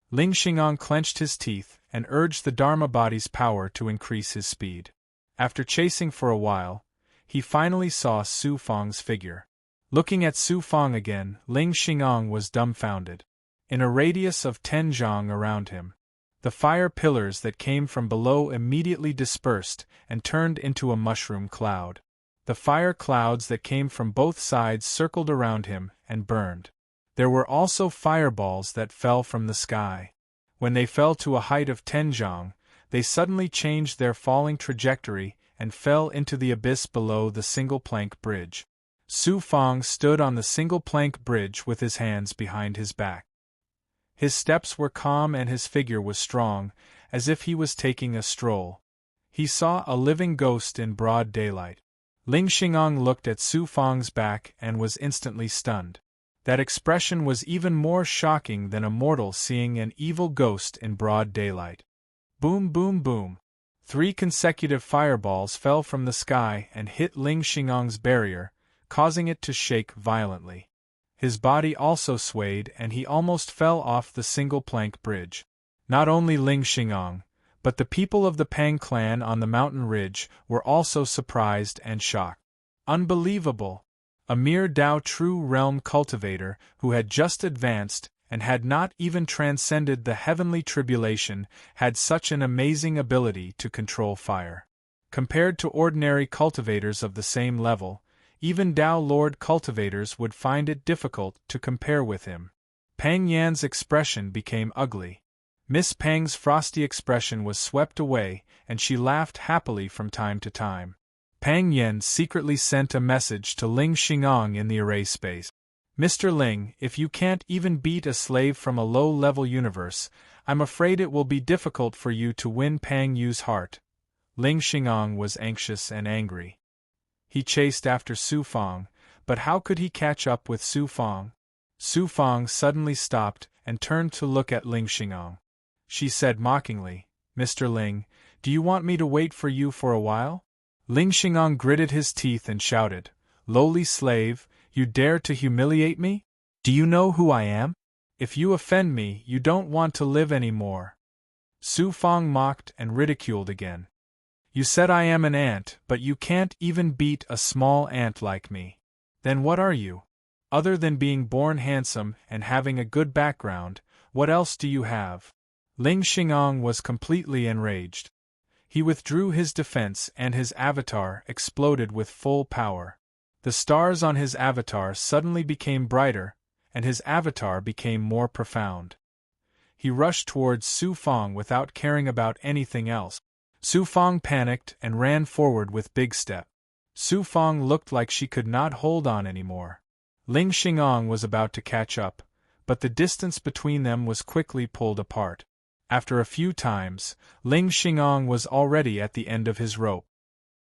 Ling Xingong clenched his teeth and urged the Dharma body's power to increase his speed. After chasing for a while, he finally saw Su Fang's figure. Looking at Su Fang again, Ling Xingong was dumbfounded. In a radius of 10 zhang around him, the fire pillars that came from below immediately dispersed and turned into a mushroom cloud. The fire clouds that came from both sides circled around him and burned. There were also fireballs that fell from the sky. When they fell to a height of 10 zhang, they suddenly changed their falling trajectory and fell into the abyss below the single-plank bridge. Su Fang stood on the single-plank bridge with his hands behind his back. His steps were calm and his figure was strong, as if he was taking a stroll. He saw a living ghost in broad daylight. Ling Xingong looked at Su Fang's back and was instantly stunned. That expression was even more shocking than a mortal seeing an evil ghost in broad daylight. Boom, boom, boom. 3 consecutive fireballs fell from the sky and hit Ling Xingong's barrier, causing it to shake violently. His body also swayed and he almost fell off the single-plank bridge. Not only Ling Xingong, but the people of the Pang clan on the mountain ridge were also surprised and shocked. Unbelievable! A mere Dao True Realm cultivator who had just advanced and had not even transcended the heavenly tribulation had such an amazing ability to control fire. Compared to ordinary cultivators of the same level, even Dao Lord cultivators would find it difficult to compare with him. Pang Yan's expression became ugly. Miss Pang's frosty expression was swept away, and she laughed happily from time to time. Pang Yan secretly sent a message to Ling Xingong in the array space. Mr. Ling, if you can't even beat a slave from a low-level universe, I'm afraid it will be difficult for you to win Pang Yu's heart. Ling Xingong was anxious and angry. He chased after Su Fang, but how could he catch up with Su Fang? Su Fang suddenly stopped and turned to look at Ling Xingong. She said mockingly, "Mr. Ling, do you want me to wait for you for a while?" Ling Xingong gritted his teeth and shouted, "Lowly slave, you dare to humiliate me? Do you know who I am? If you offend me, you don't want to live any more." Su Fang mocked and ridiculed again. "You said I am an ant, but you can't even beat a small ant like me. Then what are you? Other than being born handsome and having a good background, what else do you have?" Ling Xingong was completely enraged. He withdrew his defense and his avatar exploded with full power. The stars on his avatar suddenly became brighter, and his avatar became more profound. He rushed towards Su Fang without caring about anything else. Su Fang panicked and ran forward with big step. Su Fang looked like she could not hold on anymore. Ling Xingong was about to catch up, but the distance between them was quickly pulled apart. After a few times, Ling Xingong was already at the end of his rope.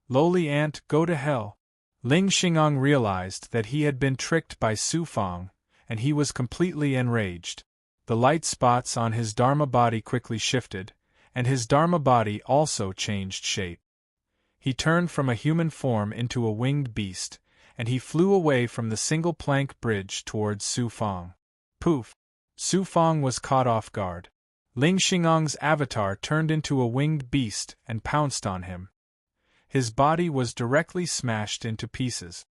"Lowly ant, go to hell." Ling Xingong realized that he had been tricked by Su Fang, and he was completely enraged. The light spots on his Dharma body quickly shifted, and his Dharma body also changed shape. He turned from a human form into a winged beast, and he flew away from the single-plank bridge towards Su Fang. Poof! Su Fang was caught off guard. Ling Xingong's avatar turned into a winged beast and pounced on him. His body was directly smashed into pieces.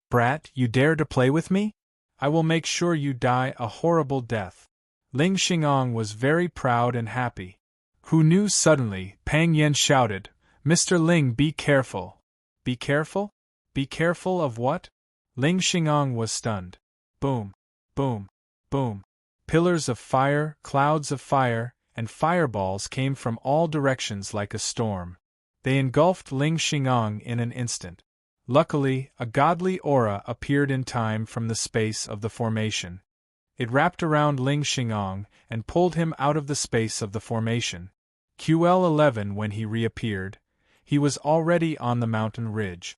"Brat, you dare to play with me? I will make sure you die a horrible death." Ling Xingong was very proud and happy. Who knew? Suddenly, Pang Yan shouted, "Mr. Ling, be careful." "Be careful? Be careful of what?" Ling Xingong was stunned. Boom, boom, boom. Pillars of fire, clouds of fire, and fireballs came from all directions like a storm. They engulfed Ling Xingong in an instant. Luckily, a godly aura appeared in time from the space of the formation. It wrapped around Ling Xingong and pulled him out of the space of the formation. QL11 When he reappeared, he was already on the mountain ridge.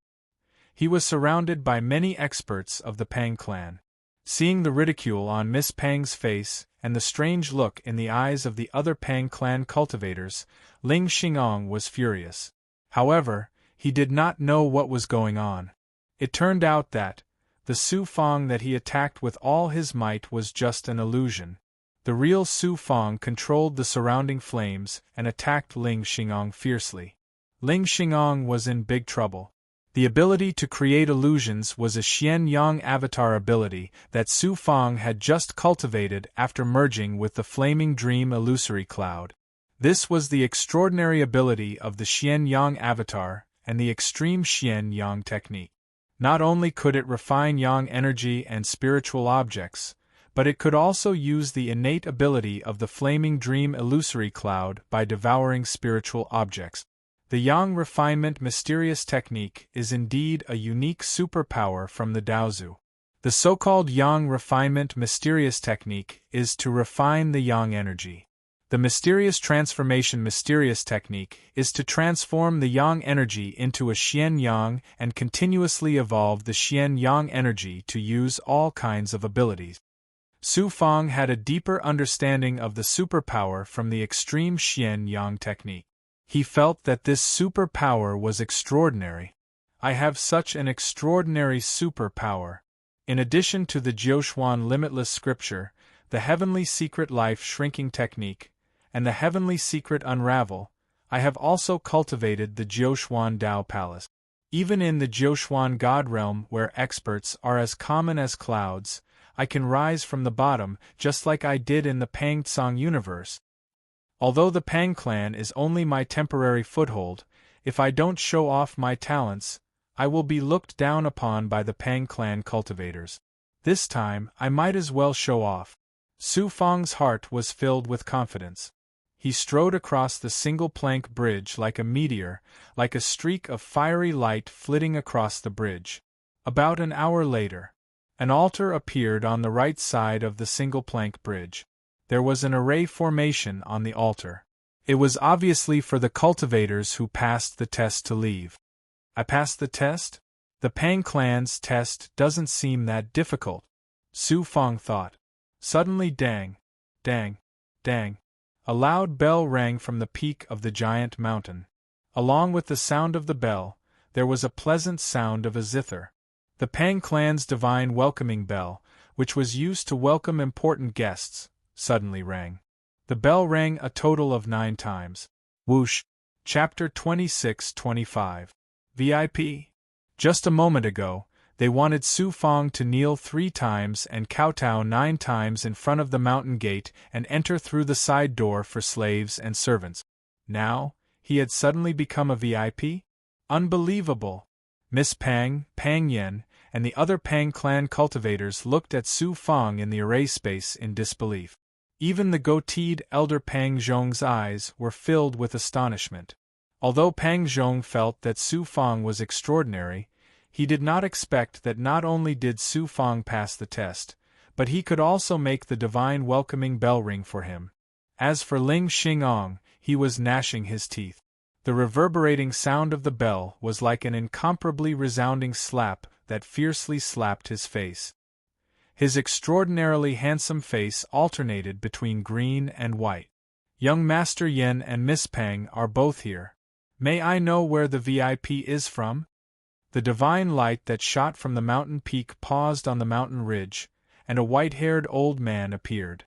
He was surrounded by many experts of the Pang clan. Seeing the ridicule on Miss Pang's face and the strange look in the eyes of the other Pang clan cultivators, Ling Xingong was furious. However, he did not know what was going on. It turned out that the Su Fang that he attacked with all his might was just an illusion. The real Su Fang controlled the surrounding flames and attacked Ling Xingong fiercely. Ling Xingong was in big trouble. The ability to create illusions was a Xian Yang avatar ability that Su Fang had just cultivated after merging with the Flaming Dream illusory cloud. This was the extraordinary ability of the Xian Yang avatar and the extreme Xian Yang technique. Not only could it refine Yang energy and spiritual objects, but it could also use the innate ability of the Flaming Dream illusory cloud by devouring spiritual objects. The Yang refinement mysterious technique is indeed a unique superpower from the Daozu. The so-called Yang refinement mysterious technique is to refine the Yang energy. The mysterious transformation mysterious technique is to transform the Yang energy into a Xian Yang and continuously evolve the Xian Yang energy to use all kinds of abilities. Su Fang had a deeper understanding of the superpower from the extreme Xian Yang technique. He felt that this superpower was extraordinary. I have such an extraordinary superpower. In addition to the Jiuxuan limitless scripture, the heavenly secret life shrinking technique, and the heavenly secret unravel, I have also cultivated the Jiuquan Dao Palace. Even in the Jiuquan God realm where experts are as common as clouds, I can rise from the bottom just like I did in the Pang Tsang universe. Although the Pang clan is only my temporary foothold, if I don't show off my talents, I will be looked down upon by the Pang clan cultivators. This time, I might as well show off. Su Fang's heart was filled with confidence. He strode across the single-plank bridge like a meteor, like a streak of fiery light flitting across the bridge. About an hour later, an altar appeared on the right side of the single-plank bridge. There was an array formation on the altar. It was obviously for the cultivators who passed the test to leave. I passed the test? The Pang clan's test doesn't seem that difficult, Su Fang thought. Suddenly dang, dang, dang. A loud bell rang from the peak of the giant mountain. Along with the sound of the bell, there was a pleasant sound of a zither. The Pang clan's divine welcoming bell, which was used to welcome important guests, suddenly rang. The bell rang a total of 9 times. Whoosh! Chapter 26-25. VIP. Just a moment ago, they wanted Su Fang to kneel 3 times and kowtow 9 times in front of the mountain gate and enter through the side door for slaves and servants. Now, he had suddenly become a VIP? Unbelievable! Miss Pang, Pang Yen, and the other Pang clan cultivators looked at Su Fang in the array space in disbelief. Even the goateed elder Pang Zhong's eyes were filled with astonishment. Although Pang Zhong felt that Su Fang was extraordinary, he did not expect that not only did Su Fang pass the test, but he could also make the divine welcoming bell ring for him. As for Ling Xingong, he was gnashing his teeth. The reverberating sound of the bell was like an incomparably resounding slap that fiercely slapped his face. His extraordinarily handsome face alternated between green and white. Young Master Yen and Miss Pang are both here. May I know where the VIP is from? The divine light that shot from the mountain peak paused on the mountain ridge, and a white-haired old man appeared.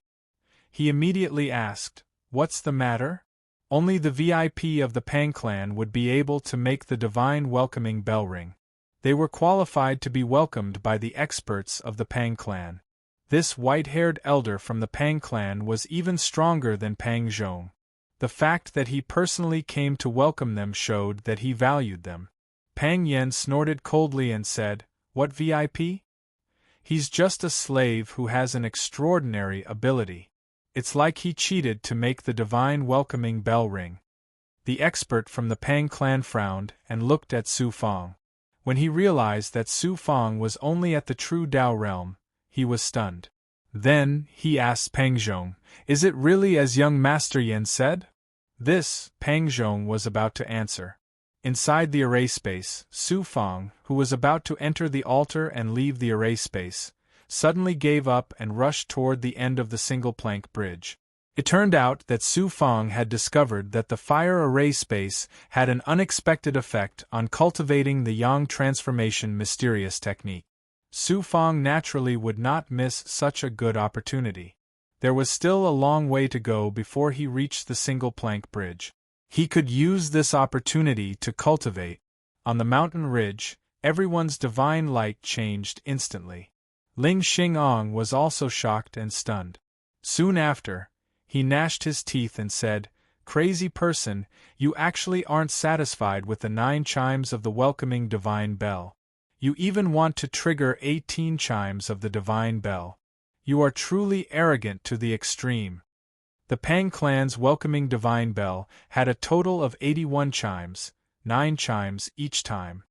He immediately asked, "What's the matter?" Only the VIP of the Pang clan would be able to make the divine welcoming bell ring. They were qualified to be welcomed by the experts of the Pang clan. This white-haired elder from the Pang clan was even stronger than Pang Zhong. The fact that he personally came to welcome them showed that he valued them. Pang Yen snorted coldly and said, "What VIP? He's just a slave who has an extraordinary ability. It's like he cheated to make the divine welcoming bell ring." The expert from the Pang clan frowned and looked at Su Fang. When he realized that Su Fang was only at the true Dao realm, he was stunned. Then, he asked Pang Zhong, "Is it really as young Master Yen said?" This, Pang Zhong was about to answer. Inside the array space, Su Fang, who was about to enter the altar and leave the array space, suddenly gave up and rushed toward the end of the single-plank bridge. It turned out that Su Fang had discovered that the fire array space had an unexpected effect on cultivating the Yang transformation mysterious technique. Su Fang naturally would not miss such a good opportunity. There was still a long way to go before he reached the single-plank bridge. He could use this opportunity to cultivate. On the mountain ridge, everyone's divine light changed instantly. Ling Xingong was also shocked and stunned. Soon after, he gnashed his teeth and said, "Crazy person, you actually aren't satisfied with the 9 chimes of the welcoming divine bell. You even want to trigger 18 chimes of the divine bell. You are truly arrogant to the extreme." The Pang clan's welcoming divine bell had a total of 81 chimes, 9 chimes each time.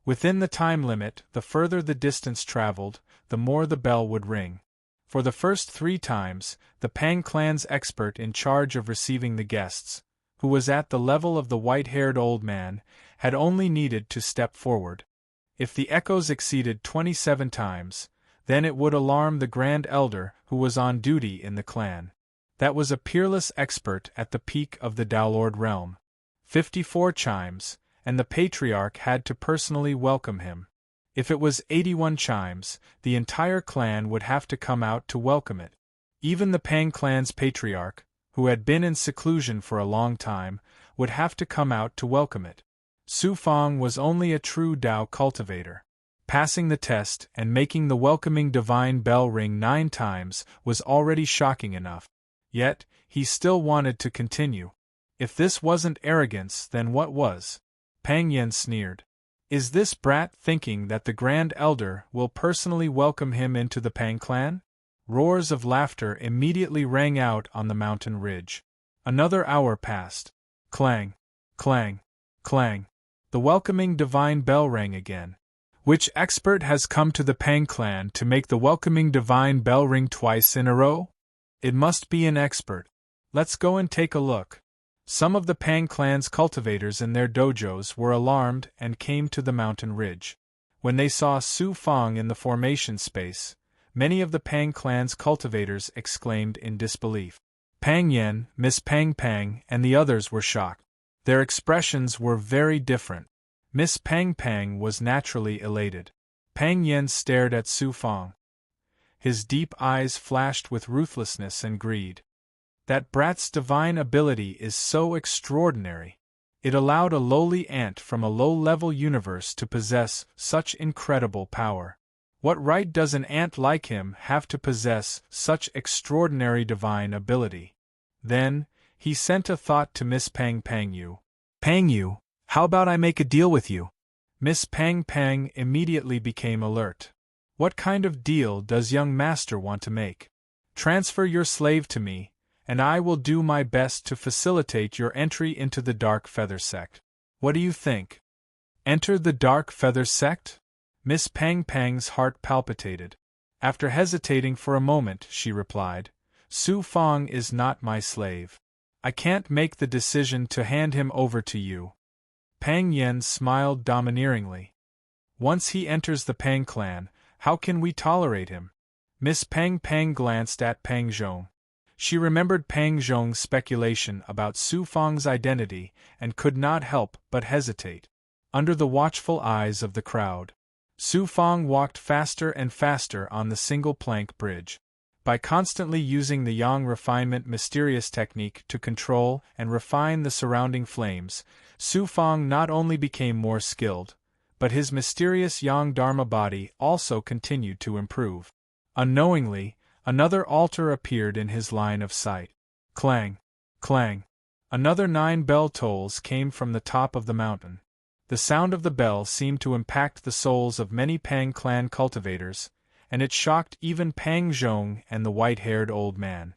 Within the time limit, the further the distance traveled, the more the bell would ring. For the first 3 times, the Pang clan's expert in charge of receiving the guests, who was at the level of the white-haired old man, had only needed to step forward. If the echoes exceeded 27 times, then it would alarm the Grand Elder who was on duty in the clan. That was a peerless expert at the peak of the Daolord realm. 54 chimes, and the Patriarch had to personally welcome him. If it was 81 chimes, the entire clan would have to come out to welcome it. Even the Pang clan's Patriarch, who had been in seclusion for a long time, would have to come out to welcome it. Su Fang was only a true Tao cultivator. Passing the test and making the welcoming divine bell ring 9 times was already shocking enough. Yet, he still wanted to continue. If this wasn't arrogance, then what was? Pang Yen sneered. Is this brat thinking that the Grand Elder will personally welcome him into the Pang clan? Roars of laughter immediately rang out on the mountain ridge. Another hour passed. Clang, clang, clang. The welcoming divine bell rang again. Which expert has come to the Pang clan to make the welcoming divine bell ring twice in a row? It must be an expert. Let's go and take a look. Some of the Pang clan's cultivators in their dojos were alarmed and came to the mountain ridge. When they saw Su Fang in the formation space, many of the Pang clan's cultivators exclaimed in disbelief. Pang Yen, Miss Pang Pang, and the others were shocked. Their expressions were very different. Miss Pang Pang was naturally elated. Pang Yen stared at Su Fang. His deep eyes flashed with ruthlessness and greed. That brat's divine ability is so extraordinary. It allowed a lowly ant from a low-level universe to possess such incredible power. What right does an ant like him have to possess such extraordinary divine ability? Then, he sent a thought to Miss Pang Pang Yu. Pang Yu, how about I make a deal with you? Miss Pang Pang immediately became alert. What kind of deal does young master want to make? Transfer your slave to me, and I will do my best to facilitate your entry into the Dark Feather Sect. What do you think? Enter the Dark Feather Sect? Miss Pang Pang's heart palpitated. After hesitating for a moment, she replied, Su Fang is not my slave. I can't make the decision to hand him over to you. Pang Yen smiled domineeringly. Once he enters the Pang clan, how can we tolerate him? Miss Pang Pang glanced at Pang Zhong. She remembered Pang Zhong's speculation about Su Fang's identity and could not help but hesitate. Under the watchful eyes of the crowd, Su Fang walked faster and faster on the single-plank bridge. By constantly using the Yang refinement mysterious technique to control and refine the surrounding flames, Su Fang not only became more skilled, but his mysterious Yang Dharma body also continued to improve. Unknowingly, another altar appeared in his line of sight. Clang! Clang! Another 9 bell tolls came from the top of the mountain. The sound of the bell seemed to impact the souls of many Pang clan cultivators, and it shocked even Pang Zhong and the white-haired old man.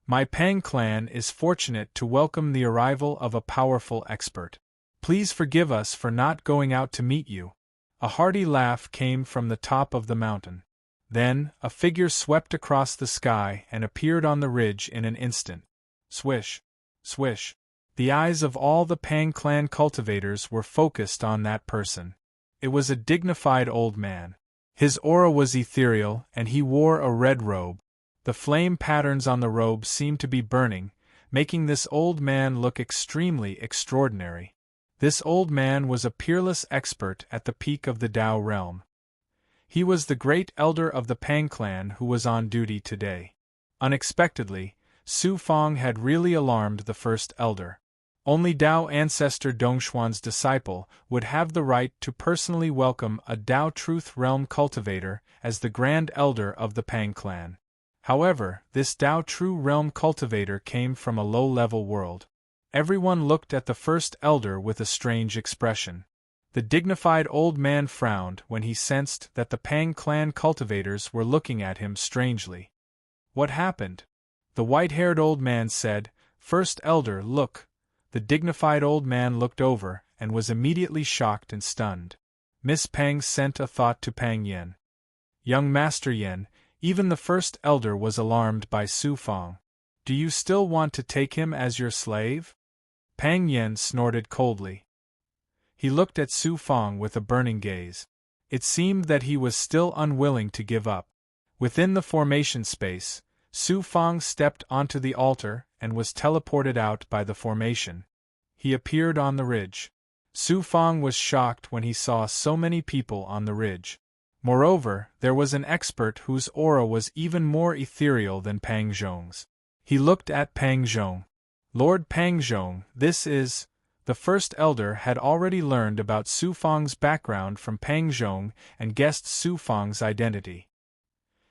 My Pang clan is fortunate to welcome the arrival of a powerful expert. Please forgive us for not going out to meet you. A hearty laugh came from the top of the mountain. Then, a figure swept across the sky and appeared on the ridge in an instant. Swish! Swish! The eyes of all the Pang clan cultivators were focused on that person. It was a dignified old man. His aura was ethereal, and he wore a red robe. The flame patterns on the robe seemed to be burning, making this old man look extremely extraordinary. This old man was a peerless expert at the peak of the Tao realm. He was the great elder of the Pang clan who was on duty today. Unexpectedly, Su Fang had really alarmed the first elder. Only Tao ancestor Dongxuan's disciple would have the right to personally welcome a Tao Truth Realm cultivator as the Grand Elder of the Pang clan. However, this Tao True Realm cultivator came from a low-level world. Everyone looked at the first elder with a strange expression. The dignified old man frowned when he sensed that the Pang clan cultivators were looking at him strangely. What happened? The white-haired old man said, First elder, look. The dignified old man looked over and was immediately shocked and stunned. Miss Pang sent a thought to Pang Yen. Young Master Yen, even the first elder was alarmed by Su Fang. Do you still want to take him as your slave? Pang Yen snorted coldly. He looked at Su Fang with a burning gaze. It seemed that he was still unwilling to give up. Within the formation space, Su Fang stepped onto the altar and was teleported out by the formation. He appeared on the ridge. Su Fang was shocked when he saw so many people on the ridge. Moreover, there was an expert whose aura was even more ethereal than Pang Zhong's. He looked at Pang Zhong. Lord Pang Zhong, this is. The first elder had already learned about Su Fang's background from Pang Zhong and guessed Su Fang's identity.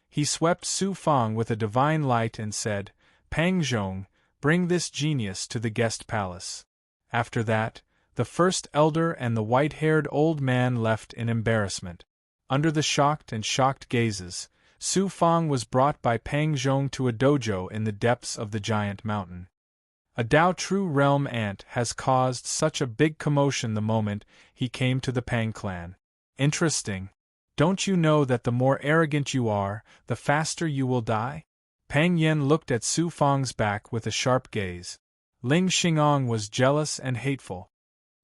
He swept Su Fang with a divine light and said, Pang Zhong, bring this genius to the guest palace. After that, the first elder and the white-haired old man left in embarrassment. Under the shocked gazes, Su Fang was brought by Pang Zhong to a dojo in the depths of the giant mountain. A Dao True Realm ant has caused such a big commotion the moment he came to the Pang clan. Interesting. Don't you know that the more arrogant you are, the faster you will die? Pang Yen looked at Su Fang's back with a sharp gaze. Ling Xingong was jealous and hateful.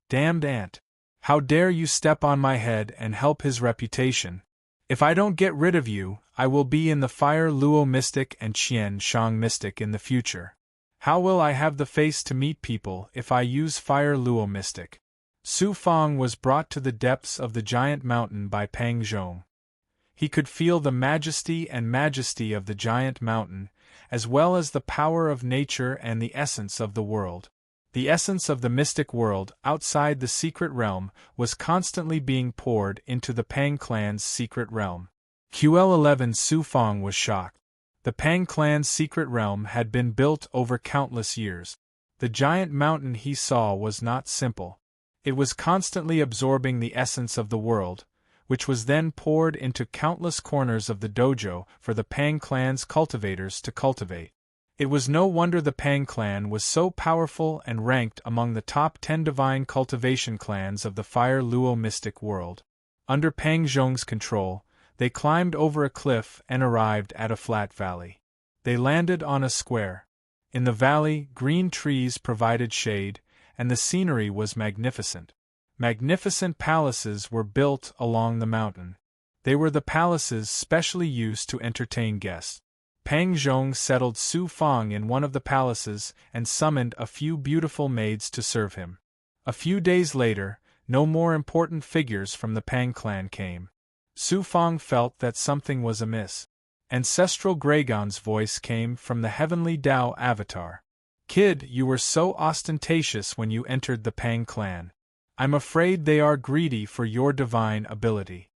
Damned ant! How dare you step on my head and help his reputation? If I don't get rid of you, I will be in the Fire Luo Mystic and Qian Shang Mystic in the future. How will I have the face to meet people if I use Fire Luo Mystic? Su Fang was brought to the depths of the giant mountain by Pang Zhong. He could feel the majesty of the giant mountain, as well as the power of nature and the essence of the world. The essence of the mystic world outside the secret realm was constantly being poured into the Pang clan's secret realm. QL11 Su Fang was shocked. The Pang clan's secret realm had been built over countless years. The giant mountain he saw was not simple. It was constantly absorbing the essence of the world, which was then poured into countless corners of the dojo for the Pang clan's cultivators to cultivate. It was no wonder the Pang clan was so powerful and ranked among the top 10 divine cultivation clans of the Fire Luo mystic world. Under Pang Zhong's control, they climbed over a cliff and arrived at a flat valley. They landed on a square. In the valley, green trees provided shade, and the scenery was magnificent. Magnificent palaces were built along the mountain. They were the palaces specially used to entertain guests. Pang Zhong settled Su Fang in one of the palaces and summoned a few beautiful maids to serve him. A few days later, no more important figures from the Pang clan came. Su Fang felt that something was amiss. Ancestral Gragon's voice came from the heavenly Dao avatar. Kid, you were so ostentatious when you entered the Pang clan. I'm afraid they are greedy for your divine ability.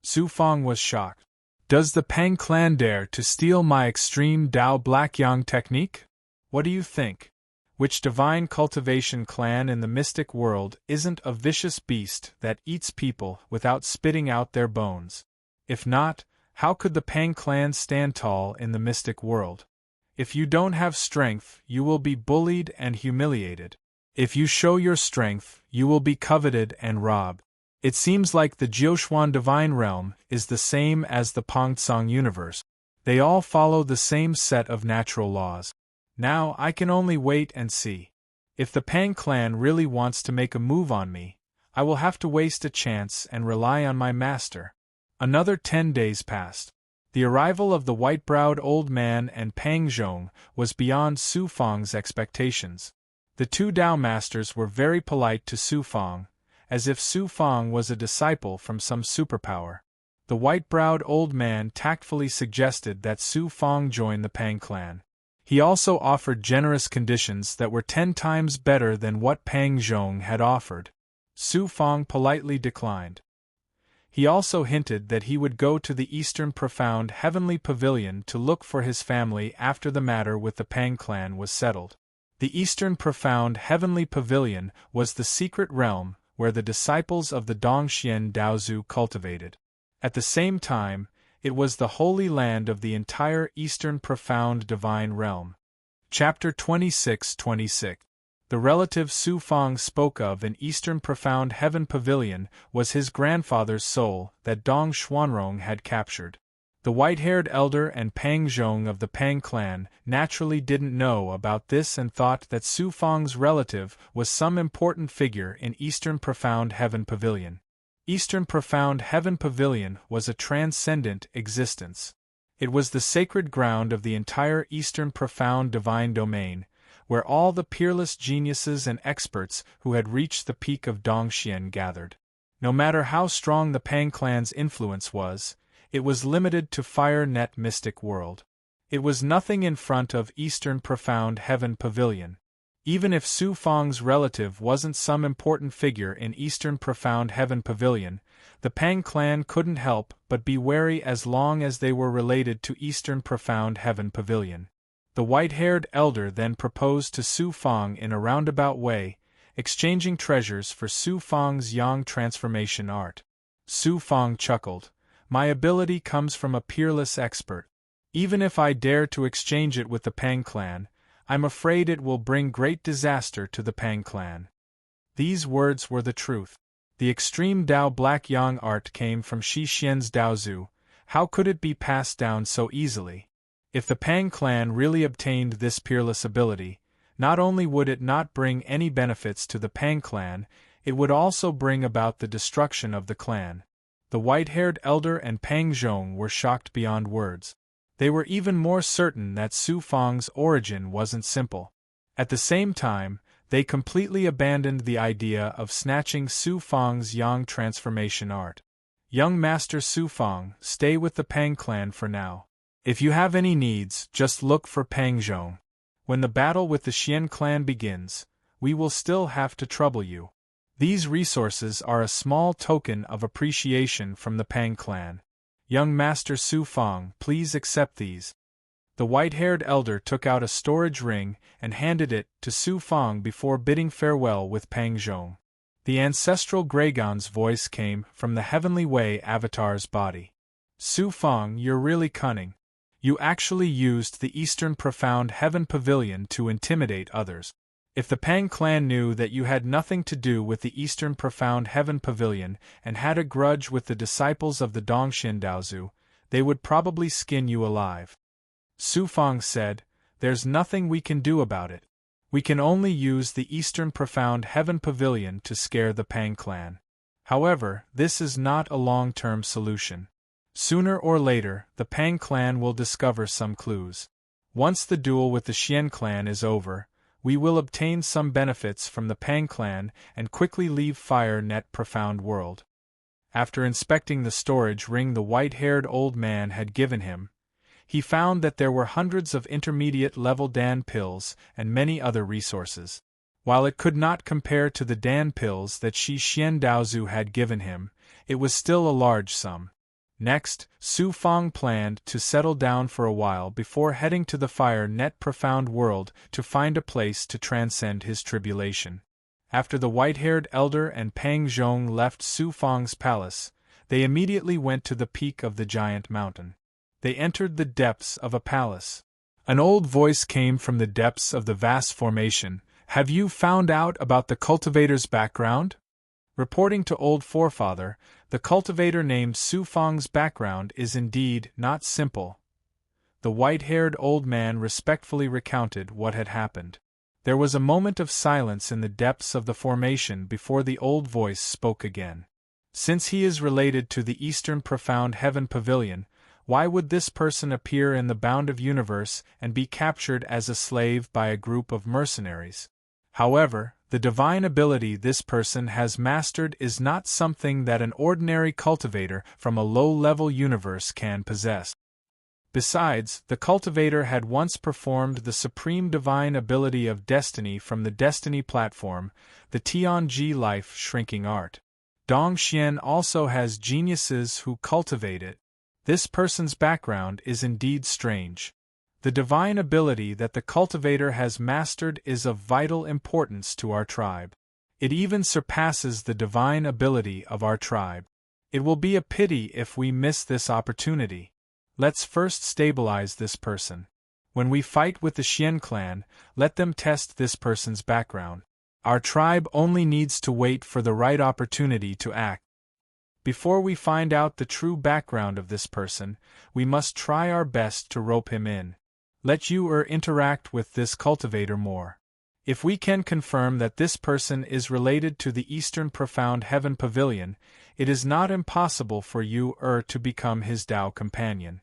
Su Fang was shocked. Does the Pang clan dare to steal my extreme Dao Blackyang technique? What do you think? Which divine cultivation clan in the mystic world isn't a vicious beast that eats people without spitting out their bones? If not, how could the Pang clan stand tall in the mystic world? If you don't have strength, you will be bullied and humiliated. If you show your strength, you will be coveted and robbed. It seems like the Jiuxuan divine realm is the same as the Pongtsang universe. They all follow the same set of natural laws. Now I can only wait and see. If the Pang clan really wants to make a move on me, I will have to waste a chance and rely on my master. Another 10 days passed. The arrival of the white-browed old man and Pang Zhong was beyond Su Fang's expectations. The two Dao masters were very polite to Su Fang, as if Su Fang was a disciple from some superpower. The white-browed old man tactfully suggested that Su Fang join the Pang clan. He also offered generous conditions that were 10 times better than what Pang Zhong had offered. Su Fang politely declined. He also hinted that he would go to the Eastern Profound Heavenly Pavilion to look for his family after the matter with the Pang clan was settled. The Eastern Profound Heavenly Pavilion was the secret realm where the disciples of the Dongxian Daozu cultivated. At the same time, it was the holy land of the entire Eastern Profound Divine Realm. Chapter 26:26. The relative Su Fang spoke of in Eastern Profound Heaven Pavilion was his grandfather's soul that Dong Xuanrong had captured. The white-haired elder and Pang Zhong of the Pang clan naturally didn't know about this and thought that Su Fang's relative was some important figure in Eastern Profound Heaven Pavilion. Eastern Profound Heaven Pavilion was a transcendent existence. It was the sacred ground of the entire Eastern Profound Divine Domain, where all the peerless geniuses and experts who had reached the peak of Dongxian gathered. No matter how strong the Pang clan's influence was, it was limited to Fire Net Mystic World. It was nothing in front of Eastern Profound Heaven Pavilion. Even if Su Fang's relative wasn't some important figure in Eastern Profound Heaven Pavilion, the Pang clan couldn't help but be wary as long as they were related to Eastern Profound Heaven Pavilion. The white-haired elder then proposed to Su Fang in a roundabout way, exchanging treasures for Su Fang's yang transformation art. Su Fang chuckled. My ability comes from a peerless expert. Even if I dare to exchange it with the Pang clan, I'm afraid it will bring great disaster to the Pang clan. These words were the truth. The extreme Dao Black Yang art came from Shi Xian's Daozu. How could it be passed down so easily? If the Pang clan really obtained this peerless ability, not only would it not bring any benefits to the Pang clan, it would also bring about the destruction of the clan. The white-haired elder and Pang Zhong were shocked beyond words. They were even more certain that Su Fang's origin wasn't simple. At the same time, they completely abandoned the idea of snatching Su Fang's yang transformation art. Young Master Su Fang, stay with the Pang clan for now. If you have any needs, just look for Pang Zhong. When the battle with the Xian clan begins, we will still have to trouble you. These resources are a small token of appreciation from the Pang clan. Young Master Su Fang, please accept these. The white-haired elder took out a storage ring and handed it to Su Fang before bidding farewell with Pang Zhong. The ancestral Graygon's voice came from the Heavenly Way avatar's body. Su Fang, you're really cunning. You actually used the Eastern Profound Heaven Pavilion to intimidate others. If the Pang clan knew that you had nothing to do with the Eastern Profound Heaven Pavilion and had a grudge with the disciples of the Dongxin Daozu, they would probably skin you alive. Su Fang said, there's nothing we can do about it. We can only use the Eastern Profound Heaven Pavilion to scare the Pang clan. However, this is not a long-term solution. Sooner or later, the Pang clan will discover some clues. Once the duel with the Xian clan is over, we will obtain some benefits from the Pang clan and quickly leave Fire Net Profound World. After inspecting the storage ring the white-haired old man had given him, he found that there were hundreds of intermediate-level Dan pills and many other resources. While it could not compare to the Dan pills that Shi Xian Daozu had given him, it was still a large sum. Next, Su Fang planned to settle down for a while before heading to the Fire Net Profound World to find a place to transcend his tribulation. After the white-haired elder and Pang Zhong left Su Fang's palace, they immediately went to the peak of the giant mountain. They entered the depths of a palace. An old voice came from the depths of the vast formation. Have you found out about the cultivator's background? Reporting to Old Forefather, the cultivator named Su Fang's background is indeed not simple. The white-haired old man respectfully recounted what had happened. There was a moment of silence in the depths of the formation before the old voice spoke again. Since he is related to the Eastern Profound Heaven Pavilion, why would this person appear in the bound of universe and be captured as a slave by a group of mercenaries? However, the divine ability this person has mastered is not something that an ordinary cultivator from a low-level universe can possess. Besides, the cultivator had once performed the supreme divine ability of destiny from the destiny platform, the Tianji life shrinking art. Dongxian also has geniuses who cultivate it. This person's background is indeed strange. The divine ability that the cultivator has mastered is of vital importance to our tribe. It even surpasses the divine ability of our tribe. It will be a pity if we miss this opportunity. Let's first stabilize this person. When we fight with the Xian clan, let them test this person's background. Our tribe only needs to wait for the right opportunity to act. Before we find out the true background of this person, we must try our best to rope him in. Let you interact with this cultivator more. If we can confirm that this person is related to the Eastern Profound Heaven Pavilion, it is not impossible for you to become his Dao companion.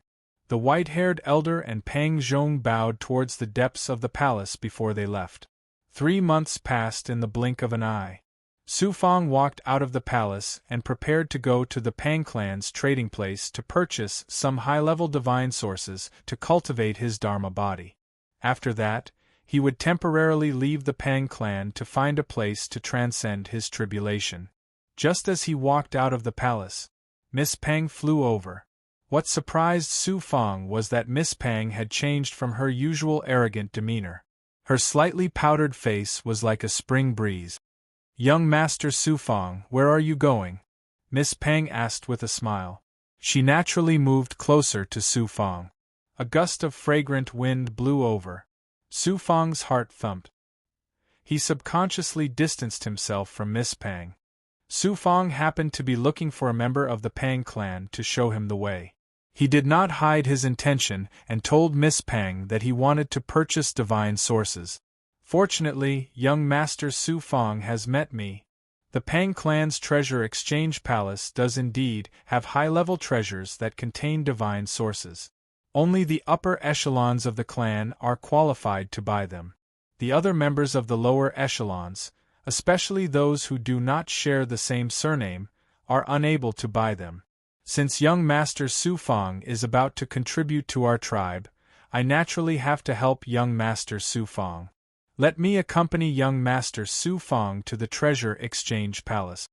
The white-haired elder and Pang Zhong bowed towards the depths of the palace before they left. 3 months passed in the blink of an eye. Su Fang walked out of the palace and prepared to go to the Pang clan's trading place to purchase some high-level divine sources to cultivate his Dharma body. After that, he would temporarily leave the Pang clan to find a place to transcend his tribulation. Just as he walked out of the palace, Miss Pang flew over. What surprised Su Fang was that Miss Pang had changed from her usual arrogant demeanor. Her slightly powdered face was like a spring breeze. "Young Master Su Fang, where are you going?" Miss Pang asked with a smile. She naturally moved closer to Su Fang. A gust of fragrant wind blew over. Su Fang's heart thumped. He subconsciously distanced himself from Miss Pang. Su Fang happened to be looking for a member of the Pang clan to show him the way. He did not hide his intention and told Miss Pang that he wanted to purchase divine sources. "Fortunately, young Master Su Fang has met me. The Pang clan's treasure exchange palace does indeed have high-level treasures that contain divine sources. Only the upper echelons of the clan are qualified to buy them. The other members of the lower echelons, especially those who do not share the same surname, are unable to buy them. Since young Master Su Fang is about to contribute to our tribe, I naturally have to help young Master Su Fang. Let me accompany young Master Su Fang to the treasure exchange palace."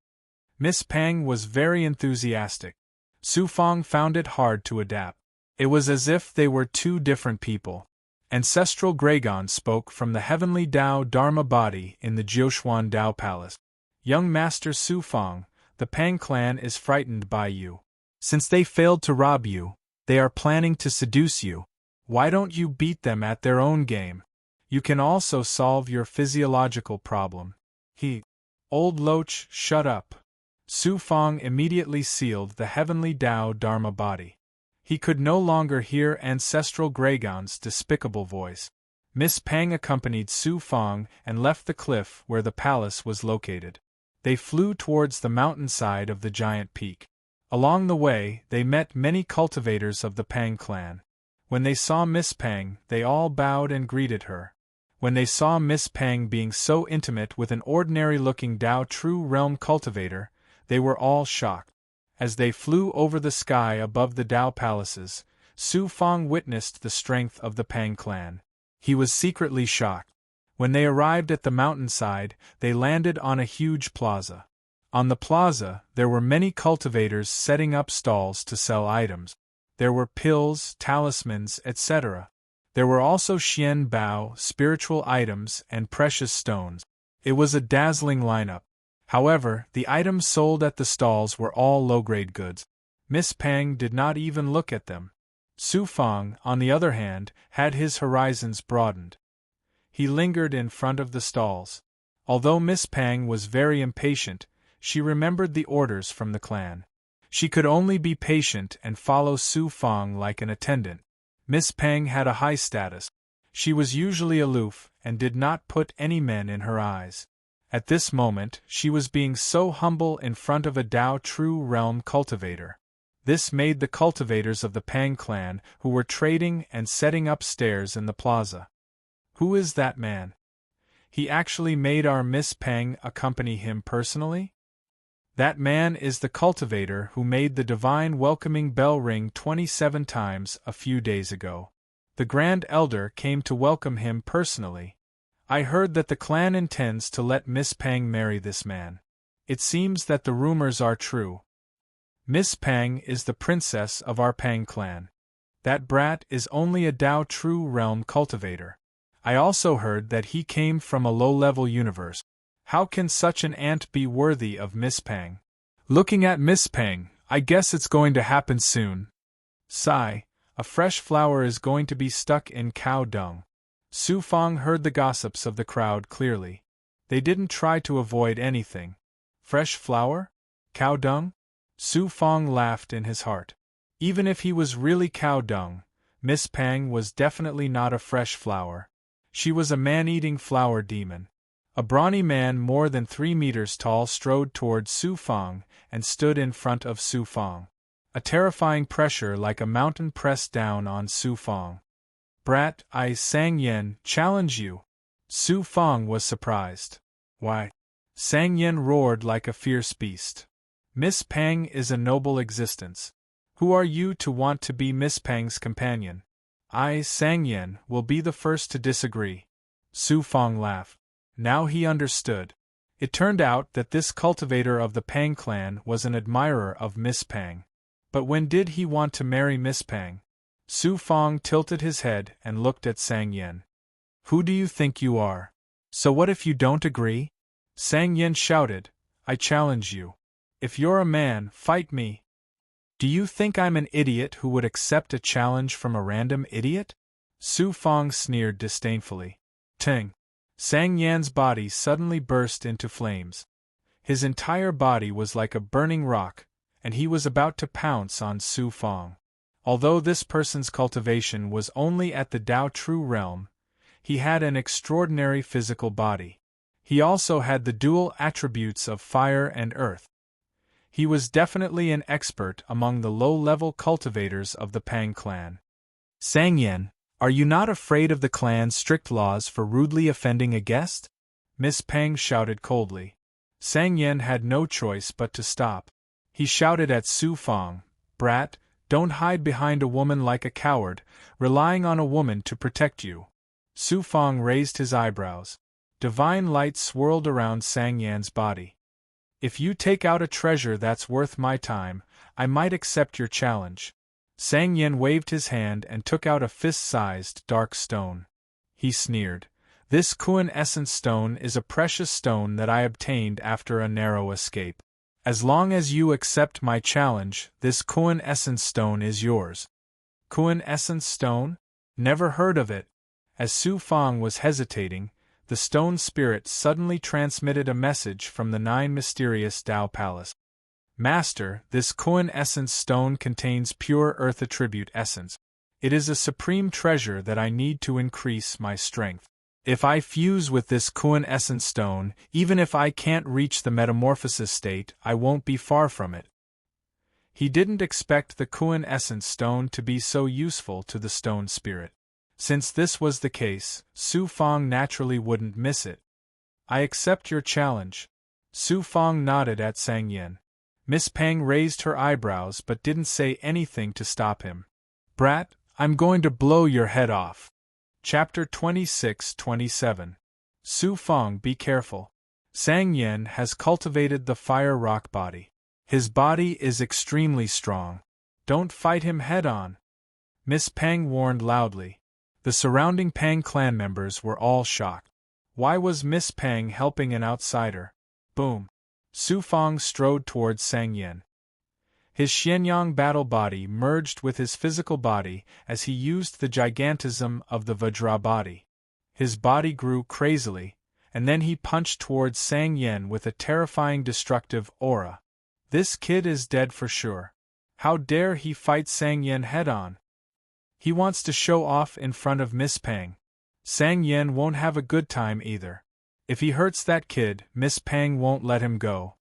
Miss Pang was very enthusiastic. Su Fang found it hard to adapt. It was as if they were two different people. Ancestral Gragon spoke from the heavenly Tao Dharma body in the Jiuxuan Tao Palace. "Young Master Su Fang, the Pang clan is frightened by you. Since they failed to rob you, they are planning to seduce you. Why don't you beat them at their own game? You can also solve your physiological problem." Old Loach, shut up. Su Fang immediately sealed the heavenly Tao Dharma body. He could no longer hear Ancestral Gragon's despicable voice. Miss Pang accompanied Su Fang and left the cliff where the palace was located. They flew towards the mountainside of the giant peak. Along the way, they met many cultivators of the Pang clan. When they saw Miss Pang, they all bowed and greeted her. When they saw Miss Pang being so intimate with an ordinary-looking Tao True Realm cultivator, they were all shocked. As they flew over the sky above the Tao palaces, Su Fang witnessed the strength of the Pang clan. He was secretly shocked. When they arrived at the mountainside, they landed on a huge plaza. On the plaza, there were many cultivators setting up stalls to sell items. There were pills, talismans, etc. There were also xian bao, spiritual items, and precious stones. It was a dazzling lineup. However, the items sold at the stalls were all low-grade goods. Miss Pang did not even look at them. Su Fang, on the other hand, had his horizons broadened. He lingered in front of the stalls. Although Miss Pang was very impatient, she remembered the orders from the clan. She could only be patient and follow Su Fang like an attendant. Miss Pang had a high status. She was usually aloof and did not put any men in her eyes. At this moment, she was being so humble in front of a Tao True Realm cultivator. This made the cultivators of the Pang clan who were trading and setting up stairs in the plaza. "Who is that man? He actually made our Miss Pang accompany him personally?" "That man is the cultivator who made the divine welcoming bell ring 27 times a few days ago. The Grand Elder came to welcome him personally. I heard that the clan intends to let Miss Pang marry this man. It seems that the rumors are true. Miss Pang is the princess of our Pang clan. That brat is only a Tao True Realm cultivator. I also heard that he came from a low-level universe. How can such an ant be worthy of Miss Pang? Looking at Miss Pang, I guess it's going to happen soon. Sigh, a fresh flower is going to be stuck in cow dung." Su Fang heard the gossips of the crowd clearly. They didn't try to avoid anything. Fresh flower? Cow dung? Su Fang laughed in his heart. Even if he was really cow dung, Miss Pang was definitely not a fresh flower. She was a man-eating flower demon. A brawny man more than 3 meters tall strode toward Su Fang and stood in front of Su Fang. A terrifying pressure like a mountain pressed down on Su Fang. "Brat, I, Sang Yen, challenge you." Su Fang was surprised. "Why?" Sang Yen roared like a fierce beast. Miss Pang is a noble existence. Who are you to want to be Miss Pang's companion? I, Sang Yen, will be the first to disagree. Su Fong laughed. Now he understood. It turned out that this cultivator of the Pang clan was an admirer of Miss Pang. But when did he want to marry Miss Pang? Su Fong tilted his head and looked at Sang Yen. Who do you think you are? So what if you don't agree? Sang Yen shouted, I challenge you. If you're a man, fight me. Do you think I'm an idiot who would accept a challenge from a random idiot? Su Fong sneered disdainfully. Ting! Sang Yan's body suddenly burst into flames. His entire body was like a burning rock, and he was about to pounce on Su Fong. Although this person's cultivation was only at the Dao True realm, he had an extraordinary physical body. He also had the dual attributes of fire and earth. He was definitely an expert among the low-level cultivators of the Pang clan. Sang Yen, are you not afraid of the clan's strict laws for rudely offending a guest? Miss Pang shouted coldly. Sang Yen had no choice but to stop. He shouted at Su Fong, Brat, don't hide behind a woman like a coward, relying on a woman to protect you. Su Fong raised his eyebrows. Divine light swirled around Sang Yan's body. If you take out a treasure that's worth my time, I might accept your challenge. Sang Yen waved his hand and took out a fist-sized dark stone. He sneered. This Kuan essence stone is a precious stone that I obtained after a narrow escape. As long as you accept my challenge, this Kuan essence stone is yours. Kuan essence stone? Never heard of it. As Su Fong was hesitating, the stone spirit suddenly transmitted a message from the 9 mysterious Dao Palace. Master, this Kuan essence stone contains pure earth attribute essence. It is a supreme treasure that I need to increase my strength. If I fuse with this Kuan essence stone, even if I can't reach the metamorphosis state, I won't be far from it. He didn't expect the Kuan essence stone to be so useful to the stone spirit. Since this was the case, Su Fong naturally wouldn't miss it. I accept your challenge. Su Fong nodded at Sang Yen. Miss Pang raised her eyebrows but didn't say anything to stop him. Brat, I'm going to blow your head off. Chapter 26-27. Su Fong, be careful. Sang Yen has cultivated the fire rock body. His body is extremely strong. Don't fight him head-on. Miss Pang warned loudly. The surrounding Pang clan members were all shocked. Why was Miss Pang helping an outsider? Boom. Su Fong strode towards Sang Yen. His Xianyang battle body merged with his physical body as he used the gigantism of the Vajra body. His body grew crazily, and then he punched towards Sang Yen with a terrifying destructive aura. This kid is dead for sure. How dare he fight Sang Yen head-on? He wants to show off in front of Miss Pang. Sang Yen won't have a good time either. If he hurts that kid, Miss Pang won't let him go.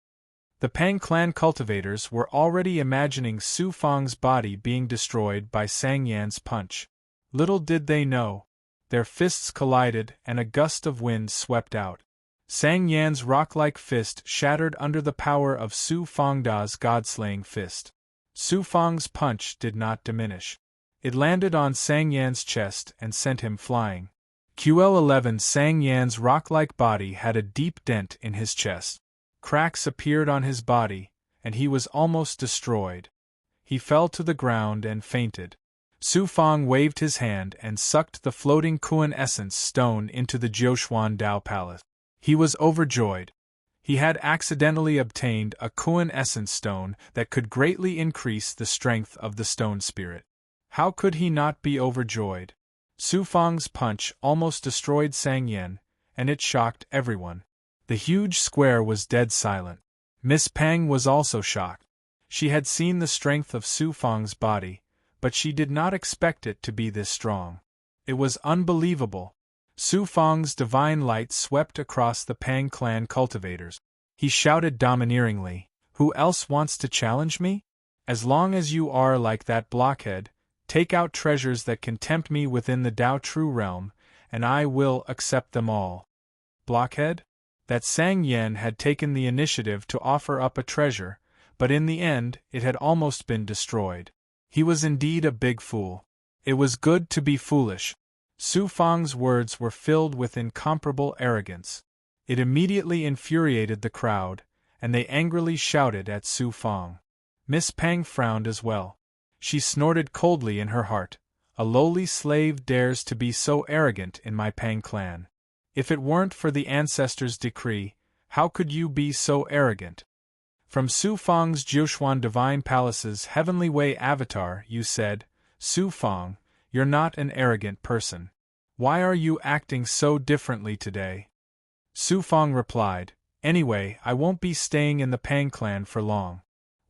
The Pang clan cultivators were already imagining Su Fong's body being destroyed by Sang Yan's punch. Little did they know. Their fists collided and a gust of wind swept out. Sang Yan's rock-like fist shattered under the power of Su Fongda's god-slaying fist. Su Fong's punch did not diminish. It landed on Sang Yan's chest and sent him flying. QL11 Sang Yan's rock-like body had a deep dent in his chest. Cracks appeared on his body, and he was almost destroyed. He fell to the ground and fainted. Su Fong waved his hand and sucked the floating Kuan essence stone into the Jiuxuan Dao Palace. He was overjoyed. He had accidentally obtained a Kuan essence stone that could greatly increase the strength of the stone spirit. How could he not be overjoyed? Su Fong's punch almost destroyed Sang Yen, and it shocked everyone. The huge square was dead silent. Miss Pang was also shocked. She had seen the strength of Su Fong's body, but she did not expect it to be this strong. It was unbelievable. Su Fong's divine light swept across the Pang clan cultivators. He shouted domineeringly, "Who else wants to challenge me? As long as you are like that blockhead, take out treasures that can tempt me within the Dao True realm, and I will accept them all." Blockhead? that Sang Yen had taken the initiative to offer up a treasure, but in the end it had almost been destroyed. He was indeed a big fool. It was good to be foolish. Su Fang's words were filled with incomparable arrogance. It immediately infuriated the crowd, and they angrily shouted at Su Fang. Miss Pang frowned as well. She snorted coldly in her heart. A lowly slave dares to be so arrogant in my Pang clan. If it weren't for the ancestors' decree, how could you be so arrogant? From Su Fang's Jiuquan Divine Palace's Heavenly Way avatar, you said, Su Fang, you're not an arrogant person. Why are you acting so differently today? Su Fang replied, anyway, I won't be staying in the Pang clan for long.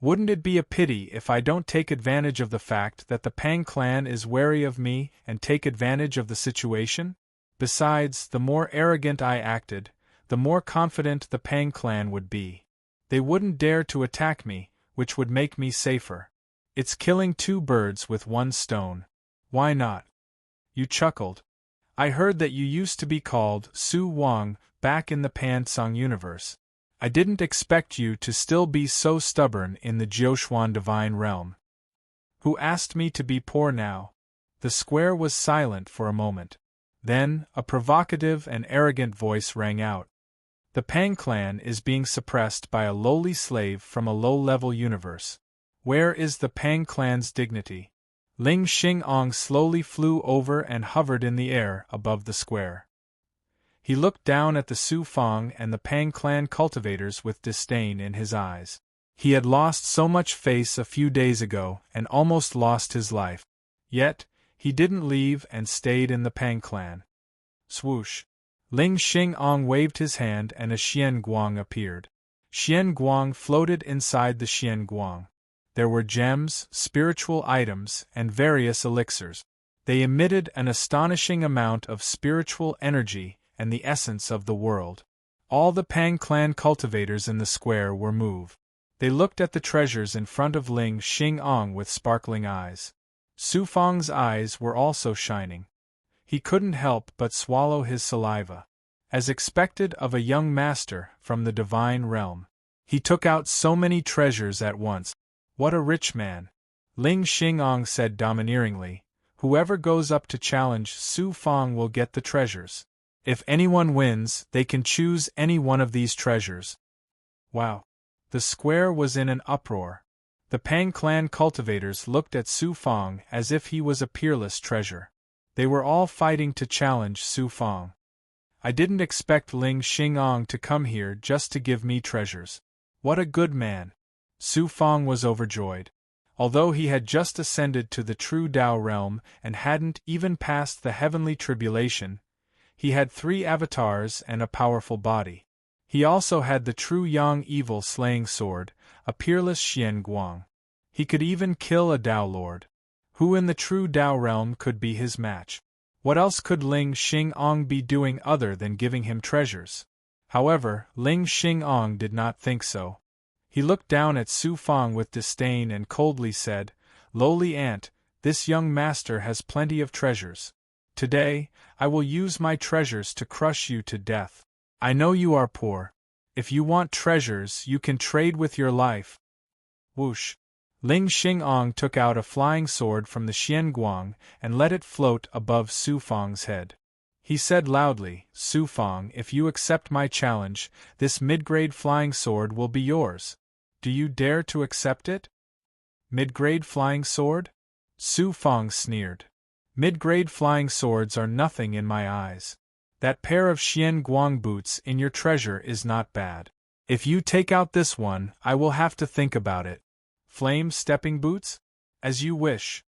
Wouldn't it be a pity if I don't take advantage of the fact that the Pang clan is wary of me and take advantage of the situation? Besides, the more arrogant I acted, the more confident the Pang clan would be. They wouldn't dare to attack me, which would make me safer. It's killing two birds with one stone. Why not? You chuckled. I heard that you used to be called Su Wang back in the Pansong universe. I didn't expect you to still be so stubborn in the Jiuquan divine realm. Who asked me to be poor now? The square was silent for a moment. Then, a provocative and arrogant voice rang out. The Pang clan is being suppressed by a lowly slave from a low-level universe. Where is the Pang clan's dignity? Ling Xingong slowly flew over and hovered in the air above the square. He looked down at the Su Fang and the Pang clan cultivators with disdain in his eyes. He had lost so much face a few days ago and almost lost his life. Yet, he didn't leave and stayed in the Pang clan. Swoosh! Ling Xingong waved his hand and a Xian Guang appeared. Xian Guang floated inside the Xian Guang. There were gems, spiritual items, and various elixirs. They emitted an astonishing amount of spiritual energy and the essence of the world. All the Pang clan cultivators in the square were moved. They looked at the treasures in front of Ling Xingong with sparkling eyes. Su Fang's eyes were also shining. He couldn't help but swallow his saliva. As expected of a young master from the divine realm, he took out so many treasures at once. What a rich man! Ling Xingong said domineeringly. Whoever goes up to challenge Su Fang will get the treasures. If anyone wins, they can choose any one of these treasures. Wow! The square was in an uproar. The Pang clan cultivators looked at Su Fang as if he was a peerless treasure. They were all fighting to challenge Su Fang. I didn't expect Ling Xingong to come here just to give me treasures. What a good man! Su Fang was overjoyed. Although he had just ascended to the true Tao realm and hadn't even passed the heavenly tribulation, he had 3 avatars and a powerful body. He also had the true Yang evil slaying sword, a peerless Xian Guang. He could even kill a Tao lord. Who in the true Tao realm could be his match? What else could Ling Xingong be doing other than giving him treasures? However, Ling Xingong did not think so. He looked down at Su Fang with disdain and coldly said, "Lowly ant, this young master has plenty of treasures. Today, I will use my treasures to crush you to death. I know you are poor. If you want treasures, you can trade with your life." Whoosh! Ling Xingong took out a flying sword from the Xian Guang and let it float above Su Fang's head. He said loudly, "Su Fang, if you accept my challenge, this mid-grade flying sword will be yours. Do you dare to accept it?" Mid-grade flying sword? Su Fang sneered. Mid-grade flying swords are nothing in my eyes. That pair of Xian Guang boots in your treasure is not bad. If you take out this one, I will have to think about it. Flame stepping boots? As you wish.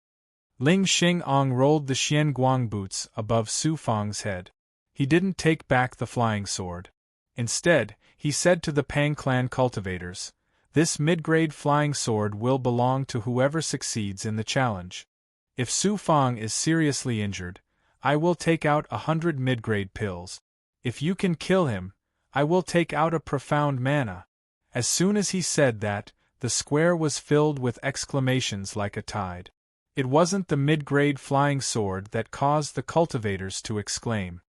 Ling Xingong rolled the Xian Guang boots above Su Fang's head. He didn't take back the flying sword. Instead, he said to the Pang clan cultivators, "This mid-grade flying sword will belong to whoever succeeds in the challenge. If Su Fang is seriously injured, I will take out 100 mid-grade pills. If you can kill him, I will take out a profound mana." As soon as he said that, the square was filled with exclamations like a tide. It wasn't the mid-grade flying sword that caused the cultivators to exclaim.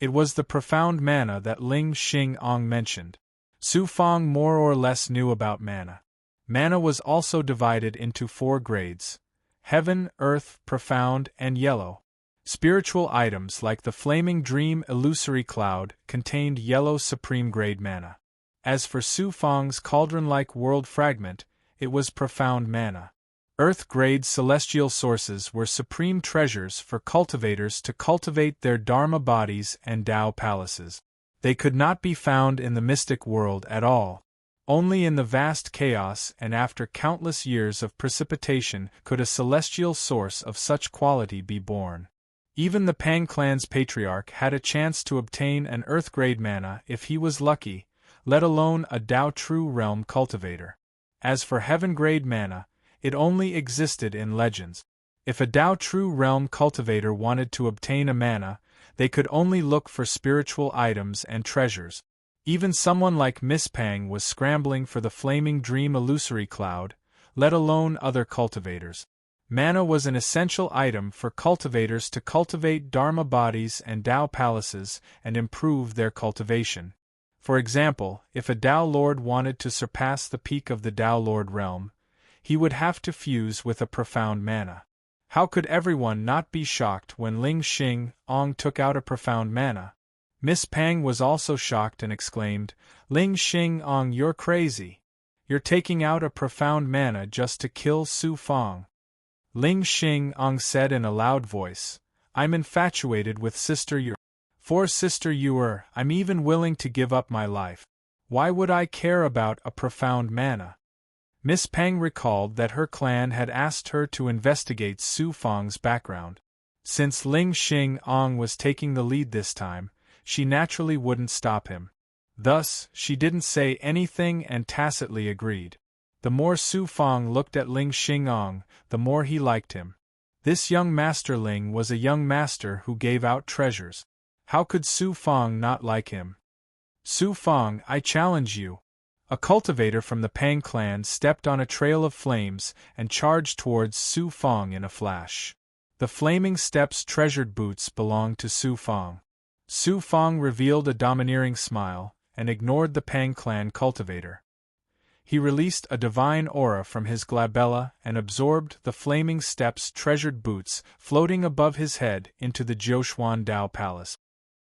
It was the profound mana that Ling Xing-ong mentioned. Su Fang more or less knew about mana. Mana was also divided into 4 grades: heaven, earth, profound, and yellow. Spiritual items like the flaming dream illusory cloud contained yellow supreme grade mana. As for Su Fang's cauldron-like world fragment, it was profound mana. Earth-grade celestial sources were supreme treasures for cultivators to cultivate their Dharma bodies and Tao palaces. They could not be found in the mystic world at all. Only in the vast chaos and after countless years of precipitation could a celestial source of such quality be born. Even the Pang clan's patriarch had a chance to obtain an earth-grade mana if he was lucky, let alone a Tao true realm cultivator. As for heaven-grade mana, it only existed in legends. If a Tao true realm cultivator wanted to obtain a mana, they could only look for spiritual items and treasures. Even someone like Miss Pang was scrambling for the flaming dream illusory cloud, let alone other cultivators. Mana was an essential item for cultivators to cultivate Dharma bodies and Tao palaces and improve their cultivation. For example, if a Tao Lord wanted to surpass the peak of the Tao Lord realm, he would have to fuse with a profound mana. How could everyone not be shocked when Ling Xing-ong took out a profound mana? Miss Pang was also shocked and exclaimed, "Ling Xing-ong, you're crazy. You're taking out a profound mana just to kill Su Fang." Ling Xing-ong said in a loud voice, "I'm infatuated with Sister Yu. For Sister Yu, I'm even willing to give up my life. Why would I care about a profound mana?" Miss Pang recalled that her clan had asked her to investigate Su Fang's background. Since Ling Xing-ong was taking the lead this time, she naturally wouldn't stop him. Thus, she didn't say anything and tacitly agreed. The more Su Fang looked at Ling Xing-ong, the more he liked him. This young master Ling was a young master who gave out treasures. How could Su Fang not like him? "Su Fang, I challenge you." A cultivator from the Pang clan stepped on a trail of flames and charged towards Su Fang in a flash. The Flaming Steps treasured boots belonged to Su Fang. Su Fang revealed a domineering smile and ignored the Pang clan cultivator. He released a divine aura from his glabella and absorbed the Flaming Steps treasured boots floating above his head into the Jiuquan Dao Palace.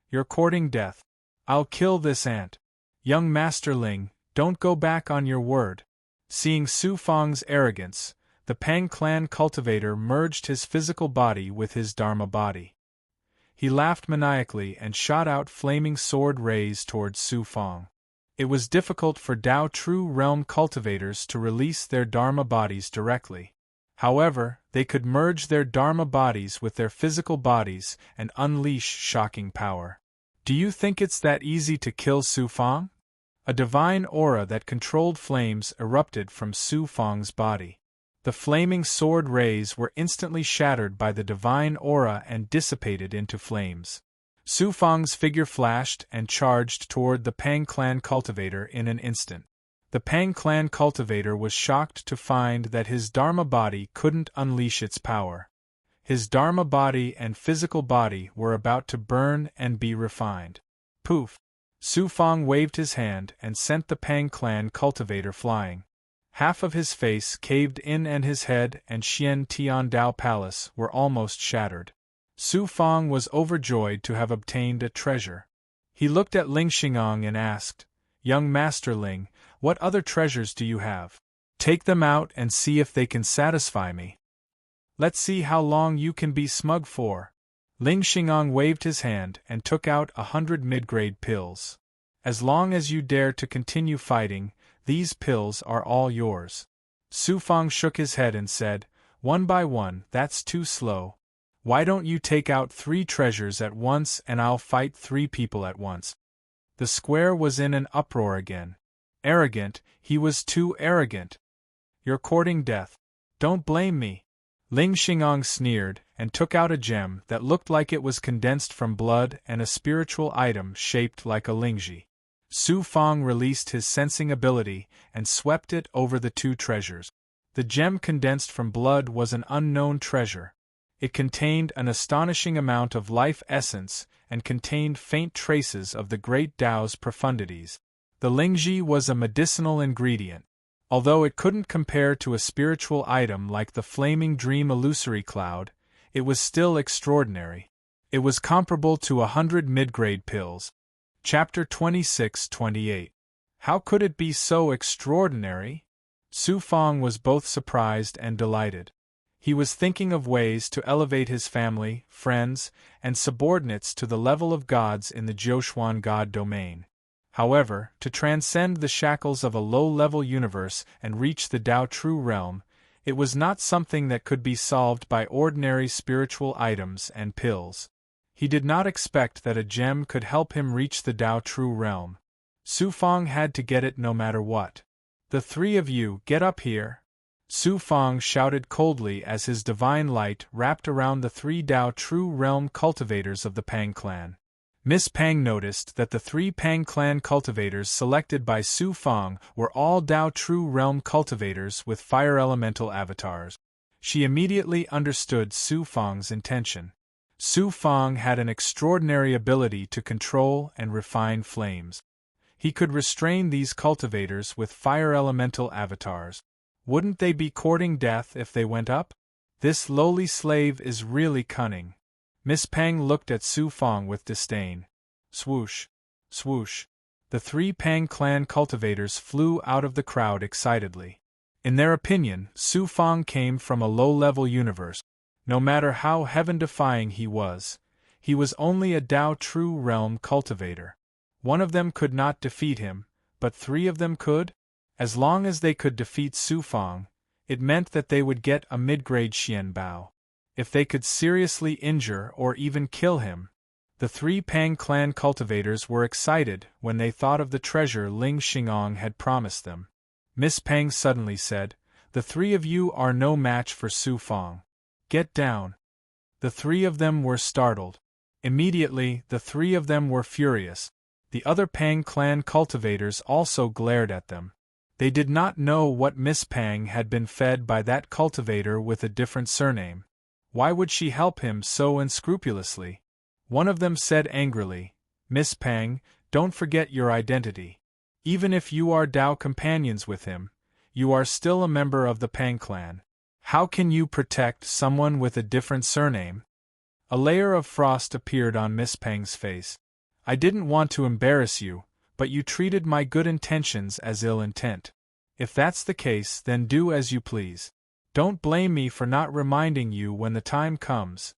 "You're courting death. I'll kill this ant. Young Master Ling, don't go back on your word." Seeing Su Fang's arrogance, the Pang clan cultivator merged his physical body with his Dharma body. He laughed maniacally and shot out flaming sword rays towards Su Fang. It was difficult for Tao True Realm cultivators to release their Dharma bodies directly. However, they could merge their Dharma bodies with their physical bodies and unleash shocking power. Do you think it's that easy to kill Su Fang? A divine aura that controlled flames erupted from Su Fang's body. The flaming sword rays were instantly shattered by the divine aura and dissipated into flames. Su Fang's figure flashed and charged toward the Pang clan cultivator in an instant. The Pang clan cultivator was shocked to find that his Dharma body couldn't unleash its power. His Dharma body and physical body were about to burn and be refined. Poof! Su Fang waved his hand and sent the Pang clan cultivator flying. Half of his face caved in and his head and Xian Tian Dao Palace were almost shattered. Su Fang was overjoyed to have obtained a treasure. He looked at Ling Xingong and asked, "Young Master Ling, what other treasures do you have? Take them out and see if they can satisfy me. Let's see how long you can be smug for." Ling Xingong waved his hand and took out 100 mid-grade pills. "As long as you dare to continue fighting, these pills are all yours." Su Fang shook his head and said, "One by one, that's too slow. Why don't you take out 3 treasures at once and I'll fight 3 people at once?" The square was in an uproar again. Arrogant, he was too arrogant. "You're courting death. Don't blame me." Ling Xingong sneered and took out a gem that looked like it was condensed from blood and a spiritual item shaped like a lingji. Su Fang released his sensing ability and swept it over the 2 treasures. The gem condensed from blood was an unknown treasure. It contained an astonishing amount of life essence and contained faint traces of the great Tao's profundities. The Lingji was a medicinal ingredient. Although it couldn't compare to a spiritual item like the flaming dream illusory cloud, it was still extraordinary. It was comparable to 100 mid-grade pills. Chapter 26-28. How could it be so extraordinary? Su Fang was both surprised and delighted. He was thinking of ways to elevate his family, friends, and subordinates to the level of gods in the Jiuquan God domain. However, to transcend the shackles of a low-level universe and reach the Tao True Realm, it was not something that could be solved by ordinary spiritual items and pills. He did not expect that a gem could help him reach the Tao True Realm. Su Fang had to get it no matter what. "The three of you, get up here!" Su Fang shouted coldly as his divine light wrapped around the three Tao True Realm cultivators of the Pang clan. Miss Pang noticed that the three Pang clan cultivators selected by Su Fang were all Tao True Realm cultivators with fire elemental avatars. She immediately understood Su Fang's intention. Su Fang had an extraordinary ability to control and refine flames. He could restrain these cultivators with fire elemental avatars. Wouldn't they be courting death if they went up? This lowly slave is really cunning. Miss Pang looked at Su Fang with disdain. Swoosh! Swoosh! The three Pang clan cultivators flew out of the crowd excitedly. In their opinion, Su Fang came from a low-level universe. No matter how heaven-defying he was only a Tao True Realm cultivator. One of them could not defeat him, but three of them could? As long as they could defeat Su Fang, it meant that they would get a mid-grade Xian Bao. If they could seriously injure or even kill him, the three Pang clan cultivators were excited when they thought of the treasure Ling Xingong had promised them. Miss Pang suddenly said, "The three of you are no match for Su Fang. Get down." The three of them were startled. Immediately, the three of them were furious. The other Pang clan cultivators also glared at them. They did not know what Miss Pang had been fed by that cultivator with a different surname. Why would she help him so unscrupulously? One of them said angrily, "Miss Pang, don't forget your identity. Even if you are Tao companions with him, you are still a member of the Pang clan. How can you protect someone with a different surname?" A layer of frost appeared on Miss Pang's face. "I didn't want to embarrass you, but you treated my good intentions as ill intent. If that's the case, then do as you please. Don't blame me for not reminding you when the time comes.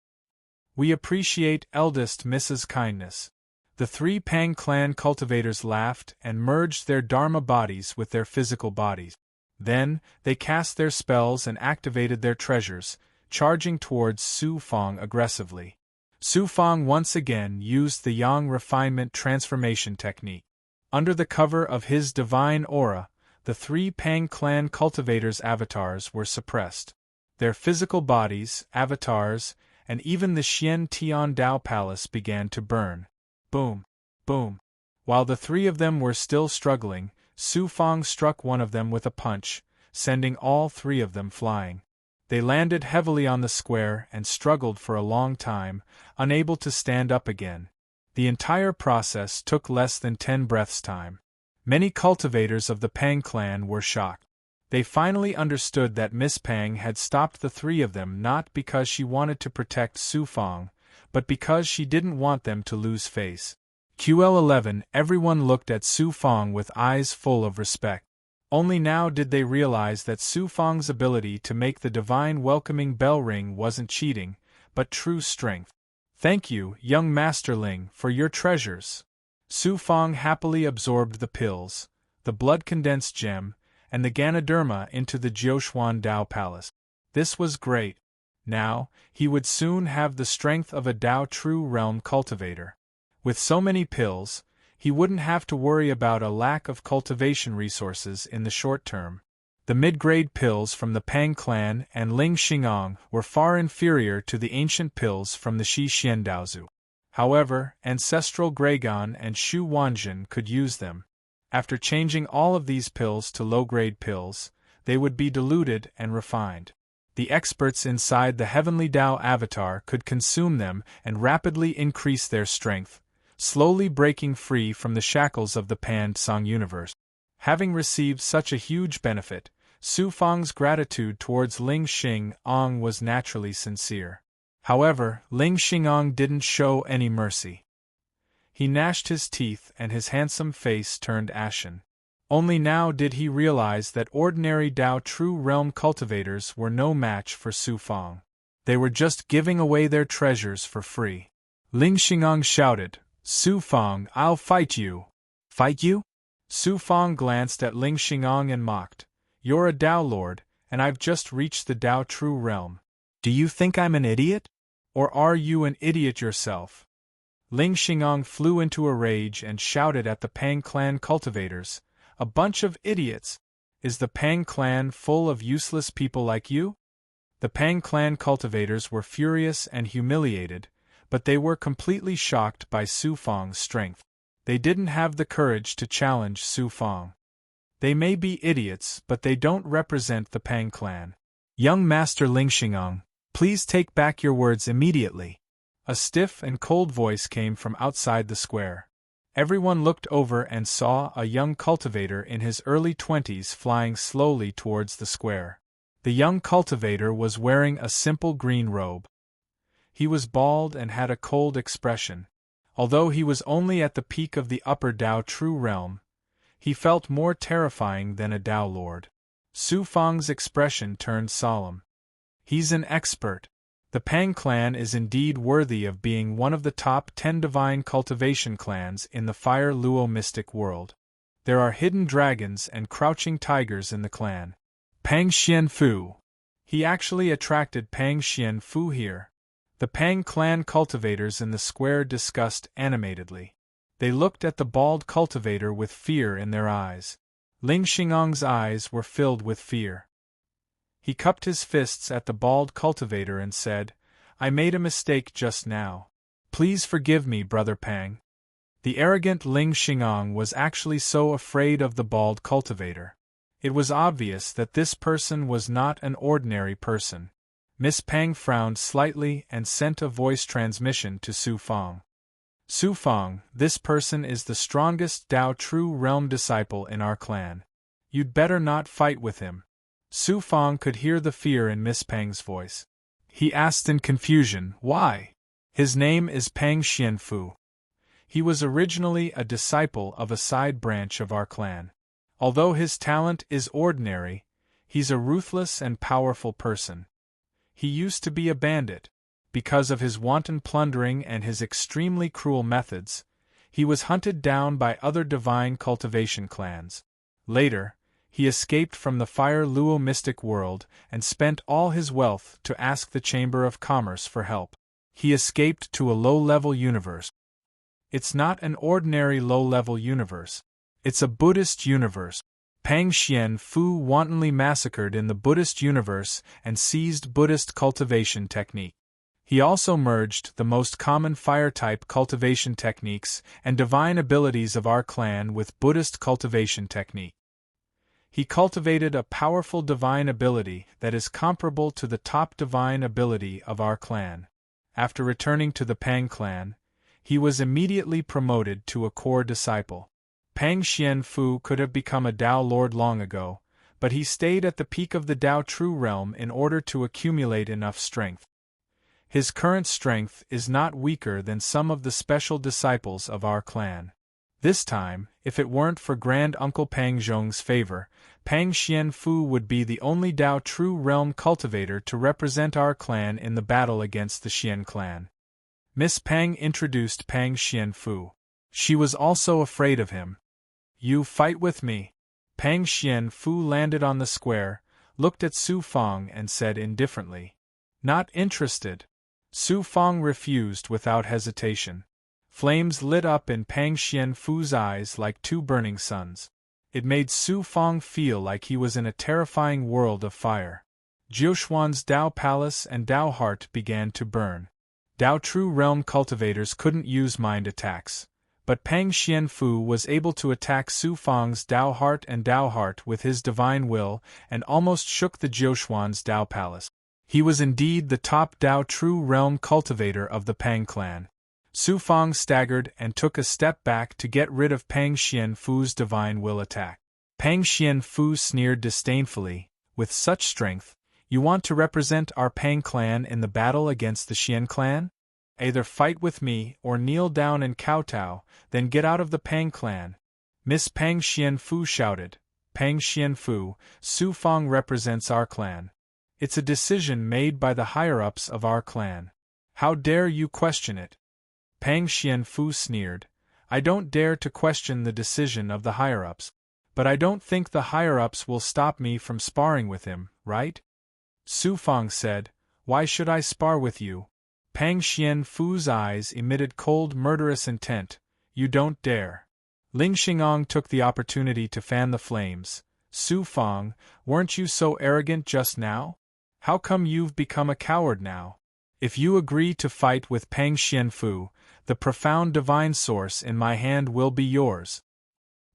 We appreciate eldest Mrs. Kindness." The three Pang clan cultivators laughed and merged their Dharma bodies with their physical bodies. Then, they cast their spells and activated their treasures, charging towards Su Fang aggressively. Su Fang once again used the Yang refinement transformation technique. Under the cover of his divine aura, the three Pang clan cultivators' avatars were suppressed. Their physical bodies, avatars, and even the Xian Tian Dao Palace began to burn. Boom! Boom! While the three of them were still struggling, Su Fang struck one of them with a punch, sending all three of them flying. They landed heavily on the square and struggled for a long time, unable to stand up again. The entire process took less than 10 breaths' time. Many cultivators of the Pang clan were shocked. They finally understood that Miss Pang had stopped the three of them not because she wanted to protect Su Fang, but because she didn't want them to lose face. QL11. Everyone looked at Su Fang with eyes full of respect. Only now did they realize that Su Fang's ability to make the divine welcoming bell ring wasn't cheating, but true strength. "Thank you, young Masterling, for your treasures." Su Fang happily absorbed the pills, the blood-condensed gem, and the Ganoderma into the Jiuquan Dao Palace. This was great. Now, he would soon have the strength of a Tao True Realm cultivator. With so many pills, he wouldn't have to worry about a lack of cultivation resources in the short term. The mid-grade pills from the Pang clan and Ling Xingong were far inferior to the ancient pills from the Shi Xian Daozu. However, ancestral Graygon and Shu Wanjin could use them. After changing all of these pills to low-grade pills, they would be diluted and refined. The experts inside the heavenly Tao avatar could consume them and rapidly increase their strength, slowly breaking free from the shackles of the Pan Song universe. Having received such a huge benefit, Su Fang's gratitude towards Ling Xing'an was naturally sincere. However, Ling Xing'an didn't show any mercy. He gnashed his teeth and his handsome face turned ashen. Only now did he realize that ordinary Dao True Realm cultivators were no match for Su Fang. They were just giving away their treasures for free. Ling Xing'an shouted, "Su Fang, I'll fight you!" "Fight you?" Su Fang glanced at Ling Xing'an and mocked. "You're a Dao Lord, and I've just reached the Dao True Realm. Do you think I'm an idiot? Or are you an idiot yourself?" Ling Xing'an flew into a rage and shouted at the Pang clan cultivators, "A bunch of idiots! Is the Pang clan full of useless people like you?" The Pang clan cultivators were furious and humiliated, but they were completely shocked by Su Fang's strength. They didn't have the courage to challenge Su Fang. They may be idiots, but they don't represent the Pang clan. "Young Master Ling Xing'an, please take back your words immediately." A stiff and cold voice came from outside the square. Everyone looked over and saw a young cultivator in his early 20s flying slowly towards the square. The young cultivator was wearing a simple green robe. He was bald and had a cold expression. Although he was only at the peak of the upper Dao True Realm, he felt more terrifying than a Dao Lord. Su Fang's expression turned solemn. "He's an expert. The Pang clan is indeed worthy of being one of the top 10 divine cultivation clans in the Fire Luo mystic world. There are hidden dragons and crouching tigers in the clan. Pang Xianfu." He actually attracted Pang Xianfu here. The Pang clan cultivators in the square discussed animatedly. They looked at the bald cultivator with fear in their eyes. Ling Xing'an's eyes were filled with fear. He cupped his fists at the bald cultivator and said, "I made a mistake just now. Please forgive me, Brother Pang." The arrogant Ling Xing'an was actually so afraid of the bald cultivator. It was obvious that this person was not an ordinary person. Miss Pang frowned slightly and sent a voice transmission to Su Fang. "Su Fang, this person is the strongest Dao True Realm disciple in our clan. You'd better not fight with him." Su Fang could hear the fear in Miss Pang's voice. He asked in confusion, "Why?" "His name is Pang Xianfu. He was originally a disciple of a side branch of our clan. Although his talent is ordinary, he's a ruthless and powerful person. He used to be a bandit. Because of his wanton plundering and his extremely cruel methods, he was hunted down by other divine cultivation clans. Later, he escaped from the Fire Luo mystic world and spent all his wealth to ask the Chamber of Commerce for help. He escaped to a low-level universe. It's not an ordinary low-level universe. It's a Buddhist universe. Pang Xianfu wantonly massacred in the Buddhist universe and seized Buddhist cultivation technique. He also merged the most common fire-type cultivation techniques and divine abilities of our clan with Buddhist cultivation technique. He cultivated a powerful divine ability that is comparable to the top divine ability of our clan. After returning to the Pang clan, he was immediately promoted to a core disciple. Pang Xianfu could have become a Dao Lord long ago, but he stayed at the peak of the Dao True Realm in order to accumulate enough strength. His current strength is not weaker than some of the special disciples of our clan. This time, if it weren't for Grand Uncle Pang Zhong's favor, Pang Xianfu would be the only Dao True Realm cultivator to represent our clan in the battle against the Xian clan. Miss Pang introduced Pang Xianfu. She was also afraid of him. "You fight with me." Pang Xianfu landed on the square, looked at Su Fang and said indifferently, "Not interested." Su Fang refused without hesitation. Flames lit up in Pang Xianfu's eyes like two burning suns. It made Su Fang feel like he was in a terrifying world of fire. Jiuxuan's Dao Palace and Dao Heart began to burn. Dao True Realm cultivators couldn't use mind attacks, but Pang Xianfu was able to attack Su Fang's Dao Heart and Dao Heart with his divine will and almost shook the Jiuxuan's Dao Palace. He was indeed the top Dao True Realm cultivator of the Pang clan. Su Fang staggered and took a step back to get rid of Pang Xianfu's divine will attack. Pang Xianfu sneered disdainfully, "With such strength, you want to represent our Pang clan in the battle against the Xian clan? Either fight with me or kneel down and kowtow, then get out of the Pang clan." Miss Pang Xianfu shouted. "Pang Xianfu, Su Fang represents our clan. It's a decision made by the higher-ups of our clan. How dare you question it?" Pang Xianfu sneered. "I don't dare to question the decision of the higher-ups. But I don't think the higher-ups will stop me from sparring with him, right?" Su Fang said, "Why should I spar with you?" Pang Xianfu's eyes emitted cold murderous intent. "You don't dare." Ling Xingong took the opportunity to fan the flames. "Su Fang, weren't you so arrogant just now? How come you've become a coward now? If you agree to fight with Pang Xianfu, the profound divine source in my hand will be yours."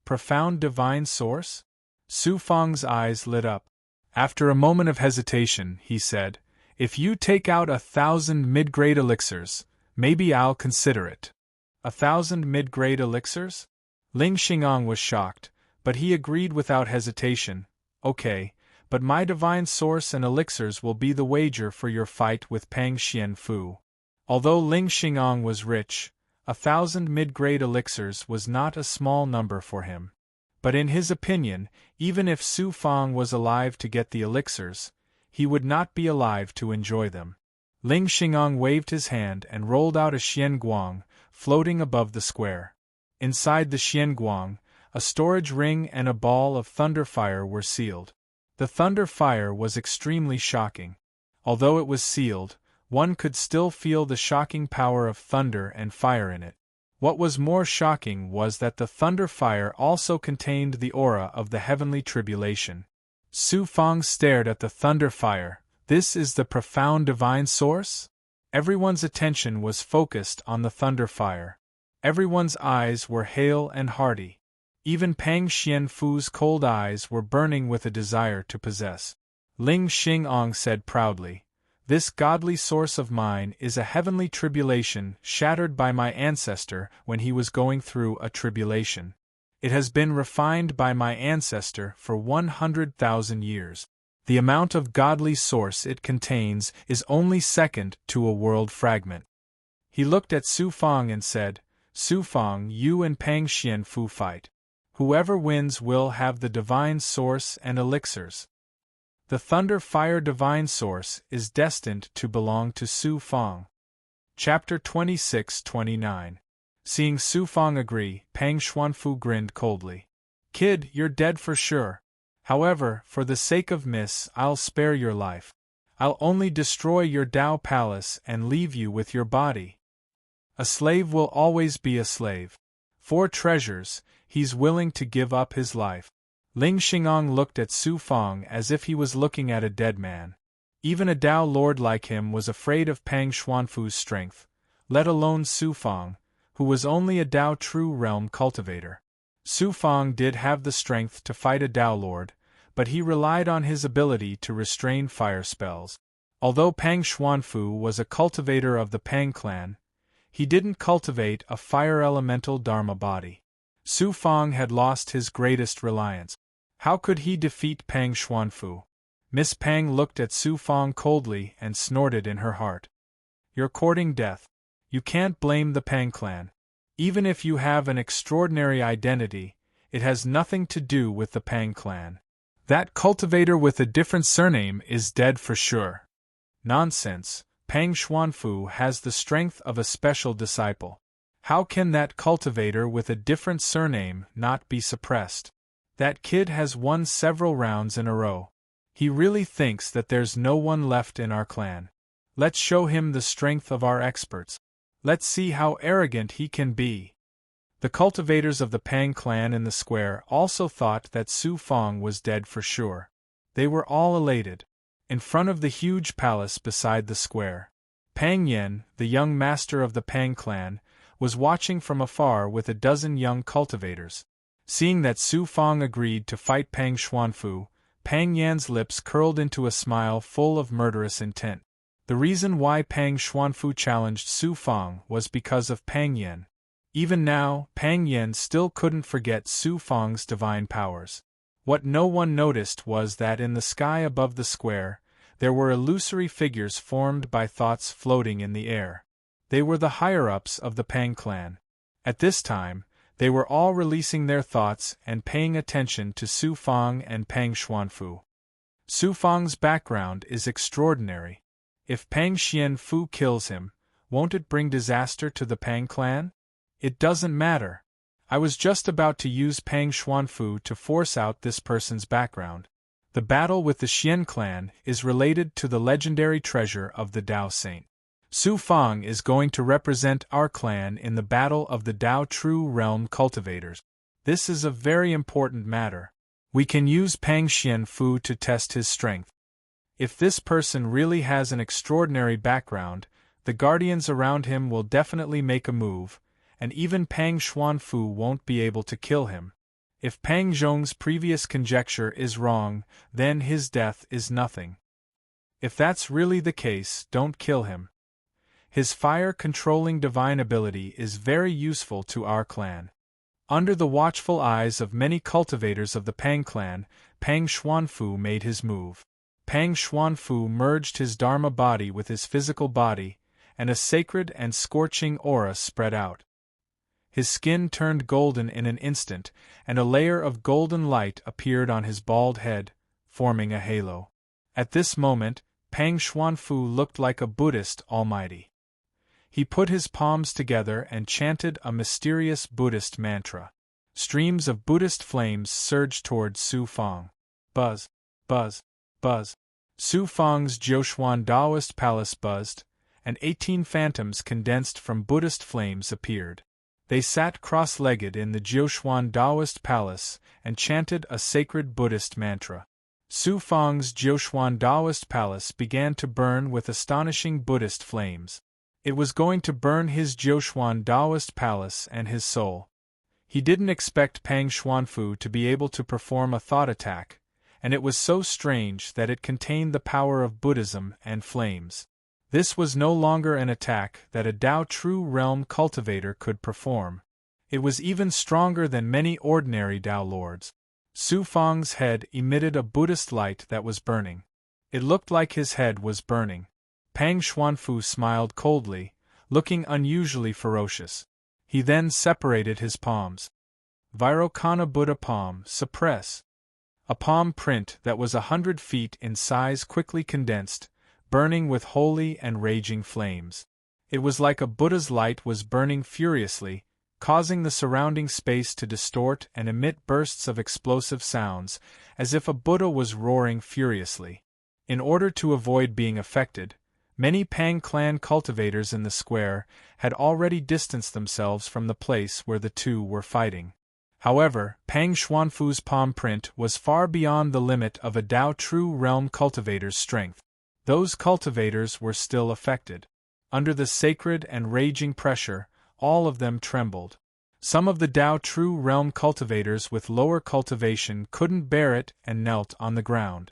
Profound divine source? Su Fang's eyes lit up. After a moment of hesitation, he said, "If you take out 1,000 mid-grade elixirs, maybe I'll consider it." 1,000 mid-grade elixirs? Ling Xingong was shocked, but he agreed without hesitation. "Okay, but my divine source and elixirs will be the wager for your fight with Pang Xianfu." Although Ling Xingong was rich, 1,000 mid-grade elixirs was not a small number for him. But in his opinion, even if Su Fang was alive to get the elixirs, he would not be alive to enjoy them. Ling Xingong waved his hand and rolled out a Xian Guang, floating above the square. Inside the Xian Guang, a storage ring and a ball of thunder fire were sealed. The thunder fire was extremely shocking. Although it was sealed, one could still feel the shocking power of thunder and fire in it. What was more shocking was that the thunder fire also contained the aura of the heavenly tribulation. Su Fang stared at the thunder fire. This is the profound divine source? Everyone's attention was focused on the thunder fire. Everyone's eyes were hale and hearty. Even Pang Xianfu's cold eyes were burning with a desire to possess. Ling Xingong said proudly, "This godly source of mine is a heavenly tribulation shattered by my ancestor when he was going through a tribulation. It has been refined by my ancestor for 100,000 years. The amount of godly source it contains is only second to a world fragment." He looked at Su Fang and said, "Su Fang, you and Pang Xianfu fight. Whoever wins will have the divine source and elixirs." The thunder fire divine source is destined to belong to Su Fang. Chapter 26-29. Seeing Su Fang agree, Pang Xuanfu grinned coldly. "Kid, you're dead for sure. However, for the sake of Miss, I'll spare your life. I'll only destroy your Dao palace and leave you with your body. A slave will always be a slave. For treasures, he's willing to give up his life." Ling Xingong looked at Su Fang as if he was looking at a dead man. Even a Dao lord like him was afraid of Pang Xuanfu's strength, let alone Su Fang, who was only a Dao True Realm cultivator. Su Fang did have the strength to fight a Dao lord, but he relied on his ability to restrain fire spells. Although Pang Xuanfu was a cultivator of the Pang clan, he didn't cultivate a fire elemental dharma body. Su Fang had lost his greatest reliance. How could he defeat Pang Xuanfu? Miss Pang looked at Su Fang coldly and snorted in her heart. "You're courting death. You can't blame the Pang clan. Even if you have an extraordinary identity, it has nothing to do with the Pang clan. That cultivator with a different surname is dead for sure." "Nonsense. Pang Xuanfu has the strength of a special disciple. How can that cultivator with a different surname not be suppressed? That kid has won several rounds in a row. He really thinks that there's no one left in our clan. Let's show him the strength of our experts. Let's see how arrogant he can be." The cultivators of the Pang clan in the square also thought that Su Fang was dead for sure. They were all elated. In front of the huge palace beside the square, Pang Yen, the young master of the Pang clan, was watching from afar with a dozen young cultivators. Seeing that Su Fang agreed to fight Pang Xuanfu, Pang Yan's lips curled into a smile full of murderous intent. The reason why Pang Xuanfu challenged Su Fang was because of Pang Yan. Even now, Pang Yan still couldn't forget Su Fang's divine powers. What no one noticed was that in the sky above the square, there were illusory figures formed by thoughts floating in the air. They were the higher-ups of the Pang clan. At this time, they were all releasing their thoughts and paying attention to Su Fang and Pang Xuanfu. Su Fang's background is extraordinary. If Pang Xianfu kills him, won't it bring disaster to the Pang clan? It doesn't matter. I was just about to use Pang Xuanfu to force out this person's background. The battle with the Xian clan is related to the legendary treasure of the Dao Saint. Su Fang is going to represent our clan in the battle of the Dao True Realm cultivators. This is a very important matter. We can use Pang Xianfu to test his strength. If this person really has an extraordinary background, the guardians around him will definitely make a move, and even Pang Xuanfu won't be able to kill him. If Pang Zhong's previous conjecture is wrong, then his death is nothing. If that's really the case, don't kill him. His fire-controlling divine ability is very useful to our clan. Under the watchful eyes of many cultivators of the Pang clan, Pang Xuanfu made his move. Pang Xuanfu merged his Dharma body with his physical body, and a sacred and scorching aura spread out. His skin turned golden in an instant, and a layer of golden light appeared on his bald head, forming a halo. At this moment, Pang Xuanfu looked like a Buddhist almighty. He put his palms together and chanted a mysterious Buddhist mantra. Streams of Buddhist flames surged toward Su Fang. Buzz, buzz, buzz. Su Fang's Jiuquan Daoist palace buzzed, and 18 phantoms condensed from Buddhist flames appeared. They sat cross-legged in the Jiuquan Daoist palace and chanted a sacred Buddhist mantra. Su Fang's Jiuquan Daoist palace began to burn with astonishing Buddhist flames. It was going to burn his Jiuquan Daoist palace and his soul. He didn't expect Pang Xuanfu to be able to perform a thought attack, and it was so strange that it contained the power of Buddhism and flames. This was no longer an attack that a Dao True Realm cultivator could perform. It was even stronger than many ordinary Dao lords. Su Fang's head emitted a Buddhist light that was burning. It looked like his head was burning. Pang Xuanfu smiled coldly, looking unusually ferocious. He then separated his palms. Vairocana Buddha palm, suppress. A palm print that was 100 feet in size quickly condensed, burning with holy and raging flames. It was like a Buddha's light was burning furiously, causing the surrounding space to distort and emit bursts of explosive sounds, as if a Buddha was roaring furiously. In order to avoid being affected, many Pang clan cultivators in the square had already distanced themselves from the place where the two were fighting. However, Pang Xuanfu's palm print was far beyond the limit of a Dao True Realm cultivator's strength. Those cultivators were still affected. Under the sacred and raging pressure, all of them trembled. Some of the Dao True Realm cultivators with lower cultivation couldn't bear it and knelt on the ground.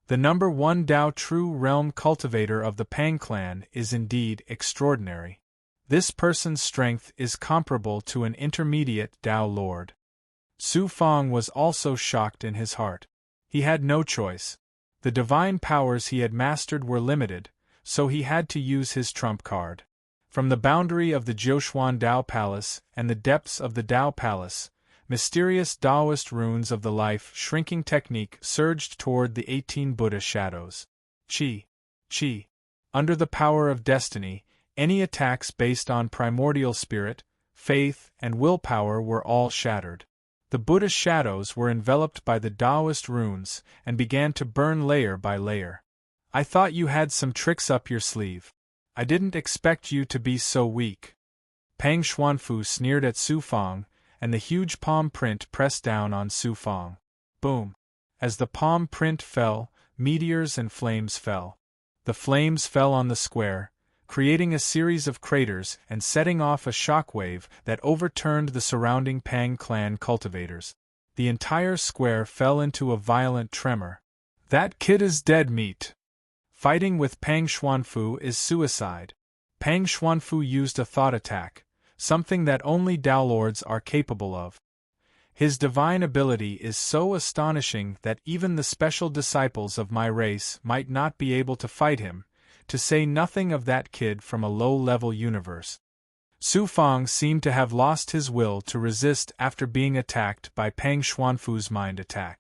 The number 1 Dao True Realm cultivator of the Pang clan is indeed extraordinary. This person's strength is comparable to an intermediate Dao lord. Su Fang was also shocked in his heart. He had no choice. The divine powers he had mastered were limited, so he had to use his trump card. From the boundary of the Jiuquan Dao Palace and the depths of the Dao Palace, mysterious Daoist runes of the life-shrinking technique surged toward the 18 Buddha shadows. Qi. Under the power of destiny, any attacks based on primordial spirit, faith, and willpower were all shattered. The Buddha shadows were enveloped by the Daoist runes and began to burn layer by layer. I thought you had some tricks up your sleeve. I didn't expect you to be so weak. Pang Xuanfu sneered at Su Fang, and the huge palm print pressed down on Su Fang. Boom! As the palm print fell, meteors and flames fell. The flames fell on the square, creating a series of craters and setting off a shockwave that overturned the surrounding Pang clan cultivators. The entire square fell into a violent tremor. That kid is dead meat. Fighting with Pang Xuanfu is suicide. Pang Xuanfu used a thought attack, something that only Dao Lords are capable of. His divine ability is so astonishing that even the special disciples of my race might not be able to fight him, to say nothing of that kid from a low-level universe. Su Fang seemed to have lost his will to resist after being attacked by Pang Xuanfu's mind attack.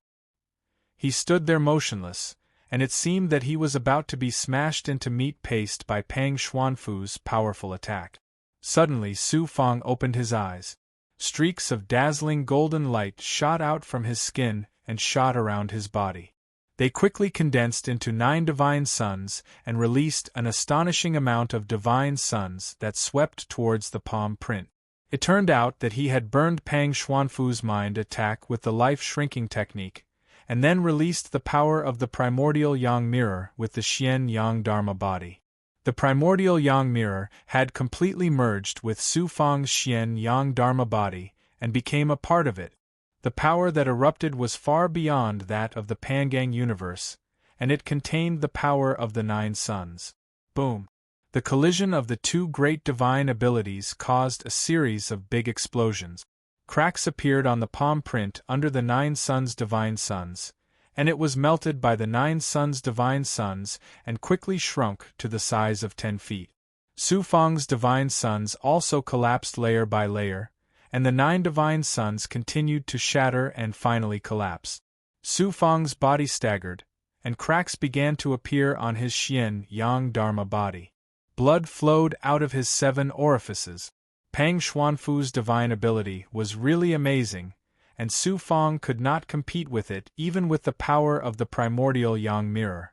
He stood there motionless, and it seemed that he was about to be smashed into meat paste by Pang Xuanfu's powerful attack. Suddenly Su Fang opened his eyes. Streaks of dazzling golden light shot out from his skin and shot around his body. They quickly condensed into 9 divine suns and released an astonishing amount of divine suns that swept towards the palm print. It turned out that he had burned Pang Xuanfu's mind attack with the life-shrinking technique, and then released the power of the primordial Yang mirror with the Xian Yang Dharma body. The primordial Yang mirror had completely merged with Su Fang's Xian Yang Dharma body and became a part of it. The power that erupted was far beyond that of the Pangang universe, and it contained the power of the 9 suns. Boom! The collision of the 2 great divine abilities caused a series of big explosions. Cracks appeared on the palm print under the 9 suns' divine suns, and it was melted by the 9 suns' divine suns and quickly shrunk to the size of 10 feet. Su Fang's divine suns also collapsed layer by layer, and the 9 divine suns continued to shatter and finally collapse. Su Fang's body staggered, and cracks began to appear on his Xian Yang Dharma body. Blood flowed out of his 7 orifices. Pang Xuanfu's divine ability was really amazing, and Su Fang could not compete with it even with the power of the primordial Yang mirror.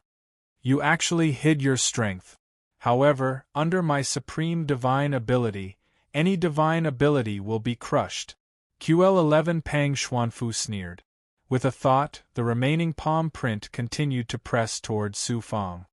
You actually hid your strength. However, under my supreme divine ability, any divine ability will be crushed. QL11 Pang Xuanfu sneered. With a thought, the remaining palm print continued to press toward Su Fang.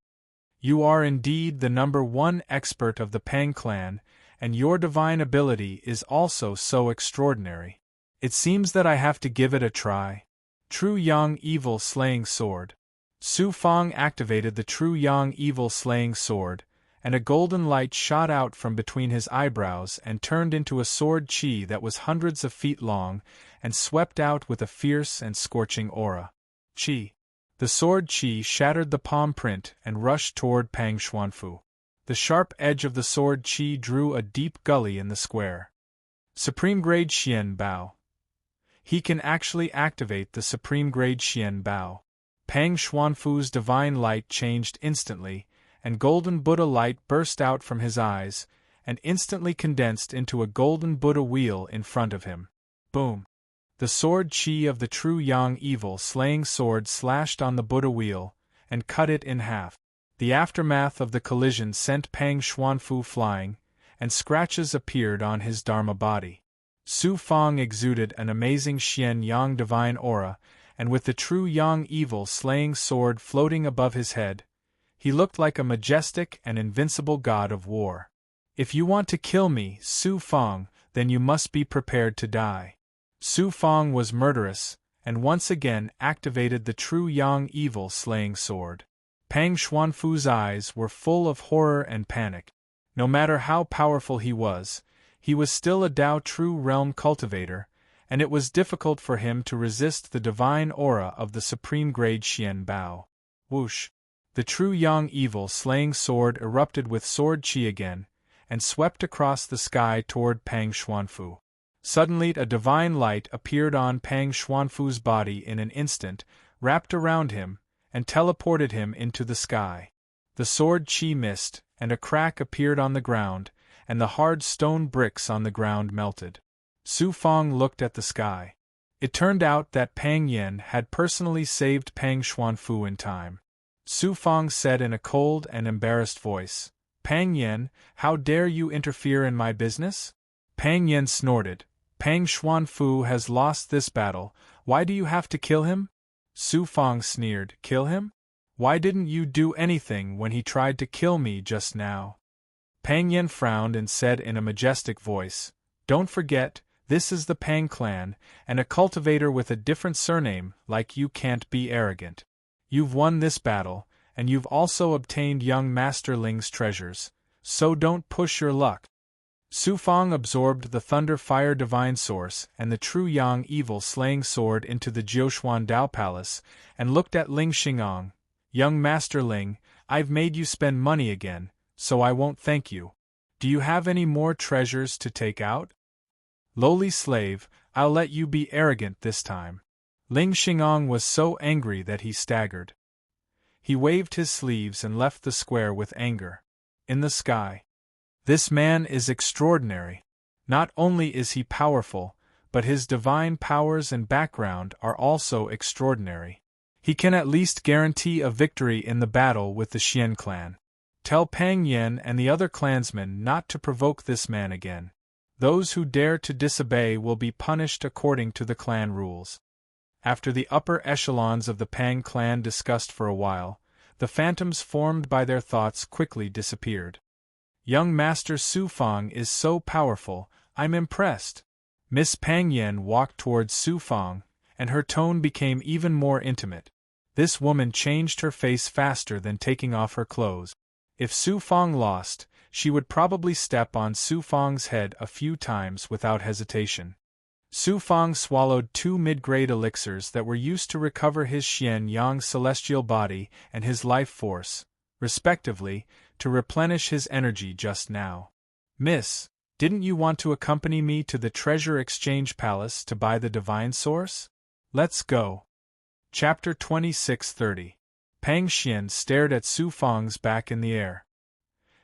You are indeed the number 1 expert of the Pang clan, and your divine ability is also so extraordinary. It seems that I have to give it a try. True Yang Evil Slaying Sword. Su Fang activated the True Yang Evil Slaying Sword, and a golden light shot out from between his eyebrows and turned into a sword qi that was hundreds of feet long and swept out with a fierce and scorching aura. Qi. The sword qi shattered the palm print and rushed toward Pang Xuanfu. The sharp edge of the sword qi drew a deep gully in the square. Supreme Grade Xian Bao. He can actually activate the Supreme Grade Xian Bao. Pang Xuanfu's divine light changed instantly, and golden Buddha light burst out from his eyes, and instantly condensed into a golden Buddha wheel in front of him. Boom! The sword qi of the True Yang Evil Slaying Sword slashed on the Buddha wheel, and cut it in half. The aftermath of the collision sent Pang Xuanfu flying, and scratches appeared on his Dharma body. Su Fang exuded an amazing Xian Yang divine aura, and with the True Yang Evil Slaying Sword floating above his head, he looked like a majestic and invincible god of war. If you want to kill me, Su Fang, then you must be prepared to die. Su Fang was murderous, and once again activated the True Yang Evil Slaying Sword. Pang Xuanfu's eyes were full of horror and panic. No matter how powerful he was still a Dao True Realm cultivator, and it was difficult for him to resist the divine aura of the Supreme Grade Xian Bao. Whoosh! The True Yang Evil Slaying Sword erupted with sword qi again, and swept across the sky toward Pang Xuanfu. Suddenly a divine light appeared on Pang Xuanfu's body in an instant, wrapped around him, and teleported him into the sky. The sword qi missed, and a crack appeared on the ground, and the hard stone bricks on the ground melted. Su Fang looked at the sky. It turned out that Pang Yen had personally saved Pang Xuanfu in time. Su Fang said in a cold and embarrassed voice, "Pang Yen, how dare you interfere in my business?" Pang Yen snorted, "Pang Xuanfu has lost this battle, why do you have to kill him?" Su Fang sneered, "Kill him? Why didn't you do anything when he tried to kill me just now?" Pang Yen frowned and said in a majestic voice, "Don't forget, this is the Pang clan, and a cultivator with a different surname like you can't be arrogant. You've won this battle, and you've also obtained young Master Ling's treasures, so don't push your luck. Su Fang absorbed the Thunder Fire Divine Source and the True Yang Evil Slaying Sword into the Jiuxuan Dao Palace, and looked at Ling Xing'ang. Young Master Ling, I've made you spend money again, so I won't thank you. Do you have any more treasures to take out? Lowly slave, I'll let you be arrogant this time. Ling Xing'ang was so angry that he staggered. He waved his sleeves and left the square with anger. In the sky. This man is extraordinary. Not only is he powerful, but his divine powers and background are also extraordinary. He can at least guarantee a victory in the battle with the Xian clan. Tell Pang Yen and the other clansmen not to provoke this man again. Those who dare to disobey will be punished according to the clan rules. After the upper echelons of the Pang clan discussed for a while, the phantoms formed by their thoughts quickly disappeared. Young Master Su Fang is so powerful, I'm impressed. Miss Pang Yen walked towards Su Fang, and her tone became even more intimate. This woman changed her face faster than taking off her clothes. If Su Fang lost, she would probably step on Su Fang's head a few times without hesitation. Su Fang swallowed 2 mid-grade elixirs that were used to recover his Xian Yang celestial body and his life force, respectively, to replenish his energy just now. Miss, didn't you want to accompany me to the Treasure Exchange Palace to buy the Divine Source? Let's go. Chapter 26:30. Pang Xian stared at Su Fang's back in the air.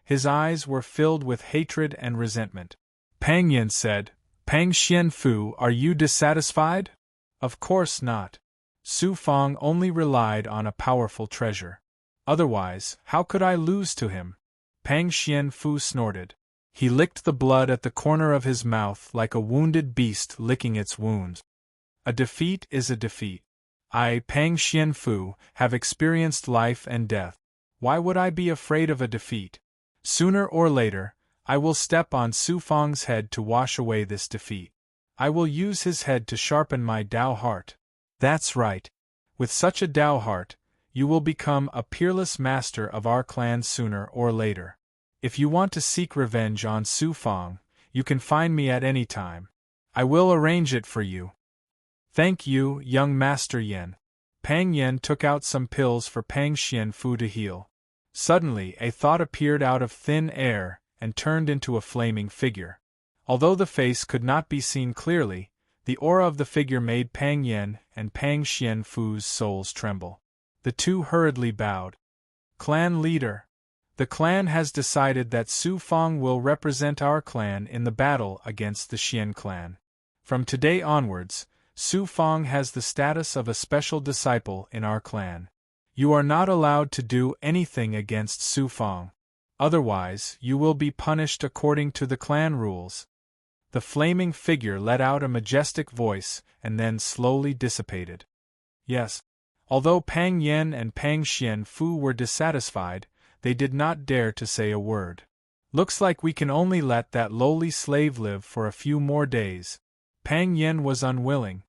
His eyes were filled with hatred and resentment. Pang Yen said, Pang Xian Fu, are you dissatisfied? Of course not. Su Fang only relied on a powerful treasure. Otherwise, how could I lose to him? Pang Xian Fu snorted. He licked the blood at the corner of his mouth like a wounded beast licking its wounds. A defeat is a defeat. I, Pang Xian Fu, have experienced life and death. Why would I be afraid of a defeat? Sooner or later, I will step on Su Fang's head to wash away this defeat. I will use his head to sharpen my Dao heart. That's right. With such a Dao heart, you will become a peerless master of our clan sooner or later. If you want to seek revenge on Su Fang, you can find me at any time. I will arrange it for you. Thank you, young Master Yen. Pang Yen took out some pills for Pang Xian Fu to heal. Suddenly, a thought appeared out of thin air and turned into a flaming figure. Although the face could not be seen clearly, the aura of the figure made Pang Yen and Pang Xian Fu's souls tremble. The two hurriedly bowed. Clan leader. The clan has decided that Su Fang will represent our clan in the battle against the Xian clan. From today onwards, Su Fang has the status of a special disciple in our clan. You are not allowed to do anything against Su Fang. Otherwise, you will be punished according to the clan rules. The flaming figure let out a majestic voice and then slowly dissipated. Yes. Although Pang Yen and Pang Xian Fu were dissatisfied, they did not dare to say a word. Looks like we can only let that lowly slave live for a few more days. Pang Yen was unwilling.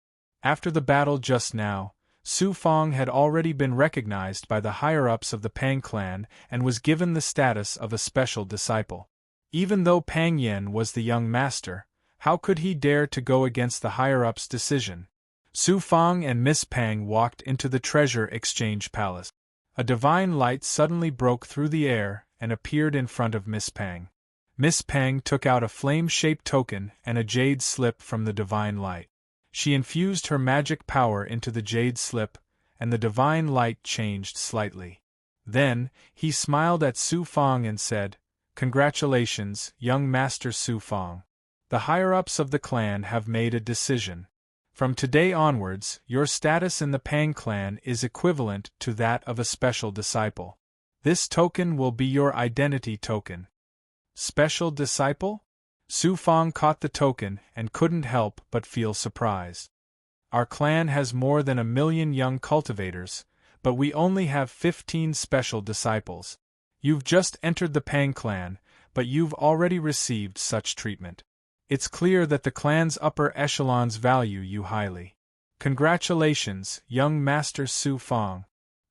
After the battle just now, Su Fang had already been recognized by the higher-ups of the Pang clan and was given the status of a special disciple. Even though Pang Yen was the young master, how could he dare to go against the higher-ups' decision? Su Fang and Miss Pang walked into the Treasure Exchange Palace. A divine light suddenly broke through the air and appeared in front of Miss Pang. Miss Pang took out a flame-shaped token and a jade slip from the divine light. She infused her magic power into the jade slip, and the divine light changed slightly. Then, he smiled at Su Fang and said, Congratulations, young Master Su Fang. The higher-ups of the clan have made a decision. From today onwards, your status in the Pang clan is equivalent to that of a special disciple. This token will be your identity token. Special disciple? Su Fang caught the token and couldn't help but feel surprised. Our clan has more than 1 million young cultivators, but we only have 15 special disciples. You've just entered the Pang clan, but you've already received such treatment. It's clear that the clan's upper echelons value you highly. Congratulations, young Master Su Fang.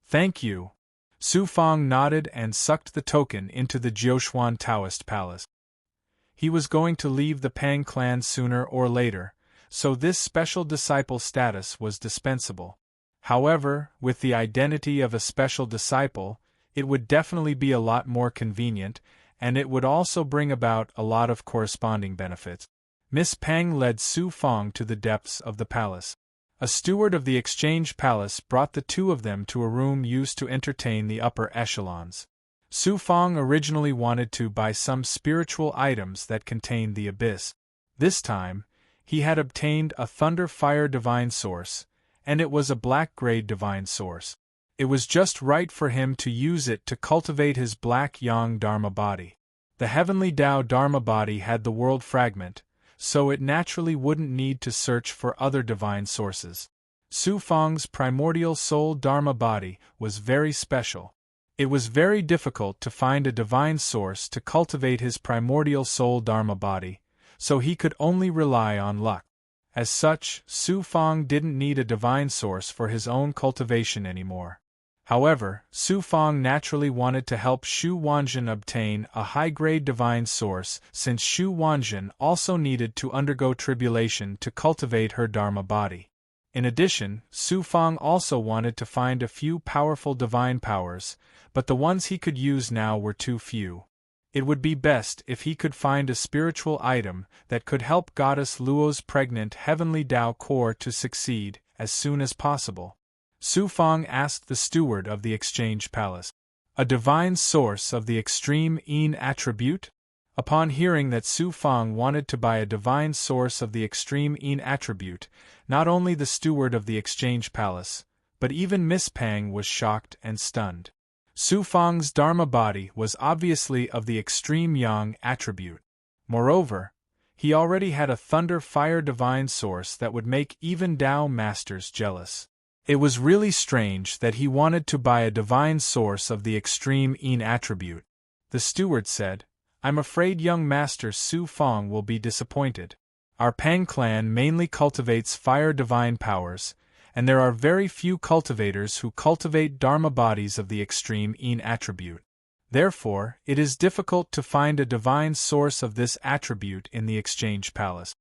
Thank you. Su Fang nodded and sucked the token into the Jiuquan Taoist palace. He was going to leave the Pang clan sooner or later, so this special disciple status was dispensable. However, with the identity of a special disciple, it would definitely be a lot more convenient, and it would also bring about a lot of corresponding benefits. Miss Pang led Su Fang to the depths of the palace. A steward of the exchange palace brought the two of them to a room used to entertain the upper echelons. Su Fang originally wanted to buy some spiritual items that contained the abyss. This time, he had obtained a thunder-fire divine source, and it was a black-grade divine source. It was just right for him to use it to cultivate his black yang dharma body. The heavenly Tao dharma body had the world fragment, so it naturally wouldn't need to search for other divine sources. Su Fang's primordial soul dharma body was very special. It was very difficult to find a divine source to cultivate his primordial soul dharma body, so he could only rely on luck. As such, Su Fang didn't need a divine source for his own cultivation anymore. However, Su Fang naturally wanted to help Xu Wanjun obtain a high-grade divine source, since Xu Wanjun also needed to undergo tribulation to cultivate her dharma body. In addition, Su Fang also wanted to find a few powerful divine powers, but the ones he could use now were too few. It would be best if he could find a spiritual item that could help Goddess Luo's pregnant heavenly Tao core to succeed as soon as possible. Su Fang asked the steward of the exchange palace, "A divine source of the extreme Yin attribute?" Upon hearing that Su Fang wanted to buy a divine source of the extreme Yin attribute, not only the steward of the exchange palace, but even Miss Pang was shocked and stunned. Su Fang's dharma body was obviously of the extreme yang attribute. Moreover, he already had a thunder-fire divine source that would make even Tao masters jealous. It was really strange that he wanted to buy a divine source of the extreme Yin attribute. The steward said, "I'm afraid young Master Su Fang will be disappointed. Our Pang clan mainly cultivates fire divine powers, and there are very few cultivators who cultivate dharma bodies of the extreme Yin attribute. Therefore, it is difficult to find a divine source of this attribute in the exchange palace."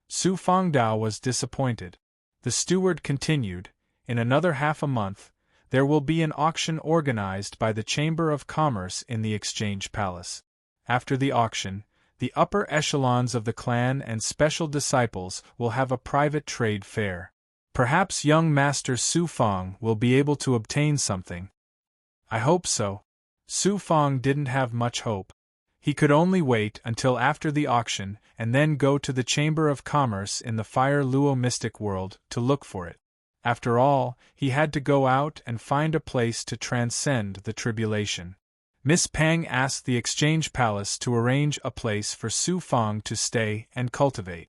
Su Fangdao was disappointed. The steward continued, "In another half a month, there will be an auction organized by the Chamber of Commerce in the exchange palace. After the auction, the upper echelons of the clan and special disciples will have a private trade fair. Perhaps young Master Su Fang will be able to obtain something." "I hope so." Su Fang didn't have much hope. He could only wait until after the auction and then go to the Chamber of Commerce in the Fire Luo mystic world to look for it. After all, he had to go out and find a place to transcend the tribulation. Miss Pang asked the exchange palace to arrange a place for Su Fang to stay and cultivate.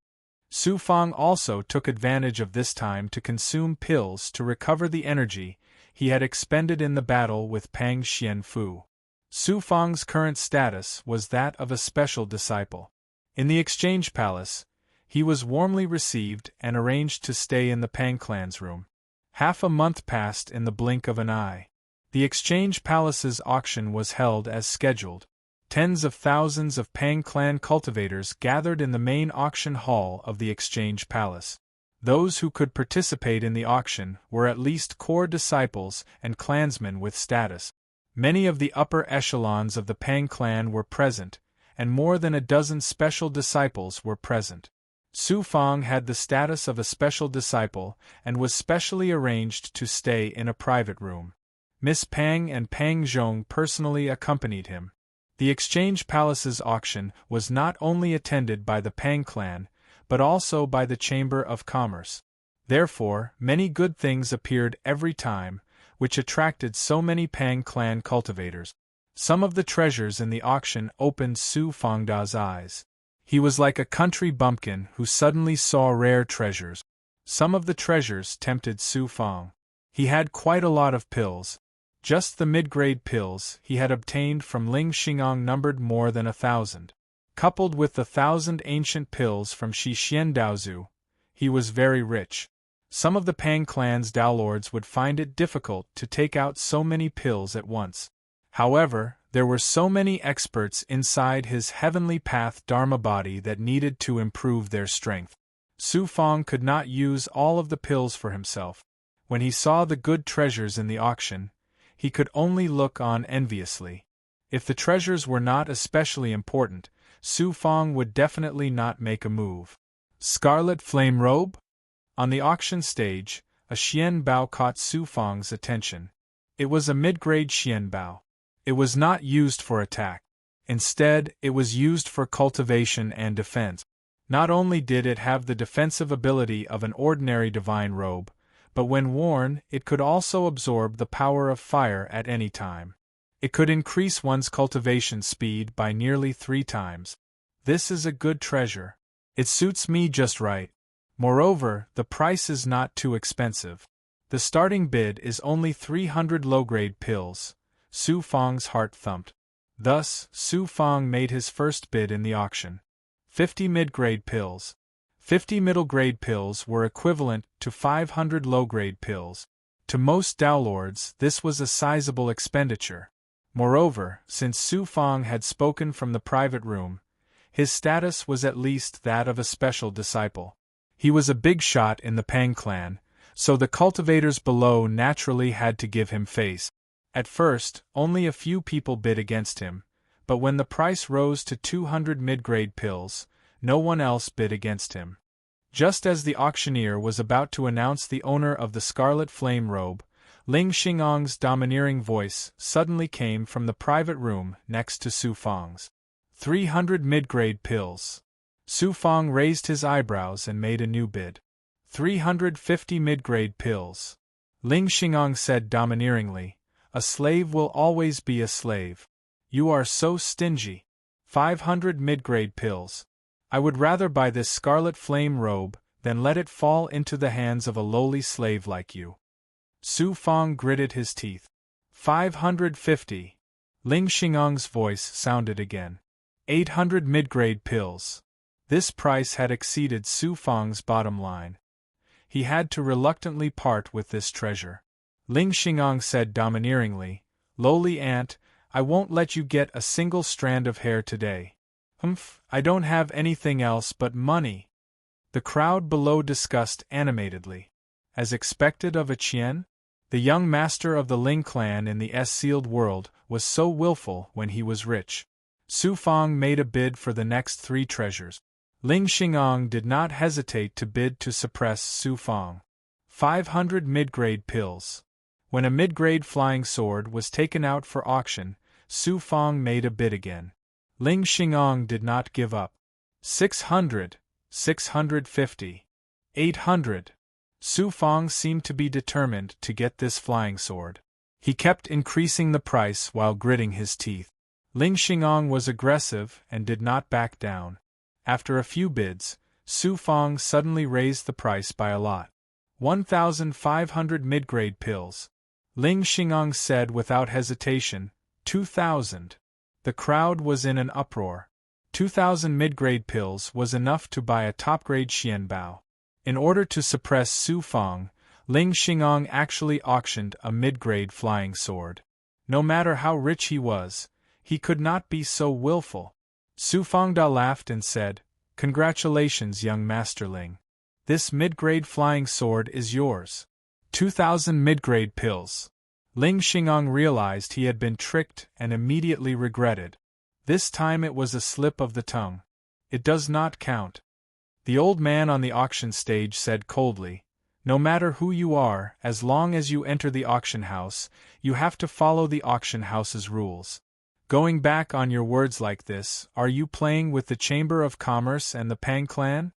Su Fang also took advantage of this time to consume pills to recover the energy he had expended in the battle with Pang Xianfu. Su Fang's current status was that of a special disciple. In the exchange palace, he was warmly received and arranged to stay in the Pang clan's room. Half a month passed in the blink of an eye. The exchange palace's auction was held as scheduled. Tens of thousands of Pang clan cultivators gathered in the main auction hall of the exchange palace. Those who could participate in the auction were at least core disciples and clansmen with status. Many of the upper echelons of the Pang clan were present, and more than a dozen special disciples were present. Su Fang had the status of a special disciple and was specially arranged to stay in a private room. Miss Pang and Pang Zhong personally accompanied him. The exchange palace's auction was not only attended by the Pang clan, but also by the Chamber of Commerce. Therefore, many good things appeared every time, which attracted so many Pang clan cultivators. Some of the treasures in the auction opened Su Fangda's eyes. He was like a country bumpkin who suddenly saw rare treasures. Some of the treasures tempted Su Fang. He had quite a lot of pills. Just the mid-grade pills he had obtained from Ling Xingang numbered more than 1,000. Coupled with the 1,000 ancient pills from Shi Xian Daozu, he was very rich. Some of the Pang clan's Dowlords would find it difficult to take out so many pills at once. However, there were so many experts inside his heavenly path Dharma body that needed to improve their strength. Su Fong could not use all of the pills for himself. When he saw the good treasures in the auction, he could only look on enviously. If the treasures were not especially important, Su Fong would definitely not make a move. Scarlet flame robe? On the auction stage, a xian bao caught Su Fong's attention. It was a mid-grade xian bao. It was not used for attack. Instead, it was used for cultivation and defense. Not only did it have the defensive ability of an ordinary divine robe, but when worn, it could also absorb the power of fire at any time. It could increase one's cultivation speed by nearly 3 times. This is a good treasure. It suits me just right. Moreover, the price is not too expensive. The starting bid is only 300 low-grade pills. Su Fong's heart thumped. Thus, Su Fong made his first bid in the auction. 50 mid-grade pills. 50 middle-grade pills were equivalent to 500 low-grade pills. To most Dowlords, this was a sizable expenditure. Moreover, since Su Fong had spoken from the private room, his status was at least that of a special disciple. He was a big shot in the Pang clan, so the cultivators below naturally had to give him face. At first, only a few people bid against him, but when the price rose to 200 mid-grade pills, no one else bid against him. Just as the auctioneer was about to announce the owner of the scarlet flame robe, Ling Xingong's domineering voice suddenly came from the private room next to Su Fong's. 300 mid-grade pills. Su Fong raised his eyebrows and made a new bid. 350 mid-grade pills. Ling Xingong said domineeringly, "A slave will always be a slave. You are so stingy. 500 mid-grade pills. I would rather buy this scarlet flame robe than let it fall into the hands of a lowly slave like you." Su Fong gritted his teeth. 550. Ling Xingong's voice sounded again. 800 mid-grade pills. This price had exceeded Su Fong's bottom line. He had to reluctantly part with this treasure. Ling Xingong said domineeringly, "Lowly ant, I won't let you get a single strand of hair today. Humph, I don't have anything else but money." The crowd below discussed animatedly. As expected of a Qian, the young master of the Ling clan in the S-sealed world was so willful when he was rich. Su Fong made a bid for the next 3 treasures. Ling Xingong did not hesitate to bid to suppress Su Fong. 500 mid-grade pills. When a mid-grade flying sword was taken out for auction, Su Fong made a bid again. Ling Xingong did not give up. 600, 650, 800. Su Fong seemed to be determined to get this flying sword. He kept increasing the price while gritting his teeth. Ling Xingong was aggressive and did not back down. After a few bids, Su Fong suddenly raised the price by a lot. 1,500 mid-grade pills. Ling Xingong said without hesitation, 2,000. The crowd was in an uproar. 2,000 mid-grade pills was enough to buy a top-grade xian bao. In order to suppress Su Fong, Ling Xingong actually auctioned a mid-grade flying sword. No matter how rich he was, he could not be so willful. Su Fongda laughed and said, "Congratulations, young Master Ling. This mid-grade flying sword is yours." 2,000 mid-grade pills. Ling Xingong realized he had been tricked and immediately regretted. This time it was a slip of the tongue. It does not count. The old man on the auction stage said coldly, "No matter who you are, as long as you enter the auction house, you have to follow the auction house's rules. Going back on your words like this, are you playing with the Chamber of Commerce and the Pang clan?"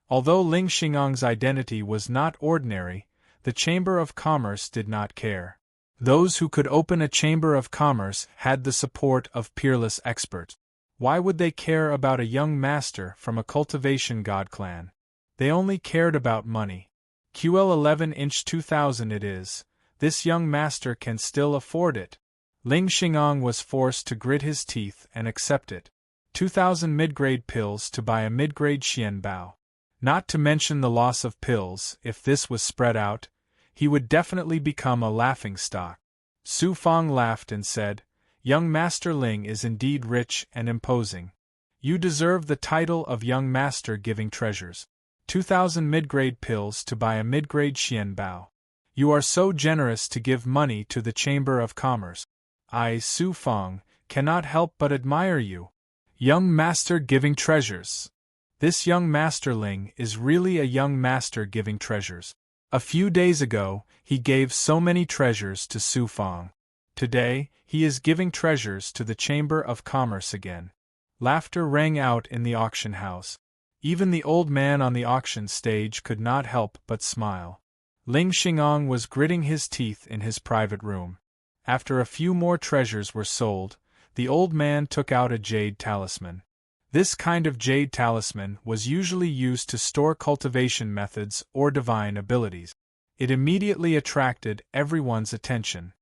Although Ling Xingong's identity was not ordinary, the Chamber of Commerce did not care. Those who could open a Chamber of Commerce had the support of peerless experts. Why would they care about a young master from a cultivation god clan? They only cared about money. QL 11-inch 2000 it is. This young master can still afford it. Ling Xingong was forced to grit his teeth and accept it. 2,000 mid-grade pills to buy a mid-grade xian bao. Not to mention the loss of pills, if this was spread out, he would definitely become a laughingstock. Su Fong laughed and said, Young Master Ling is indeed rich and imposing. You deserve the title of Young Master giving treasures. 2,000 mid-grade pills to buy a mid-grade Xian Bao. You are so generous to give money to the Chamber of Commerce. I, Su Fong, cannot help but admire you. Young Master giving treasures. This young masterling is really a young master giving treasures. A few days ago, he gave so many treasures to Su Fong. Today, he is giving treasures to the Chamber of Commerce again. Laughter rang out in the auction house. Even the old man on the auction stage could not help but smile. Ling Xingong was gritting his teeth in his private room. After a few more treasures were sold, the old man took out a jade talisman. This kind of jade talisman was usually used to store cultivation methods or divine abilities. It immediately attracted everyone's attention.